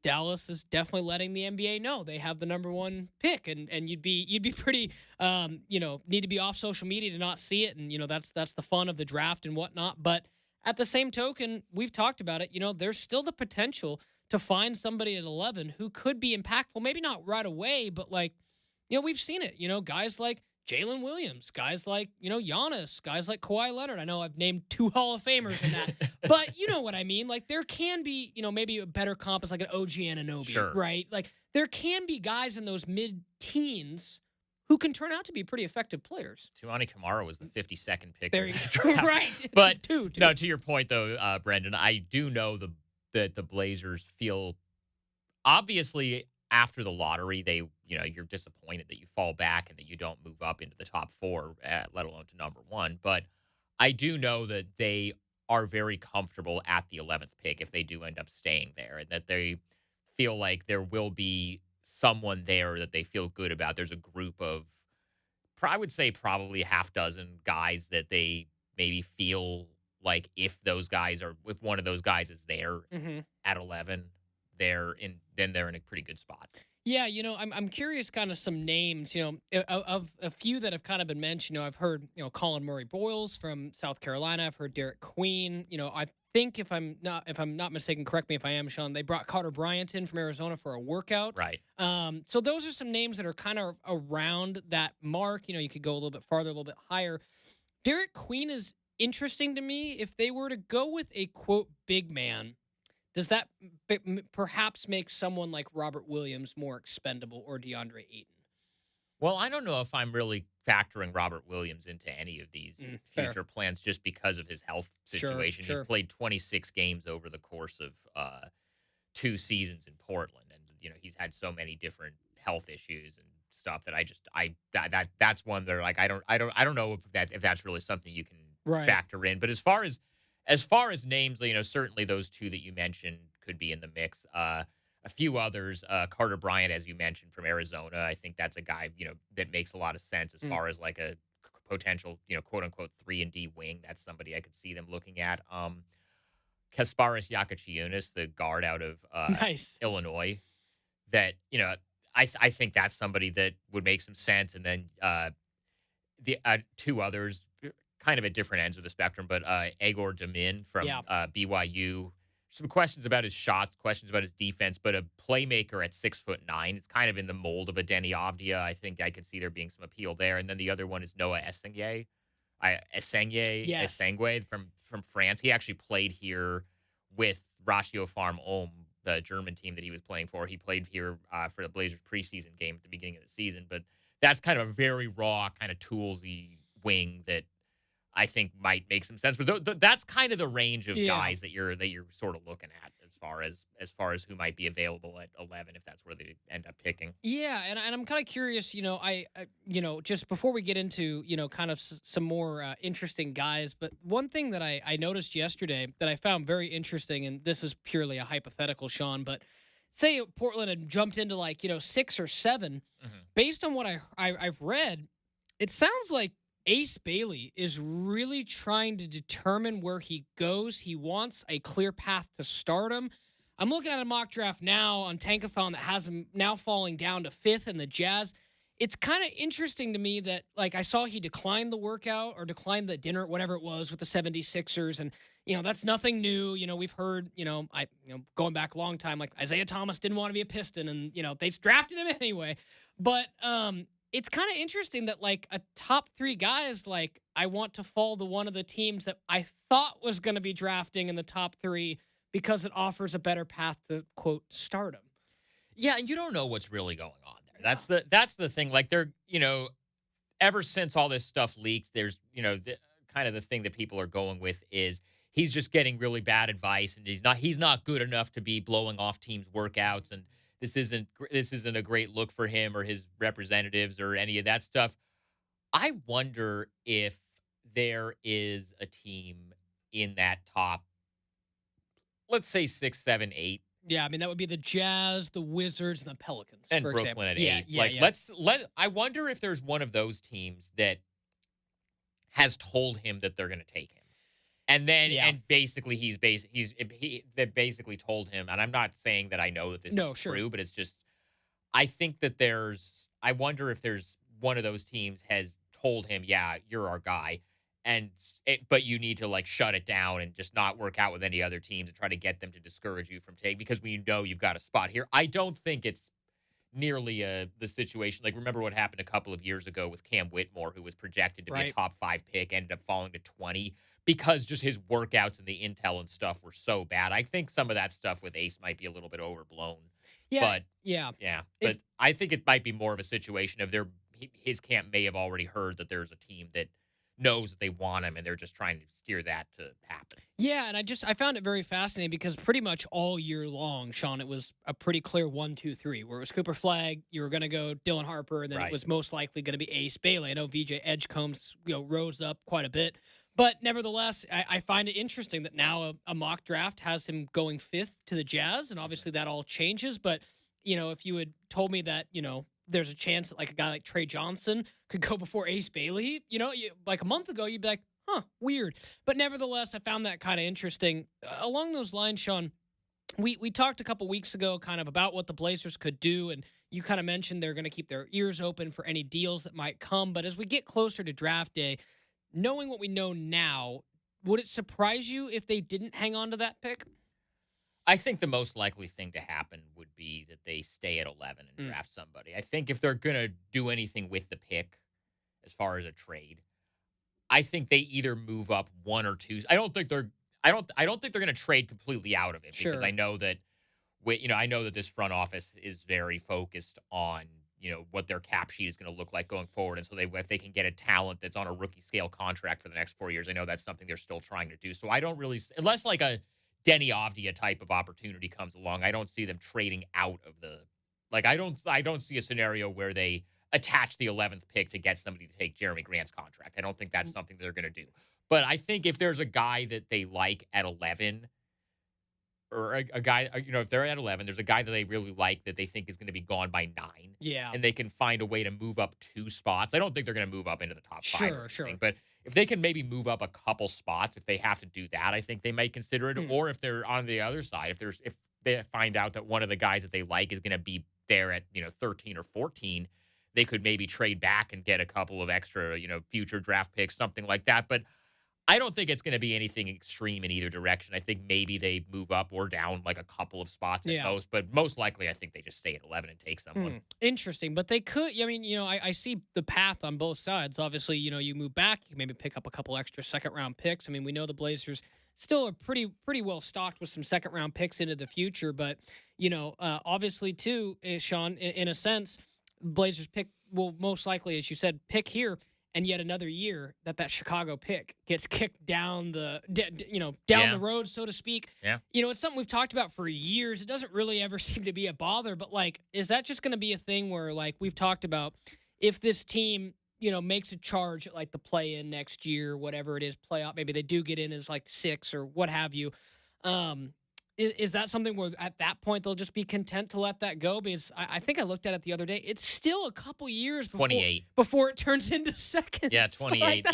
Dallas is definitely letting the NBA know they have the number 1 pick, and you'd be pretty, need to be off social media to not see it, and that's the fun of the draft and whatnot. But at the same token, we've talked about it. There's still the potential to find somebody at 11 who could be impactful. Maybe not right away, but we've seen it. Guys like Jalen Williams, guys like Giannis, guys like Kawhi Leonard. I know I've named 2 Hall of Famers in that, but you know what I mean. Like there can be maybe a better comp is like an OG Anunoby, sure, right? Like there can be guys in those mid-teens who can turn out to be pretty effective players. Tuani Kamara was the 52nd pick. There you go. Right. But two. No, to your point, though, Brendan, I do know that the Blazers feel, obviously, after the lottery, you're disappointed that you fall back and that you don't move up into the top 4, let alone to number 1. But I do know that they are very comfortable at the 11th pick if they do end up staying there, and that they feel like there will be someone there that they feel good about. There's a group of I would say probably a half dozen guys that they maybe feel like if one of those guys is there at 11, then they're in a pretty good spot. Yeah, I'm curious, kind of some names, of a few that have kind of been mentioned. I've heard, Colin Murray Boyles from South Carolina. I've heard Derek Queen. I think if I'm not mistaken, correct me if I am, Sean. They brought Carter Bryant in from Arizona for a workout. Right. So those are some names that are kind of around that mark. You could go a little bit farther, a little bit higher. Derek Queen is interesting to me. If they were to go with a quote big man, does that perhaps make someone like Robert Williams more expendable, or DeAndre Ayton? Well, I don't know if I'm really factoring Robert Williams into any of these future plans just because of his health situation. Sure. He's played 26 games over the course of 2 seasons in Portland, and he's had so many different health issues and stuff that that's one that like I don't know if that's really something you can factor in. But as far as names, certainly those two that you mentioned could be in the mix. A few others, Carter Bryant, as you mentioned, from Arizona. I think that's a guy, that makes a lot of sense as far as like a potential, quote unquote 3-and-D wing. That's somebody I could see them looking at. Kasparis Yakachiunas, the guard out of Illinois, that, I think that's somebody that would make some sense. And then the 2 others, kind of at different ends of the spectrum, but Agor Damin from BYU. Some questions about his shots, questions about his defense, but a playmaker at 6'9". It's kind of in the mold of a Denny Avdia. I think I could see there being some appeal there. And then the other one is Noah Essengue from France. He actually played here with Ratio Farm Ulm, the German team that he was playing for. He played here for the Blazers preseason game at the beginning of the season. But that's kind of a very raw, kind of toolsy wing that I think might make some sense. But that's kind of the range of guys that you're sort of looking at as far as who might be available at 11 if that's where they end up picking. Yeah, and I'm kind of curious, I just before we get into, kind of some more interesting guys, but one thing that I noticed yesterday that I found very interesting, and this is purely a hypothetical, Sean, but say Portland had jumped into 6 or 7, based on what I've read, it sounds like Ace Bailey is really trying to determine where he goes. He wants a clear path to stardom. I'm looking at a mock draft now on Tankathon that has him now falling down to 5th in the Jazz. It's kind of interesting to me that, I saw he declined the workout or declined the dinner, whatever it was, with the 76ers. And, that's nothing new. We've heard, going back a long time, Isaiah Thomas didn't want to be a Piston and, they drafted him anyway. But, it's kind of interesting that a top 3 guys, I want to fall to one of the teams that I thought was going to be drafting in the top 3 because it offers a better path to quote stardom. Yeah, and you don't know what's really going on there. That's the thing. They're, ever since all this stuff leaked, there's, kind of the thing that people are going with is he's just getting really bad advice and he's not good enough to be blowing off teams' workouts, and this isn't a great look for him or his representatives or any of that stuff. I wonder if there is a team in that top, let's say 6, 7, 8. Yeah, I mean that would be the Jazz, the Wizards, and the Pelicans, and for Brooklyn example. at 8. I wonder if there's one of those teams that has told him that they're going to take him. And then, and basically, he basically told him, and I'm not saying that I know that this is true, but it's just, I think that I wonder if there's one of those teams has told him, yeah, you're our guy, but you need to shut it down and just not work out with any other teams and try to get them to discourage you from taking, because we know you've got a spot here. I don't think it's nearly the situation. Remember what happened a couple of years ago with Cam Whitmore, who was projected to be a top 5 pick, ended up falling to 20. Because just his workouts and the intel and stuff were so bad. I think some of that stuff with Ace might be a little bit overblown. But I think it might be more of a situation of his camp may have already heard that there's a team that knows that they want him and they're just trying to steer that to happen. Yeah, and I found it very fascinating because pretty much all year long, Sean, it was a pretty clear 1, 2, 3, where it was Cooper Flagg, you were going to go Dylan Harper, and then it was most likely going to be Ace Bailey. I know VJ Edgecombe's rose up quite a bit. But nevertheless, I find it interesting that now a mock draft has him going 5th to the Jazz, and obviously that all changes. But, if you had told me that, there's a chance that like a guy like Trey Johnson could go before Ace Bailey. Like a month ago, you'd be like, huh, weird. But nevertheless, I found that kind of interesting. Along those lines, Sean, we talked a couple weeks ago kind of about what the Blazers could do, and you kind of mentioned they're going to keep their ears open for any deals that might come. But as we get closer to draft day, knowing what we know now, would it surprise you if they didn't hang on to that pick? I think the most likely thing to happen would be that they stay at 11 and draft somebody. I think if they're going to do anything with the pick as far as a trade, I think they either move up one or two. I don't think they're going to trade completely out of it because I know that this front office is very focused on, what their cap sheet is going to look like going forward. And so if they can get a talent that's on a rookie scale contract for the next 4 years, I know that's something they're still trying to do. So I don't really, unless like a Denny Avdia type of opportunity comes along, I don't see them trading out of I don't see a scenario where they attach the 11th pick to get somebody to take Jeremy Grant's contract. I don't think that's something they're going to do. But I think if there's a guy that they like at 11, or a guy, if they're at 11, there's a guy that they really like that they think is going to be gone by 9. Yeah. And they can find a way to move up 2 spots. I don't think they're going to move up into the top 5. Sure. But if they can maybe move up a couple spots, if they have to do that, I think they might consider it. Or if they're on the other side, if they find out that one of the guys that they like is going to be there at 13 or 14, they could maybe trade back and get a couple of extra future draft picks, something like that. But I don't think it's going to be anything extreme in either direction. I think maybe they move up or down like a couple of spots at most, but most likely I think they just stay at 11 and take someone. Interesting, but they could. I see the path on both sides. Obviously, you move back, you can maybe pick up a couple extra second-round picks. We know the Blazers still are pretty well stocked with some second-round picks into the future, but obviously too, Sean, in a sense, Blazers pick will most likely, as you said, pick here. And yet another year that Chicago pick gets kicked down the road, so to speak. Yeah. It's something we've talked about for years. It doesn't really ever seem to be a bother, but is that just going to be a thing where we've talked about if this team, makes a charge at the play-in next year, whatever it is, playoff, maybe they do get in as 6 or what have you. Is that something where at that point they'll just be content to let that go? Because I think I looked at it the other day. It's still a couple years before it turns into second. Yeah, 28.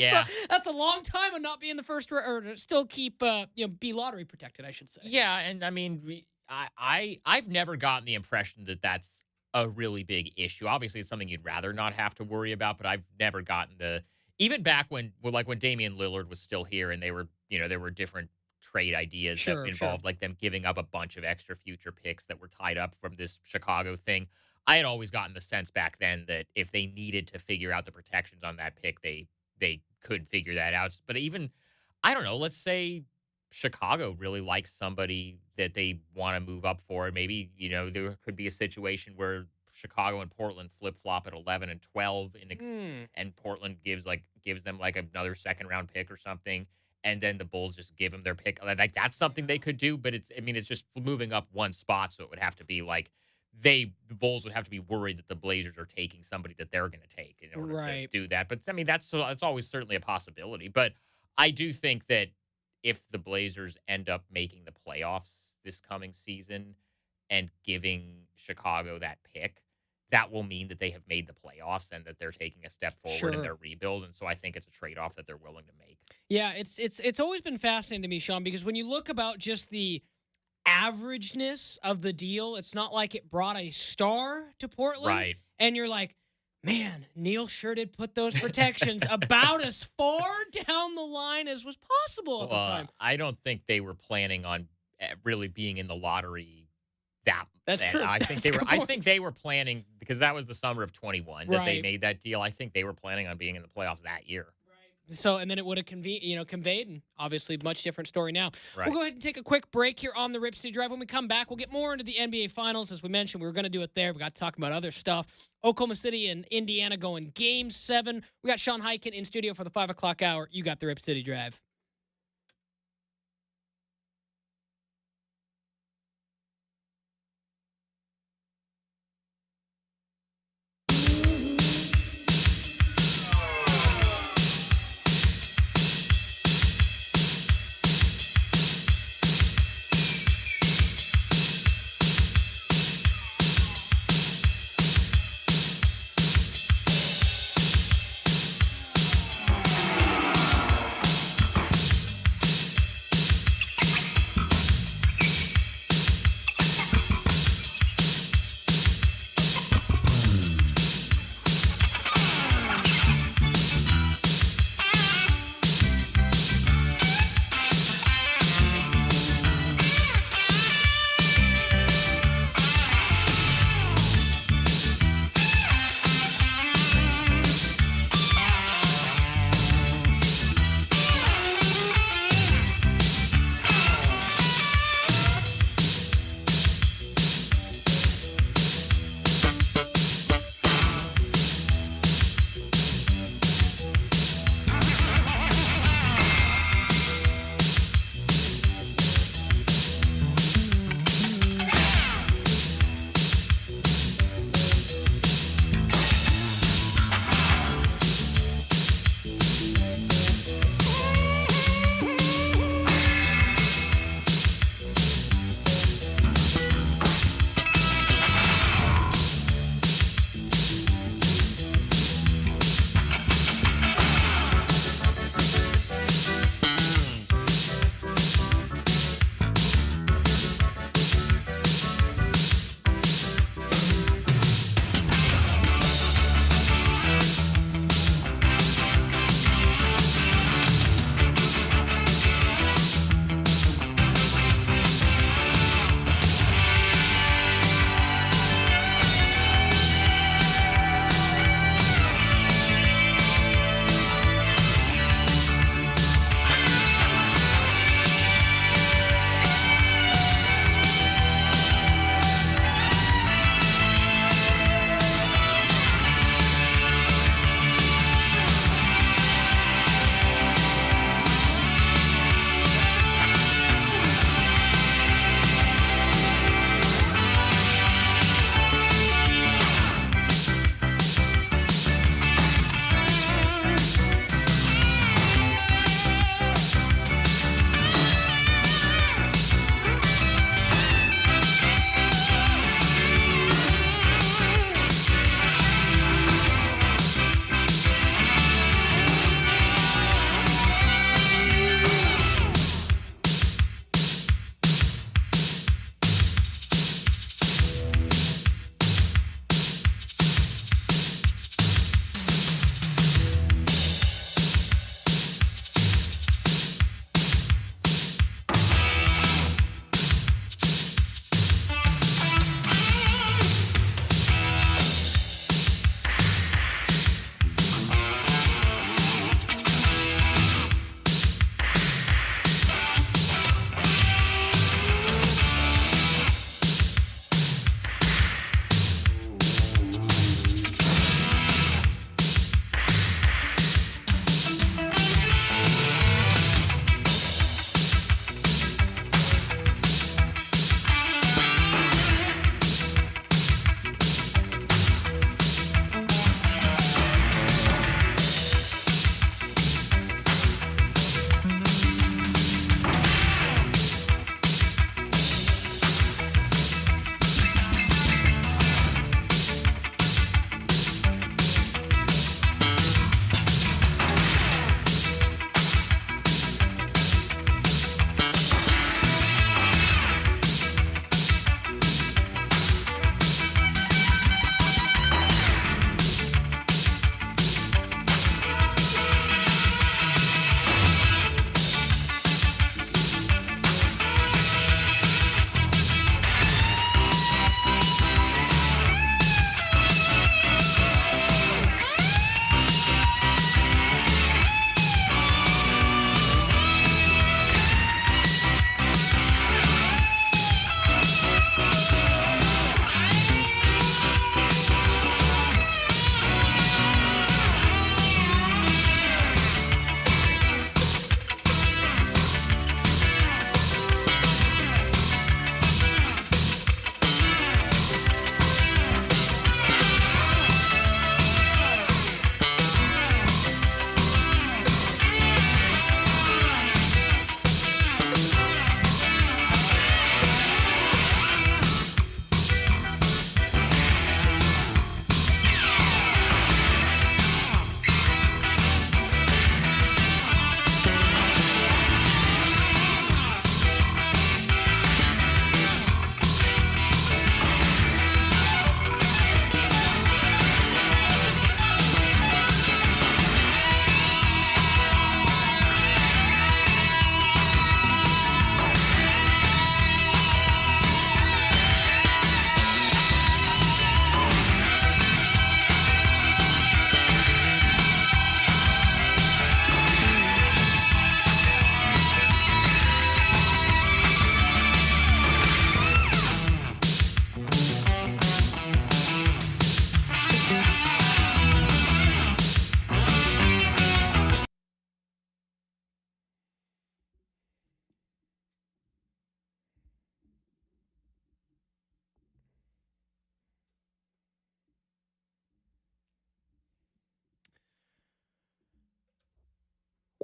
That's a long time of not being the first or still keep be lottery protected, I should say. Yeah, and I've never gotten the impression that that's a really big issue. Obviously, it's something you'd rather not have to worry about, but I've never gotten even back when Damian Lillard was still here and they were there were different trade ideas that involved like them giving up a bunch of extra future picks that were tied up from this Chicago thing. I had always gotten the sense back then that if they needed to figure out the protections on that pick, they could figure that out. But even, I don't know, let's say Chicago really likes somebody that they want to move up for. Maybe, there could be a situation where Chicago and Portland flip-flop at 11 and 12 and Portland gives them another second-round pick or something. And then the Bulls just give them their pick. That's something they could do, but it's just moving up one spot. So it would have to be the Bulls would have to be worried that the Blazers are taking somebody that they're going to take in order to do that. But that's always certainly a possibility. But I do think that if the Blazers end up making the playoffs this coming season and giving Chicago that pick, that will mean that they have made the playoffs and that they're taking a step forward in their rebuild. And so I think it's a trade-off that they're willing to make. Yeah, it's always been fascinating to me, Sean, because when you look about just the averageness of the deal, it's not like it brought a star to Portland. Right. And you're like, man, Neil sure did put those protections about as far down the line as was possible at the time. I don't think they were planning on really being in the lottery That's true. I think they were planning, because that was the summer of 21 that they made that deal. I think they were planning on being in the playoffs that year. So, and then it would have conveyed, and obviously much different story now. Right. We'll go ahead and take a quick break here on the Rip City Drive. When we come back, we'll get more into the NBA Finals. As we mentioned, we were going to do it there. We got to talk about other stuff. Oklahoma City and Indiana going Game 7. We got Sean Highkin in studio for the 5 o'clock hour. You got the Rip City Drive.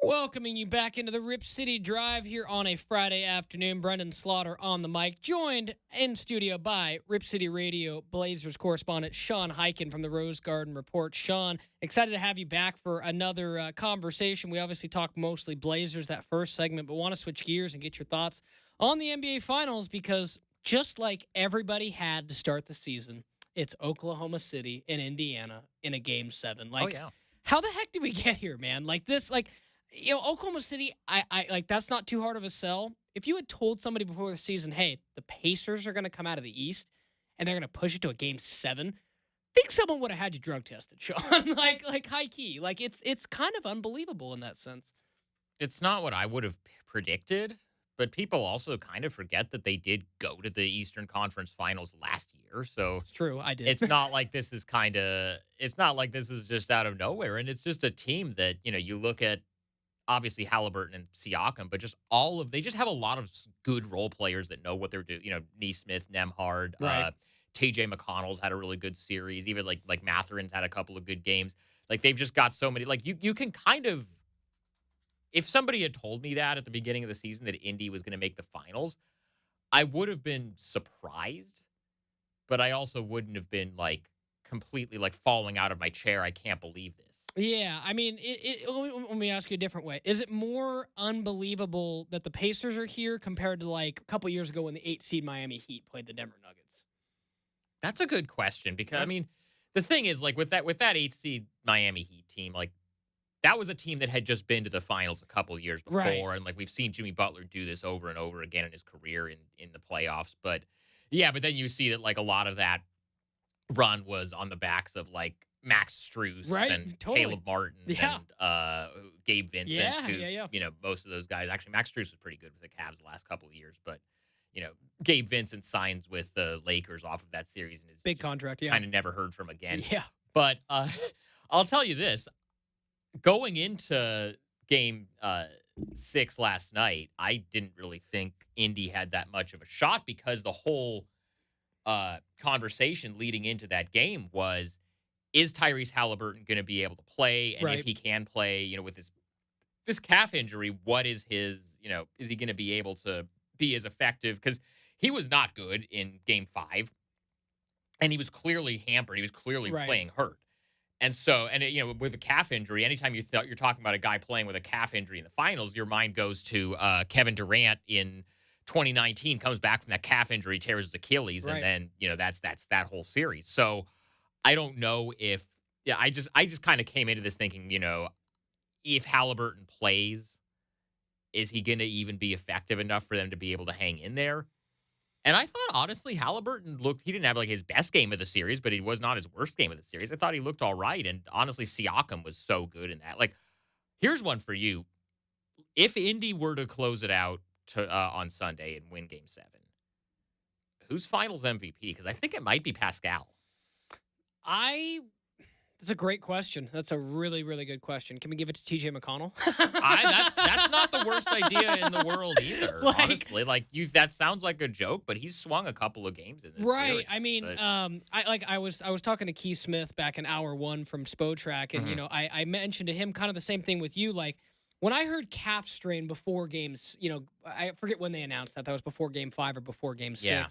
Welcoming you back into the Rip City Drive here on a Friday afternoon. Brendan Slaughter on the mic, joined in studio by Rip City Radio Blazers correspondent Sean Hyken from the Rose Garden Report. Sean, excited to have you back for another conversation. We obviously talked mostly Blazers that first segment, but want to switch gears and get your thoughts on the NBA Finals because just like everybody had to start the season, it's Oklahoma City and Indiana in a Game 7. Like, how the heck did we get here, man? Like this, like... You know, Oklahoma City, I like that's not too hard of a sell. If you had told somebody before the season, hey, the Pacers are going to come out of the East and they're going to push it to a Game 7, I think someone would have had you drug tested, Sean. like high key. Like it's kind of unbelievable in that sense. It's not what I would have predicted, but people also kind of forget that they did go to the Eastern Conference Finals last year. So it's true, I did. It's not like this is it's not like this is just out of nowhere. And it's just a team that, you know, you look at obviously Halliburton and Siakam, but just they just have a lot of good role players that know what they're doing. You know, Nesmith, Nembhard, right. TJ McConnell's had a really good series. Even like Matherin's had a couple of good games. Like they've just got so many. Like you can kind of, if somebody had told me that at the beginning of the season that Indy was going to make the finals, I would have been surprised, but I also wouldn't have been like completely like falling out of my chair. I can't believe this. Yeah, I mean, let me ask you a different way. Is it more unbelievable that the Pacers are here compared to like a couple years ago when the 8-seed Miami Heat played the Denver Nuggets? That's a good question because, I mean, the thing is, like, with that 8-seed Miami Heat team, like, that was a team that had just been to the finals a couple years before, right. And, like, we've seen Jimmy Butler do this over and over again in his career in the playoffs. But, yeah, but then you see that, like, a lot of that run was on the backs of, like, Max Strus and Caleb Martin and Gabe Vincent, who, you know, most of those guys. Actually, Max Strus was pretty good with the Cavs the last couple of years, but, you know, Gabe Vincent signs with the Lakers off of that series and is big contract, kind of never heard from again. Yeah. But I'll tell you this, going into Game 6 last night, I didn't really think Indy had that much of a shot because the whole conversation leading into that game was, is Tyrese Halliburton going to be able to play? And if he can play, you know, with this calf injury, what is his, you know, is he going to be able to be as effective? Because he was not good in Game 5, and he was clearly hampered. He was clearly playing hurt. And so, you know, with a calf injury, anytime you're talking about a guy playing with a calf injury in the finals, your mind goes to Kevin Durant in 2019, comes back from that calf injury, tears his Achilles, and then, you know, that's that whole series. So I don't know if, I just kind of came into this thinking, you know, if Halliburton plays, is he going to even be effective enough for them to be able to hang in there? And I thought, honestly, Halliburton he didn't have like his best game of the series, but he was not his worst game of the series. I thought he looked all right. And honestly, Siakam was so good in that. Like, here's one for you. If Indy were to close it out on Sunday and win Game 7, who's finals MVP? Because I think it might be Pascal. That's a great question. That's a really, really good question. Can we give it to TJ McConnell? That's not the worst idea in the world either. Honestly, like that sounds like a joke, but he's swung a couple of games in this series. I mean, I was talking to Keith Smith back in hour 1 from Spotrac, and you know, I mentioned to him kind of the same thing with you. Like when I heard calf strain before games, you know, I forget when they announced that was before Game 5 or before Game 6. Yeah.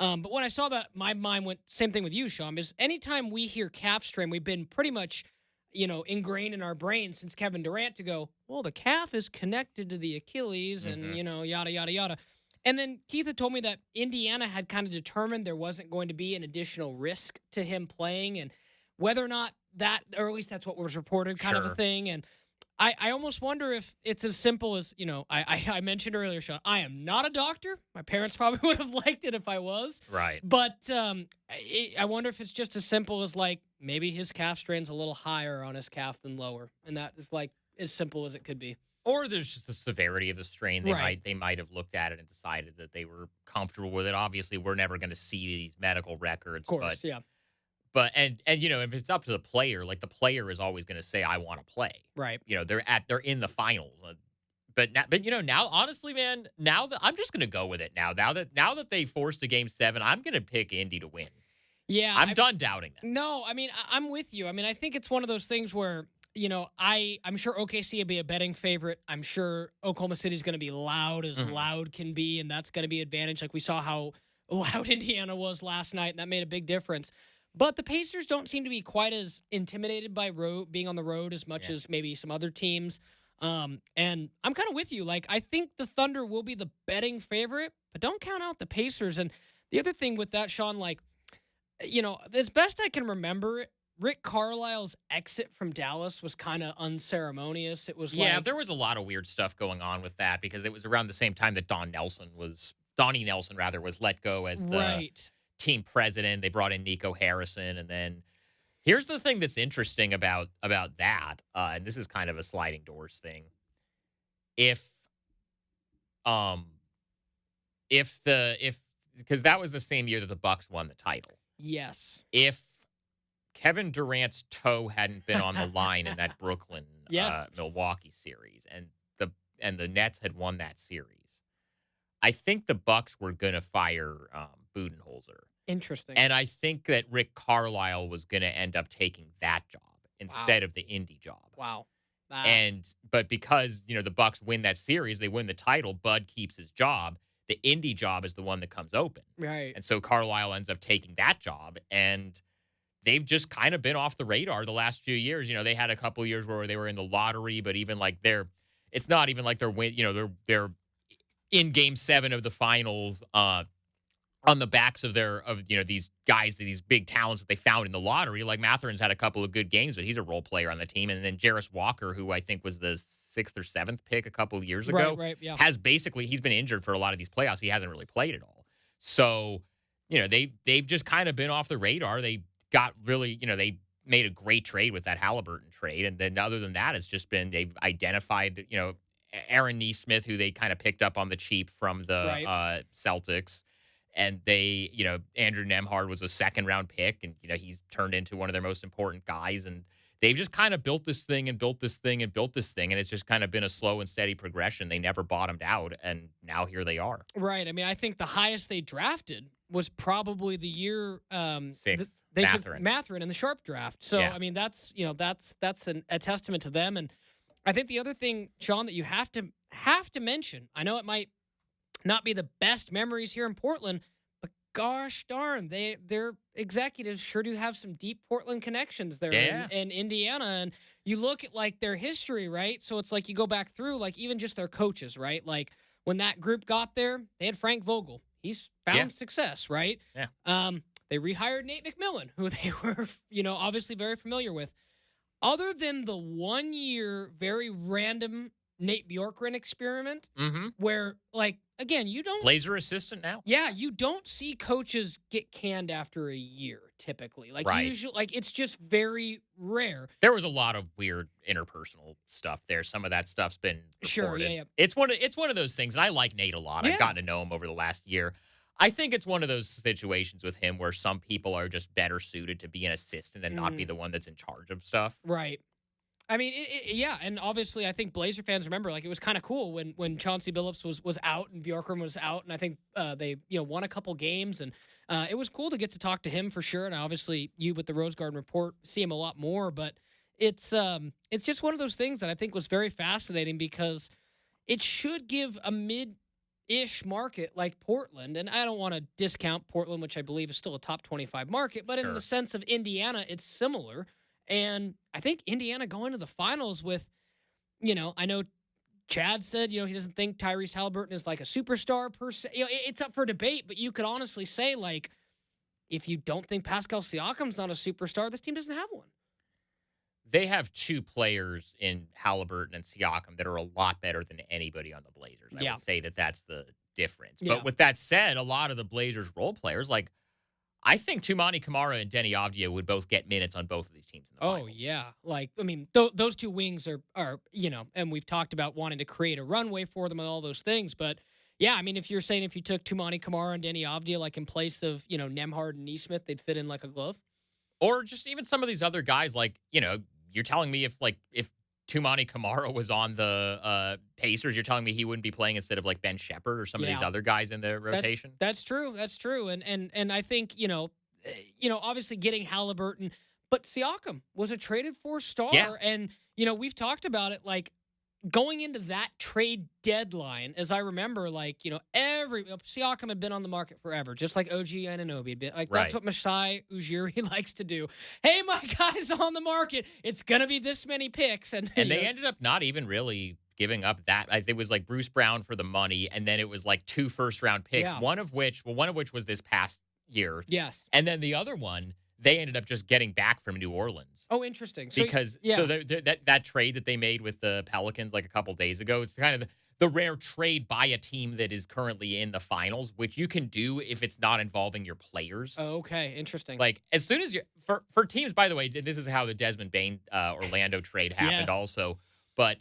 But when I saw that, my mind went, same thing with you, Sean, is anytime we hear calf strain, we've been pretty much, you know, ingrained in our brain since Kevin Durant to go, well, the calf is connected to the Achilles and, you know, yada, yada, yada. And then Keith had told me that Indiana had kind of determined there wasn't going to be an additional risk to him playing and whether or not that, or at least that's what was reported kind of a thing. And I almost wonder if it's as simple as, you know, I mentioned earlier, Sean, I am not a doctor. My parents probably would have liked it if I was. Right. But I wonder if it's just as simple as, like, maybe his calf strain's a little higher on his calf than lower. And that is, like, as simple as it could be. Or there's just the severity of the strain. They might have looked at it and decided that they were comfortable with it. Obviously, we're never going to see these medical records. Of course, yeah. But and you know, if it's up to the player, like the player is always going to say, "I want to play." Right. You know, they're in the finals. But you know, now honestly, man, now that I'm just going to go with it now. Now that they forced a Game 7, I'm going to pick Indy to win. Yeah, I'm done doubting that. No, I mean, I'm with you. I mean, I think it's one of those things where I'm sure OKC will be a betting favorite. I'm sure Oklahoma City is going to be loud as loud can be, and that's going to be an advantage. Like we saw how loud Indiana was last night, and that made a big difference. But the Pacers don't seem to be quite as intimidated by being on the road as much as maybe some other teams. And I'm kind of with you. Like, I think the Thunder will be the betting favorite, but don't count out the Pacers. And the other thing with that, Sean, like, as best I can remember, Rick Carlisle's exit from Dallas was kind of unceremonious. It was there was a lot of weird stuff going on with that because it was around the same time that Donnie Nelson was let go as the team president. They brought in Nico Harrison, and then here's the thing that's interesting about that, and this is kind of a sliding doors thing. Because that was the same year that the Bucks won the title. Yes. If Kevin Durant's toe hadn't been on the line in that Brooklyn Milwaukee series, and the Nets had won that series, I think the Bucks were going to fire Budenholzer. Interesting. And I think that Rick Carlisle was going to end up taking that job instead of the Indy job. Wow. But because, the Bucks win that series, they win the title, Bud keeps his job. The Indy job is the one that comes open. Right. And so Carlisle ends up taking that job, and they've just kind of been off the radar the last few years. They had a couple years where they were in the lottery, but even like it's not even like they're in Game 7 of the finals on the backs of these guys, these big talents that they found in the lottery. Like Matherin's had a couple of good games, but he's a role player on the team. And then Jarris Walker, who I think was the 6th or 7th pick a couple of years ago, he's been injured for a lot of these playoffs. He hasn't really played at all. So, they've just kind of been off the radar. They got really, they made a great trade with that Halliburton trade. And then other than that, it's just been, they've identified, Aaron Nesmith, who they kind of picked up on the cheap from the Celtics. And they, Andrew Nembhard was a 2nd-round pick, and, he's turned into one of their most important guys. And they've just kind of built this thing and built this thing and built this thing. And it's just kind of been a slow and steady progression. They never bottomed out, and now here they are. Right. I mean, I think the highest they drafted was probably the year 6th. They took Mathurin in the Sharp draft. So, Yeah. I mean, that's a testament to them. And I think the other thing, Sean, that you have to mention, I know it might not be the best memories here in Portland, but gosh darn, their executives sure do have some deep Portland connections there in Indiana. And you look at like their history, right? So it's like you go back through like even just their coaches, right? Like when that group got there, they had Frank Vogel. He's found success, right? Yeah. They rehired Nate McMillan, who they were, obviously very familiar with. Other than the 1 year, very random Nate Bjorkgren experiment, where, like, again, you don't... Blazer assistant now? Yeah, you don't see coaches get canned after a year, typically. Like, usually, like, it's just very rare. There was a lot of weird interpersonal stuff there. Some of that stuff's been reported. Sure, yeah. It's one of those things, and I like Nate a lot. I've gotten to know him over the last year. I think it's one of those situations with him where some people are just better suited to be an assistant and not be the one that's in charge of stuff. Right. I mean, and obviously I think Blazer fans remember, like, it was kind of cool when Chauncey Billups was out and Bjorkgren was out, and I think they won a couple games, and it was cool to get to talk to him for sure. And obviously you with the Rose Garden Report see him a lot more, but it's just one of those things that I think was very fascinating because it should give a mid-ish market like Portland, and I don't want to discount Portland, which I believe is still a top 25 market, but in the sense of Indiana, it's similar. And I think Indiana going to the finals with, I know Chad said, he doesn't think Tyrese Halliburton is like a superstar per se. It's up for debate, but you could honestly say, like, if you don't think Pascal Siakam's not a superstar, this team doesn't have one. They have two players in Halliburton and Siakam that are a lot better than anybody on the Blazers. I would say that that's the difference. Yeah. But with that said, a lot of the Blazers role players, like, I think Tumani Kamara and Denny Avdia would both get minutes on both of these teams in the finals. Oh, yeah. Like, I mean, those two wings are, and we've talked about wanting to create a runway for them and all those things. But, yeah, I mean, if you're saying if you took Tumani Kamara and Denny Avdia, like, in place of, Nembhard and Nesmith, they'd fit in like a glove? Or just even some of these other guys, like, you're telling me if Tumani Kamara was on the Pacers, you're telling me he wouldn't be playing instead of like Ben Shepherd or some of these other guys in the rotation? That's true. That's true. And I think, obviously getting Halliburton But Siakam was a traded for star. Yeah. And, we've talked about it, like, going into that trade deadline, as I remember, like, Siakam had been on the market forever, just like OG Anunoby. Like, that's what Masai Ujiri likes to do. Hey, my guy's on the market. It's going to be this many picks. And they ended up not even really giving up that. I think it was like Bruce Brown for the money, and then it was like 2 first-round picks, one of which was this past year. Yes. And then the other one, they ended up just getting back from New Orleans. Oh, interesting. Because that trade that they made with the Pelicans like a couple days ago, it's kind of the rare trade by a team that is currently in the finals, which you can do if it's not involving your players. Oh, okay. Interesting. Like, as soon as for teams, by the way, this is how the Desmond Bain Orlando trade happened also. But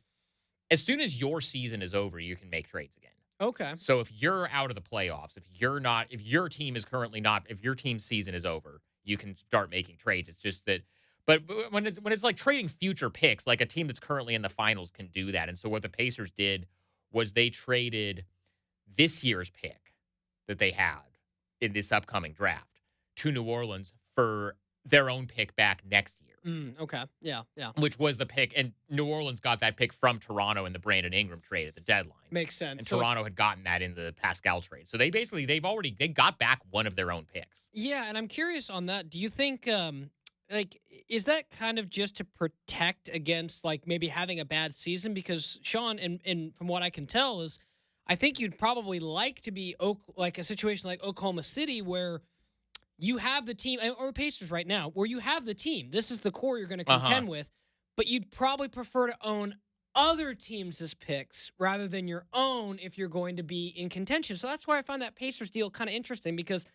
as soon as your season is over, you can make trades again. Okay. So if you're out of the playoffs, if your team's season is over, you can start making trades. It's just that, but when it's like trading future picks, like a team that's currently in the finals can do that. And so what the Pacers did was they traded this year's pick that they had in this upcoming draft to New Orleans for their own pick back next year. Okay. Yeah. Which was the pick, and New Orleans got that pick from Toronto in the Brandon Ingram trade at the deadline. Makes sense. And Toronto had gotten that in the Pascal trade. So they got back one of their own picks. Yeah, and I'm curious on that. Do you think is that kind of just to protect against like maybe having a bad season? Because Sean, and from what I can tell, is I think you'd probably like to be like a situation like Oklahoma City where you have the team, or Pacers right now, where you have the team. This is the core you're going to contend with, but you'd probably prefer to own other teams' picks rather than your own if you're going to be in contention. So that's why I find that Pacers deal kind of interesting, because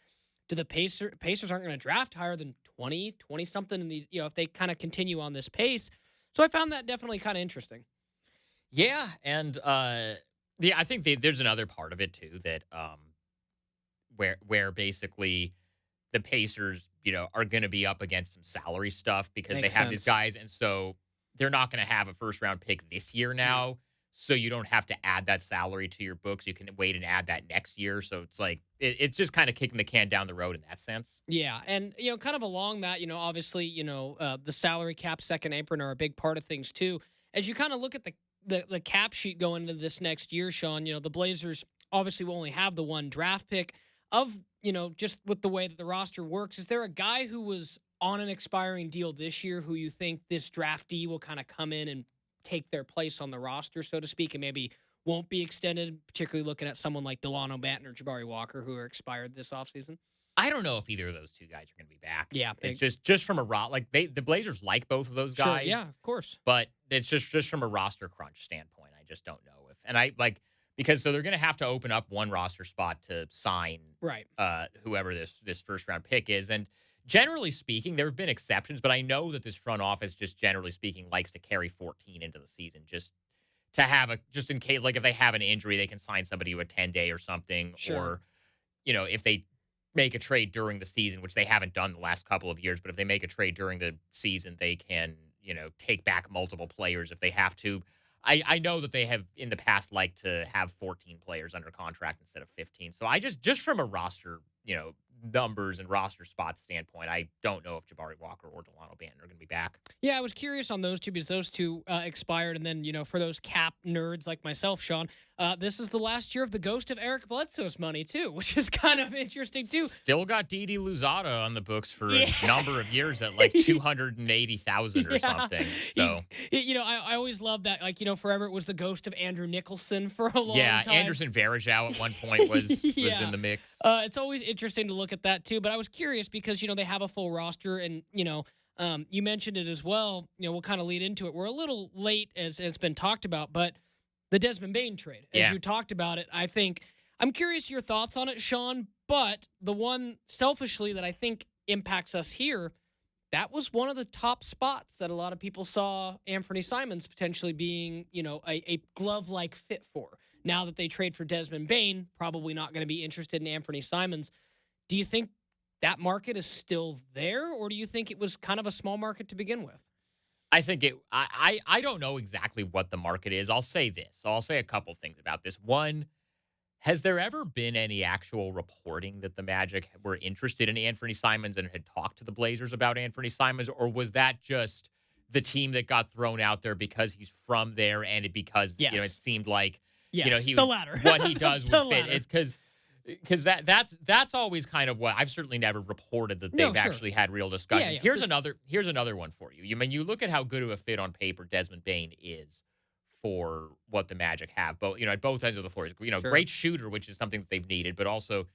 the Pacers aren't going to draft higher than 20-something in these, if they kind of continue on this pace. So I found that definitely kind of interesting. Yeah, and I think there's another part of it too that where basically the Pacers, are going to be up against some salary stuff because they have these guys. And so they're not going to have a first-round pick this year now. So you don't have to add that salary to your books. You can wait and add that next year. So it's like, it's just kind of kicking the can down the road in that sense. Yeah. And, kind of along that, obviously, the salary cap, second apron are a big part of things too. As you kind of look at the cap sheet going into this next year, Sean, the Blazers obviously will only have the one draft pick. Of, just with the way that the roster works, is there a guy who was on an expiring deal this year who you think this draftee will kind of come in and take their place on the roster, so to speak, and maybe won't be extended, particularly looking at someone like Delano Banton or Jabari Walker who are expired this offseason? I don't know if either of those two guys are going to be back. Yeah. It's just from the Blazers like both of those guys. Sure, yeah, of course. But it's just from a roster crunch standpoint. I just don't know if, because they're going to have to open up one roster spot to sign whoever this first round pick is. And generally speaking, there have been exceptions, but I know that this front office, just generally speaking, likes to carry 14 into the season just in case, like if they have an injury, they can sign somebody to a 10-day or something. Sure. Or, if they make a trade during the season, which they haven't done the last couple of years, but if they make a trade during the season, they can, take back multiple players if they have to. I know that they have in the past liked to have 14 players under contract instead of 15. So I just from a roster, numbers and roster spots standpoint, I don't know if Jabari Walker or Delano Banton are going to be back. Yeah, I was curious on those two because those two expired. And then, for those cap nerds like myself, Sean, this is the last year of the ghost of Eric Bledsoe's money, too, which is kind of interesting, too. Still got Didi Louzada on the books for a number of years at like 280,000 or something. So, I always love that. Like, forever it was the ghost of Andrew Nicholson for a long time. Yeah, Anderson Varejao at one point was in the mix. It's always interesting to look at that, too. But I was curious because, they have a full roster and, you mentioned it as well. We'll kind of lead into it. We're a little late as it's been talked about, but the Desmond Bain trade, as you talked about it, I'm curious your thoughts on it, Sean, but the one selfishly that I think impacts us here, that was one of the top spots that a lot of people saw Anthony Simons potentially being, a glove-like fit for. Now that they trade for Desmond Bain, probably not going to be interested in Anthony Simons. Do you think that market is still there, or do you think it was kind of a small market to begin with? I think I don't know exactly what the market is. I'll say this. So I'll say a couple things about this. One, Has there ever been any actual reporting that the Magic were interested in Anthony Simons and had talked to the Blazers about Anthony Simons, or was that just the team that got thrown out there because he's from there and because it seemed like the latter. What he does would fit? Latter. It's because that's always kind of what I've certainly never reported that they've actually had real discussions. Here's another one for you. You look at how good of a fit on paper Desmond Bane is for what the Magic have, at both ends of the floor. Great shooter, which is something that they've needed, but also,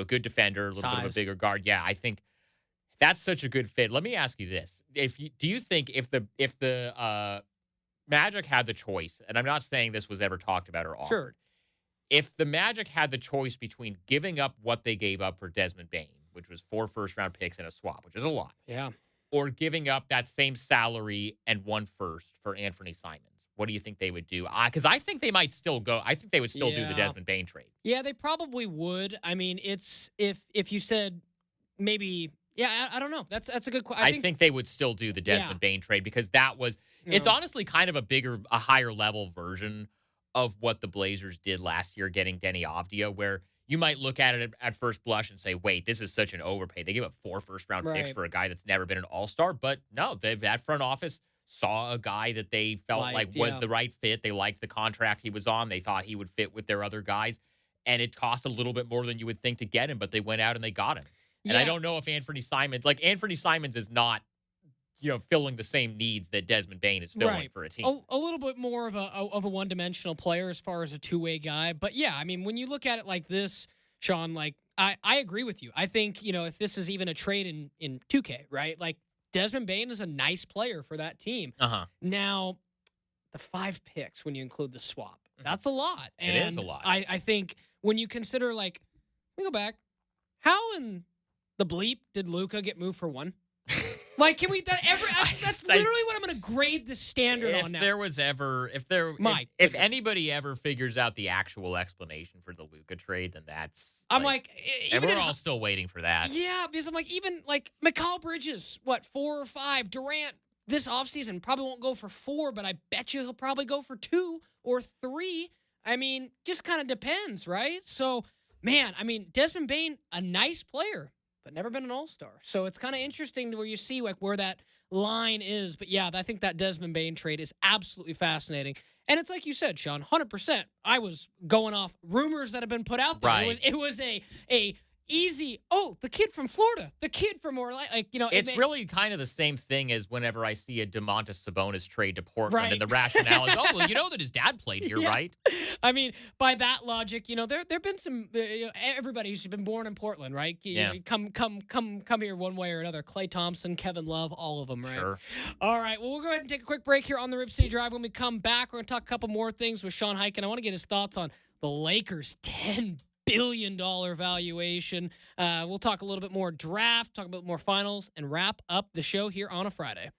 good defender, a little bit of a bigger guard. Yeah, I think that's such a good fit. Let me ask you this. Do you think if the Magic had the choice, and I'm not saying this was ever talked about or offered, if the Magic had the choice between giving up what they gave up for Desmond Bane, which was 4 first-round picks and a swap, which is a lot, or giving up that same salary and 1 first for Anthony Simons, what do you think they would do? Because I think they might still go. I think they would still do the Desmond Bane trade. Yeah, they probably would. I mean, it's if you said maybe. Yeah, I don't know. That's a good question. I think they would still do the Desmond Bane trade because that was. It's honestly kind of a higher level version of what the Blazers did last year, getting Denny Avdija, where you might look at it at first blush and say, "Wait, this is such an overpay." They give up 4 first-round picks for a guy that's never been an All-Star, but no, that front office saw a guy that they felt was the right fit. They liked the contract he was on. They thought he would fit with their other guys. And it cost a little bit more than you would think to get him, but they went out and they got him. And I don't know if Anthony Simons is not, filling the same needs that Desmond Bane is filling for a team. A little bit more of a one-dimensional player as far as a two-way guy. But yeah, I mean, when you look at it like this, Sean, I agree with you. I think, if this is even a trade in 2K, right? Desmond Bane is a nice player for that team. Now, the 5 picks when you include the swap, that's a lot. And it is a lot. I think when you consider, let me go back. How in the bleep did Luka get moved for 1? Can we? That's literally what I'm going to grade the standard on now. If anybody ever figures out the actual explanation for the Luka trade, then that's. And we're all still waiting for that. Yeah, because I'm Mikal Bridges, 4 or 5? Durant this offseason probably won't go for 4, but I bet you he'll probably go for 2 or 3. I mean, just kind of depends, right? So, man, Desmond Bane, a nice player, but never been an all-star. So it's kind of interesting where you see where that line is. But yeah, I think that Desmond Bane trade is absolutely fascinating. And it's like you said, Sean, 100%. I was going off rumors that have been put out there. Right. It was a easy, the kid from Florida, the kid from Orlando. It's really kind of the same thing as whenever I see a DeMontis Sabonis trade to Portland, and the rationale is, that his dad played here, right? I mean, by that logic, there've been some everybody who's been born in Portland, right? Come here one way or another. Klay Thompson, Kevin Love, all of them, right? Sure. All right. Well, we'll go ahead and take a quick break here on the Rip City Drive. When we come back, we're going to talk a couple more things with Sean Highkin. I want to get his thoughts on the Lakers' $10 billion valuation. We'll talk a little bit more draft, talk about more finals, and wrap up the show here on a Friday.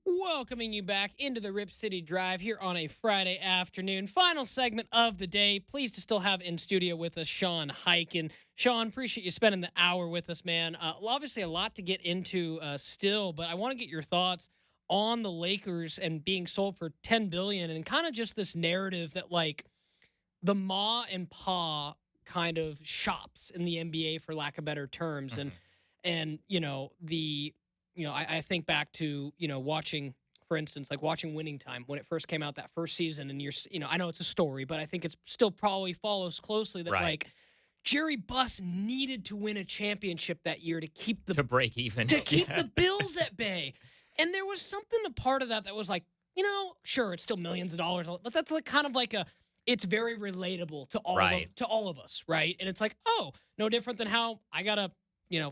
Welcoming you back into the Rip City Drive here on a Friday afternoon. Final segment of the day. Pleased to still have in studio with us Sean Hyken. Sean, appreciate you spending the hour with us, man. Obviously, a lot to get into still, but I want to get your thoughts on the Lakers and being sold for $10 billion and kind of just this narrative that, like, the ma and pa kind of shops in the NBA, for lack of better terms. Mm-hmm. And I think back to, watching, for instance, like watching Winning Time when it first came out that first season. And I know it's a story, but I think it's still probably follows closely that, like, Jerry Buss needed to win a championship that year to keep to break even. To keep the Bills at bay. And there was something a part of that was like, sure, it's still millions of dollars, but that's like kind of like it's very relatable to all of us, right? And it's like, oh, no different than how I gotta,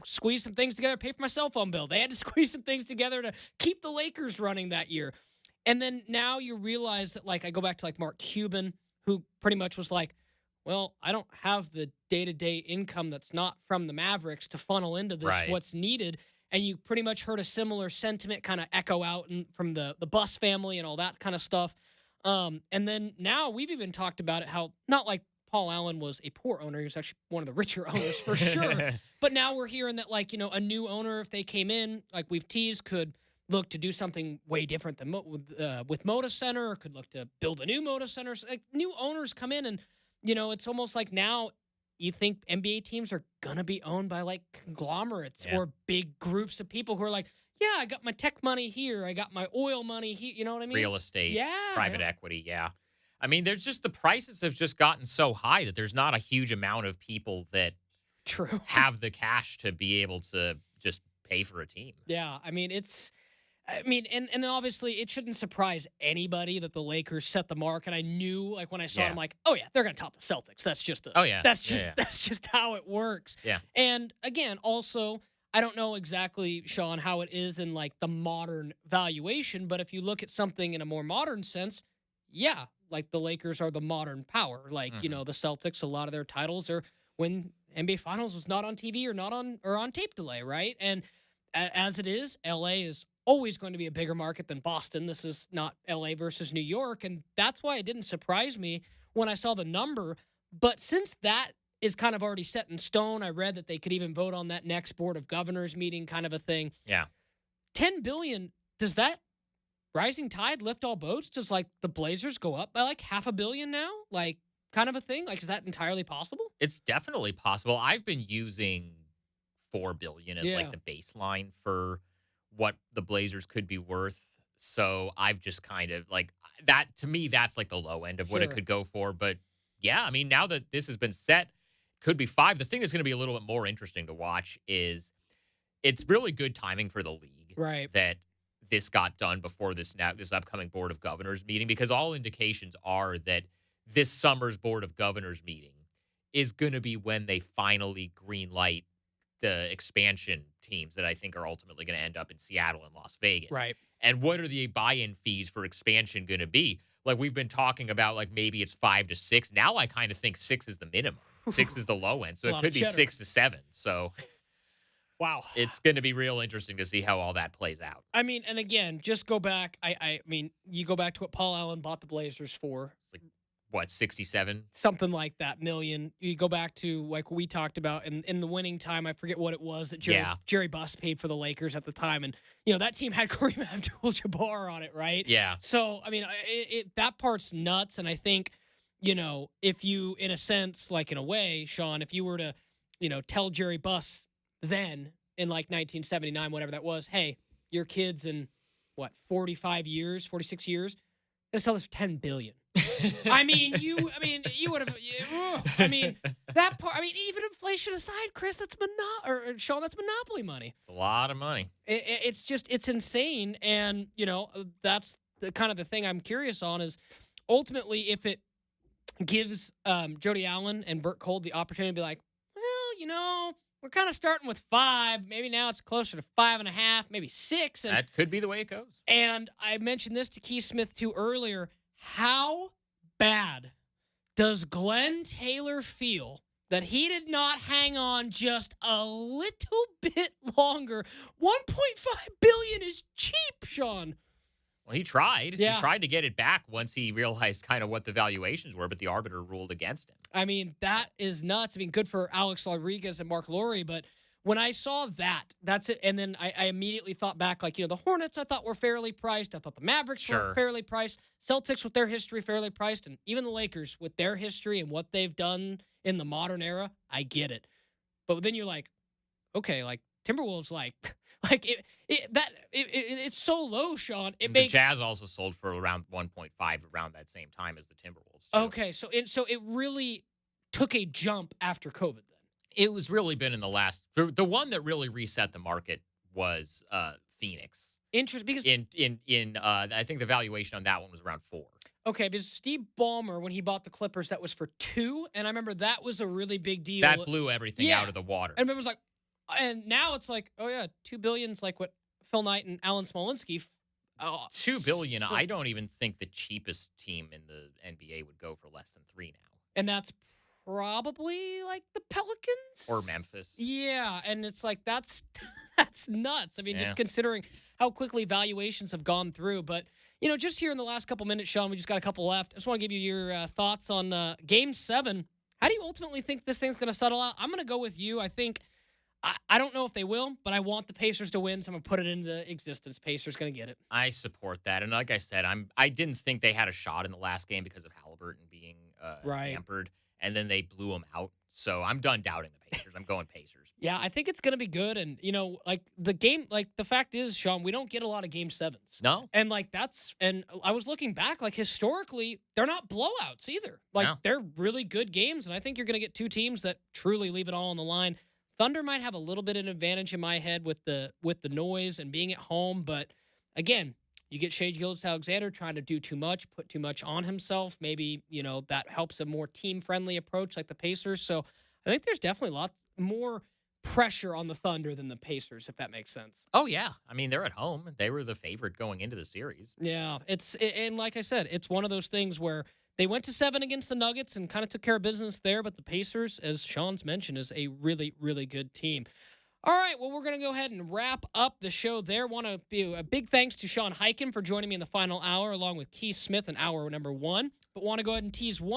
squeeze some things together, pay for my cell phone bill. They had to squeeze some things together to keep the Lakers running that year. And then now you realize that, like, I go back to like Mark Cuban, who pretty much was like, well, I don't have the day-to-day income that's not from the Mavericks to funnel into this, what's needed. And you pretty much heard a similar sentiment kind of echo out from the Buss family and all that kind of stuff. And then now we've even talked about it, how not like Paul Allen was a poor owner. He was actually one of the richer owners for sure. But now we're hearing that, like, a new owner, if they came in, like we've teased, could look to do something way different than with Moda Center, or could look to build a new Moda Center. So, like, new owners come in and, it's almost like now you think NBA teams are going to be owned by, like, conglomerates or big groups of people who are like, yeah, I got my tech money here. I got my oil money here. You know what I mean? Real estate, yeah, private equity, yeah. I mean, there's just the prices have just gotten so high that there's not a huge amount of people that have the cash to be able to just pay for a team. Yeah, I mean, and obviously it shouldn't surprise anybody that the Lakers set the mark. And I knew, like, when I saw it, I'm like, oh yeah, they're gonna top the Celtics. That's just that's just how it works. Yeah. And again, also, I don't know exactly, Sean, how it is in like the modern valuation, but if you look at something in a more modern sense, yeah, like the Lakers are the modern power. Like, the Celtics, a lot of their titles are when NBA Finals was not on TV or on tape delay, right? And as it is, LA is always going to be a bigger market than Boston. This is not LA versus New York, and that's why it didn't surprise me when I saw the number. But since that is kind of already set in stone, I read that they could even vote on that next Board of Governors meeting kind of a thing. Yeah. $10 billion, does that rising tide lift all boats? Does, like, the Blazers go up by like $500 million now? Like, kind of a thing? Like, is that entirely possible? It's definitely possible. I've been using $4 billion as like the baseline for what the Blazers could be worth. So I've just kind of like that. To me, that's like the low end of what it could go for. But yeah, I mean, now that this has been set, could be 5. The thing that's going to be a little bit more interesting to watch is it's really good timing for the league, right? That this got done before this upcoming Board of Governors meeting, because all indications are that this summer's Board of Governors meeting is going to be when they finally greenlight the expansion teams that I think are ultimately going to end up in Seattle and Las Vegas. Right. And what are the buy-in fees for expansion going to be? Like, we've been talking about, like, maybe it's 5 to 6. Now I kind of think 6 is the minimum. 6 is the low end. So it could be 6 to 7. So wow. It's going to be real interesting to see how all that plays out. I mean, and again, just go back. I mean, you go back to what Paul Allen bought the Blazers for. It's like, what, 67? Something like that, million. You go back to, like, we talked about in the Winning Time, I forget what it was that Jerry Buss paid for the Lakers at the time. And, that team had Kareem Abdul-Jabbar on it, right? Yeah. So, I mean, that part's nuts. And I think, if you, in a sense, like in a way, Sean, if you were to, tell Jerry Buss then in like 1979, whatever that was, hey, your kid's in, 46 years, let's sell this for $10 billion. I mean, you would have. I mean, that part. I mean, even inflation aside, Chris, that's Sean, that's monopoly money. It's a lot of money. It's insane, and that's the kind of the thing I'm curious on is ultimately if it gives Jody Allen and Burt Cole the opportunity to be like, well, we're kind of starting with 5. Maybe now it's closer to 5.5, maybe 6. And that could be the way it goes. And I mentioned this to Keith Smith too earlier. How bad does Glenn Taylor feel that he did not hang on just a little bit longer? $1.5 billion is cheap, Sean. Well, he tried. Yeah. He tried to get it back once he realized kind of what the valuations were, but the arbiter ruled against him. I mean, that is nuts. I mean, good for Alex Rodriguez and Mark Lowry, but when I saw that's it. And then I immediately thought back, like, the Hornets I thought were fairly priced. I thought the Mavericks were fairly priced. Celtics with their history fairly priced. And even the Lakers with their history and what they've done in the modern era, I get it. But then you're like, okay, like Timberwolves, it's so low, Sean. The Jazz also sold for around 1.5 around that same time as the Timberwolves. Too. Okay, so it really took a jump after COVID then. It was really been in the last. The one that really reset the market was Phoenix. Interesting, because I think the valuation on that one was around 4. Okay, because Steve Ballmer, when he bought the Clippers, that was for 2, and I remember that was a really big deal. That blew everything out of the water. And it was like, and now it's like, oh yeah, $2 billion's like what Phil Knight and Alan Smolinski. $2 billion. I don't even think the cheapest team in the NBA would go for less than 3 now. And that's probably like the Pelicans or Memphis. Yeah, and it's like that's nuts. I mean, just considering how quickly valuations have gone through. But just here in the last couple minutes, Sean, we just got a couple left. I just want to give you your thoughts on Game 7. How do you ultimately think this thing's going to settle out? I'm going to go with you. I think. I don't know if they will, but I want the Pacers to win, so I'm going to put it into existence. Pacers going to get it. I support that. And like I said, I didn't think they had a shot in the last game because of Halliburton being hampered, and then they blew them out. So I'm done doubting the Pacers. I'm going Pacers. Yeah, I think it's going to be good. And, the fact is, Sean, we don't get a lot of Game 7s. No. And, and I was looking back, historically, they're not blowouts either. They're really good games, and I think you're going to get 2 teams that truly leave it all on the line. Thunder might have a little bit of an advantage in my head with the noise and being at home, but again, you get Shai Gilgeous-Alexander trying to do too much, put too much on himself. Maybe, that helps a more team-friendly approach like the Pacers. So I think there's definitely lots more pressure on the Thunder than the Pacers, if that makes sense. Oh, yeah. I mean, they're at home. They were the favorite going into the series. Yeah, and like I said, it's one of those things where they went to 7 against the Nuggets and kind of took care of business there, but the Pacers, as Sean's mentioned, is a really, really good team. All right, well, we're going to go ahead and wrap up the show there. Want to be a big thanks to Sean Highkin for joining me in the final hour, along with Keith Smith in hour number 1. But want to go ahead and tease one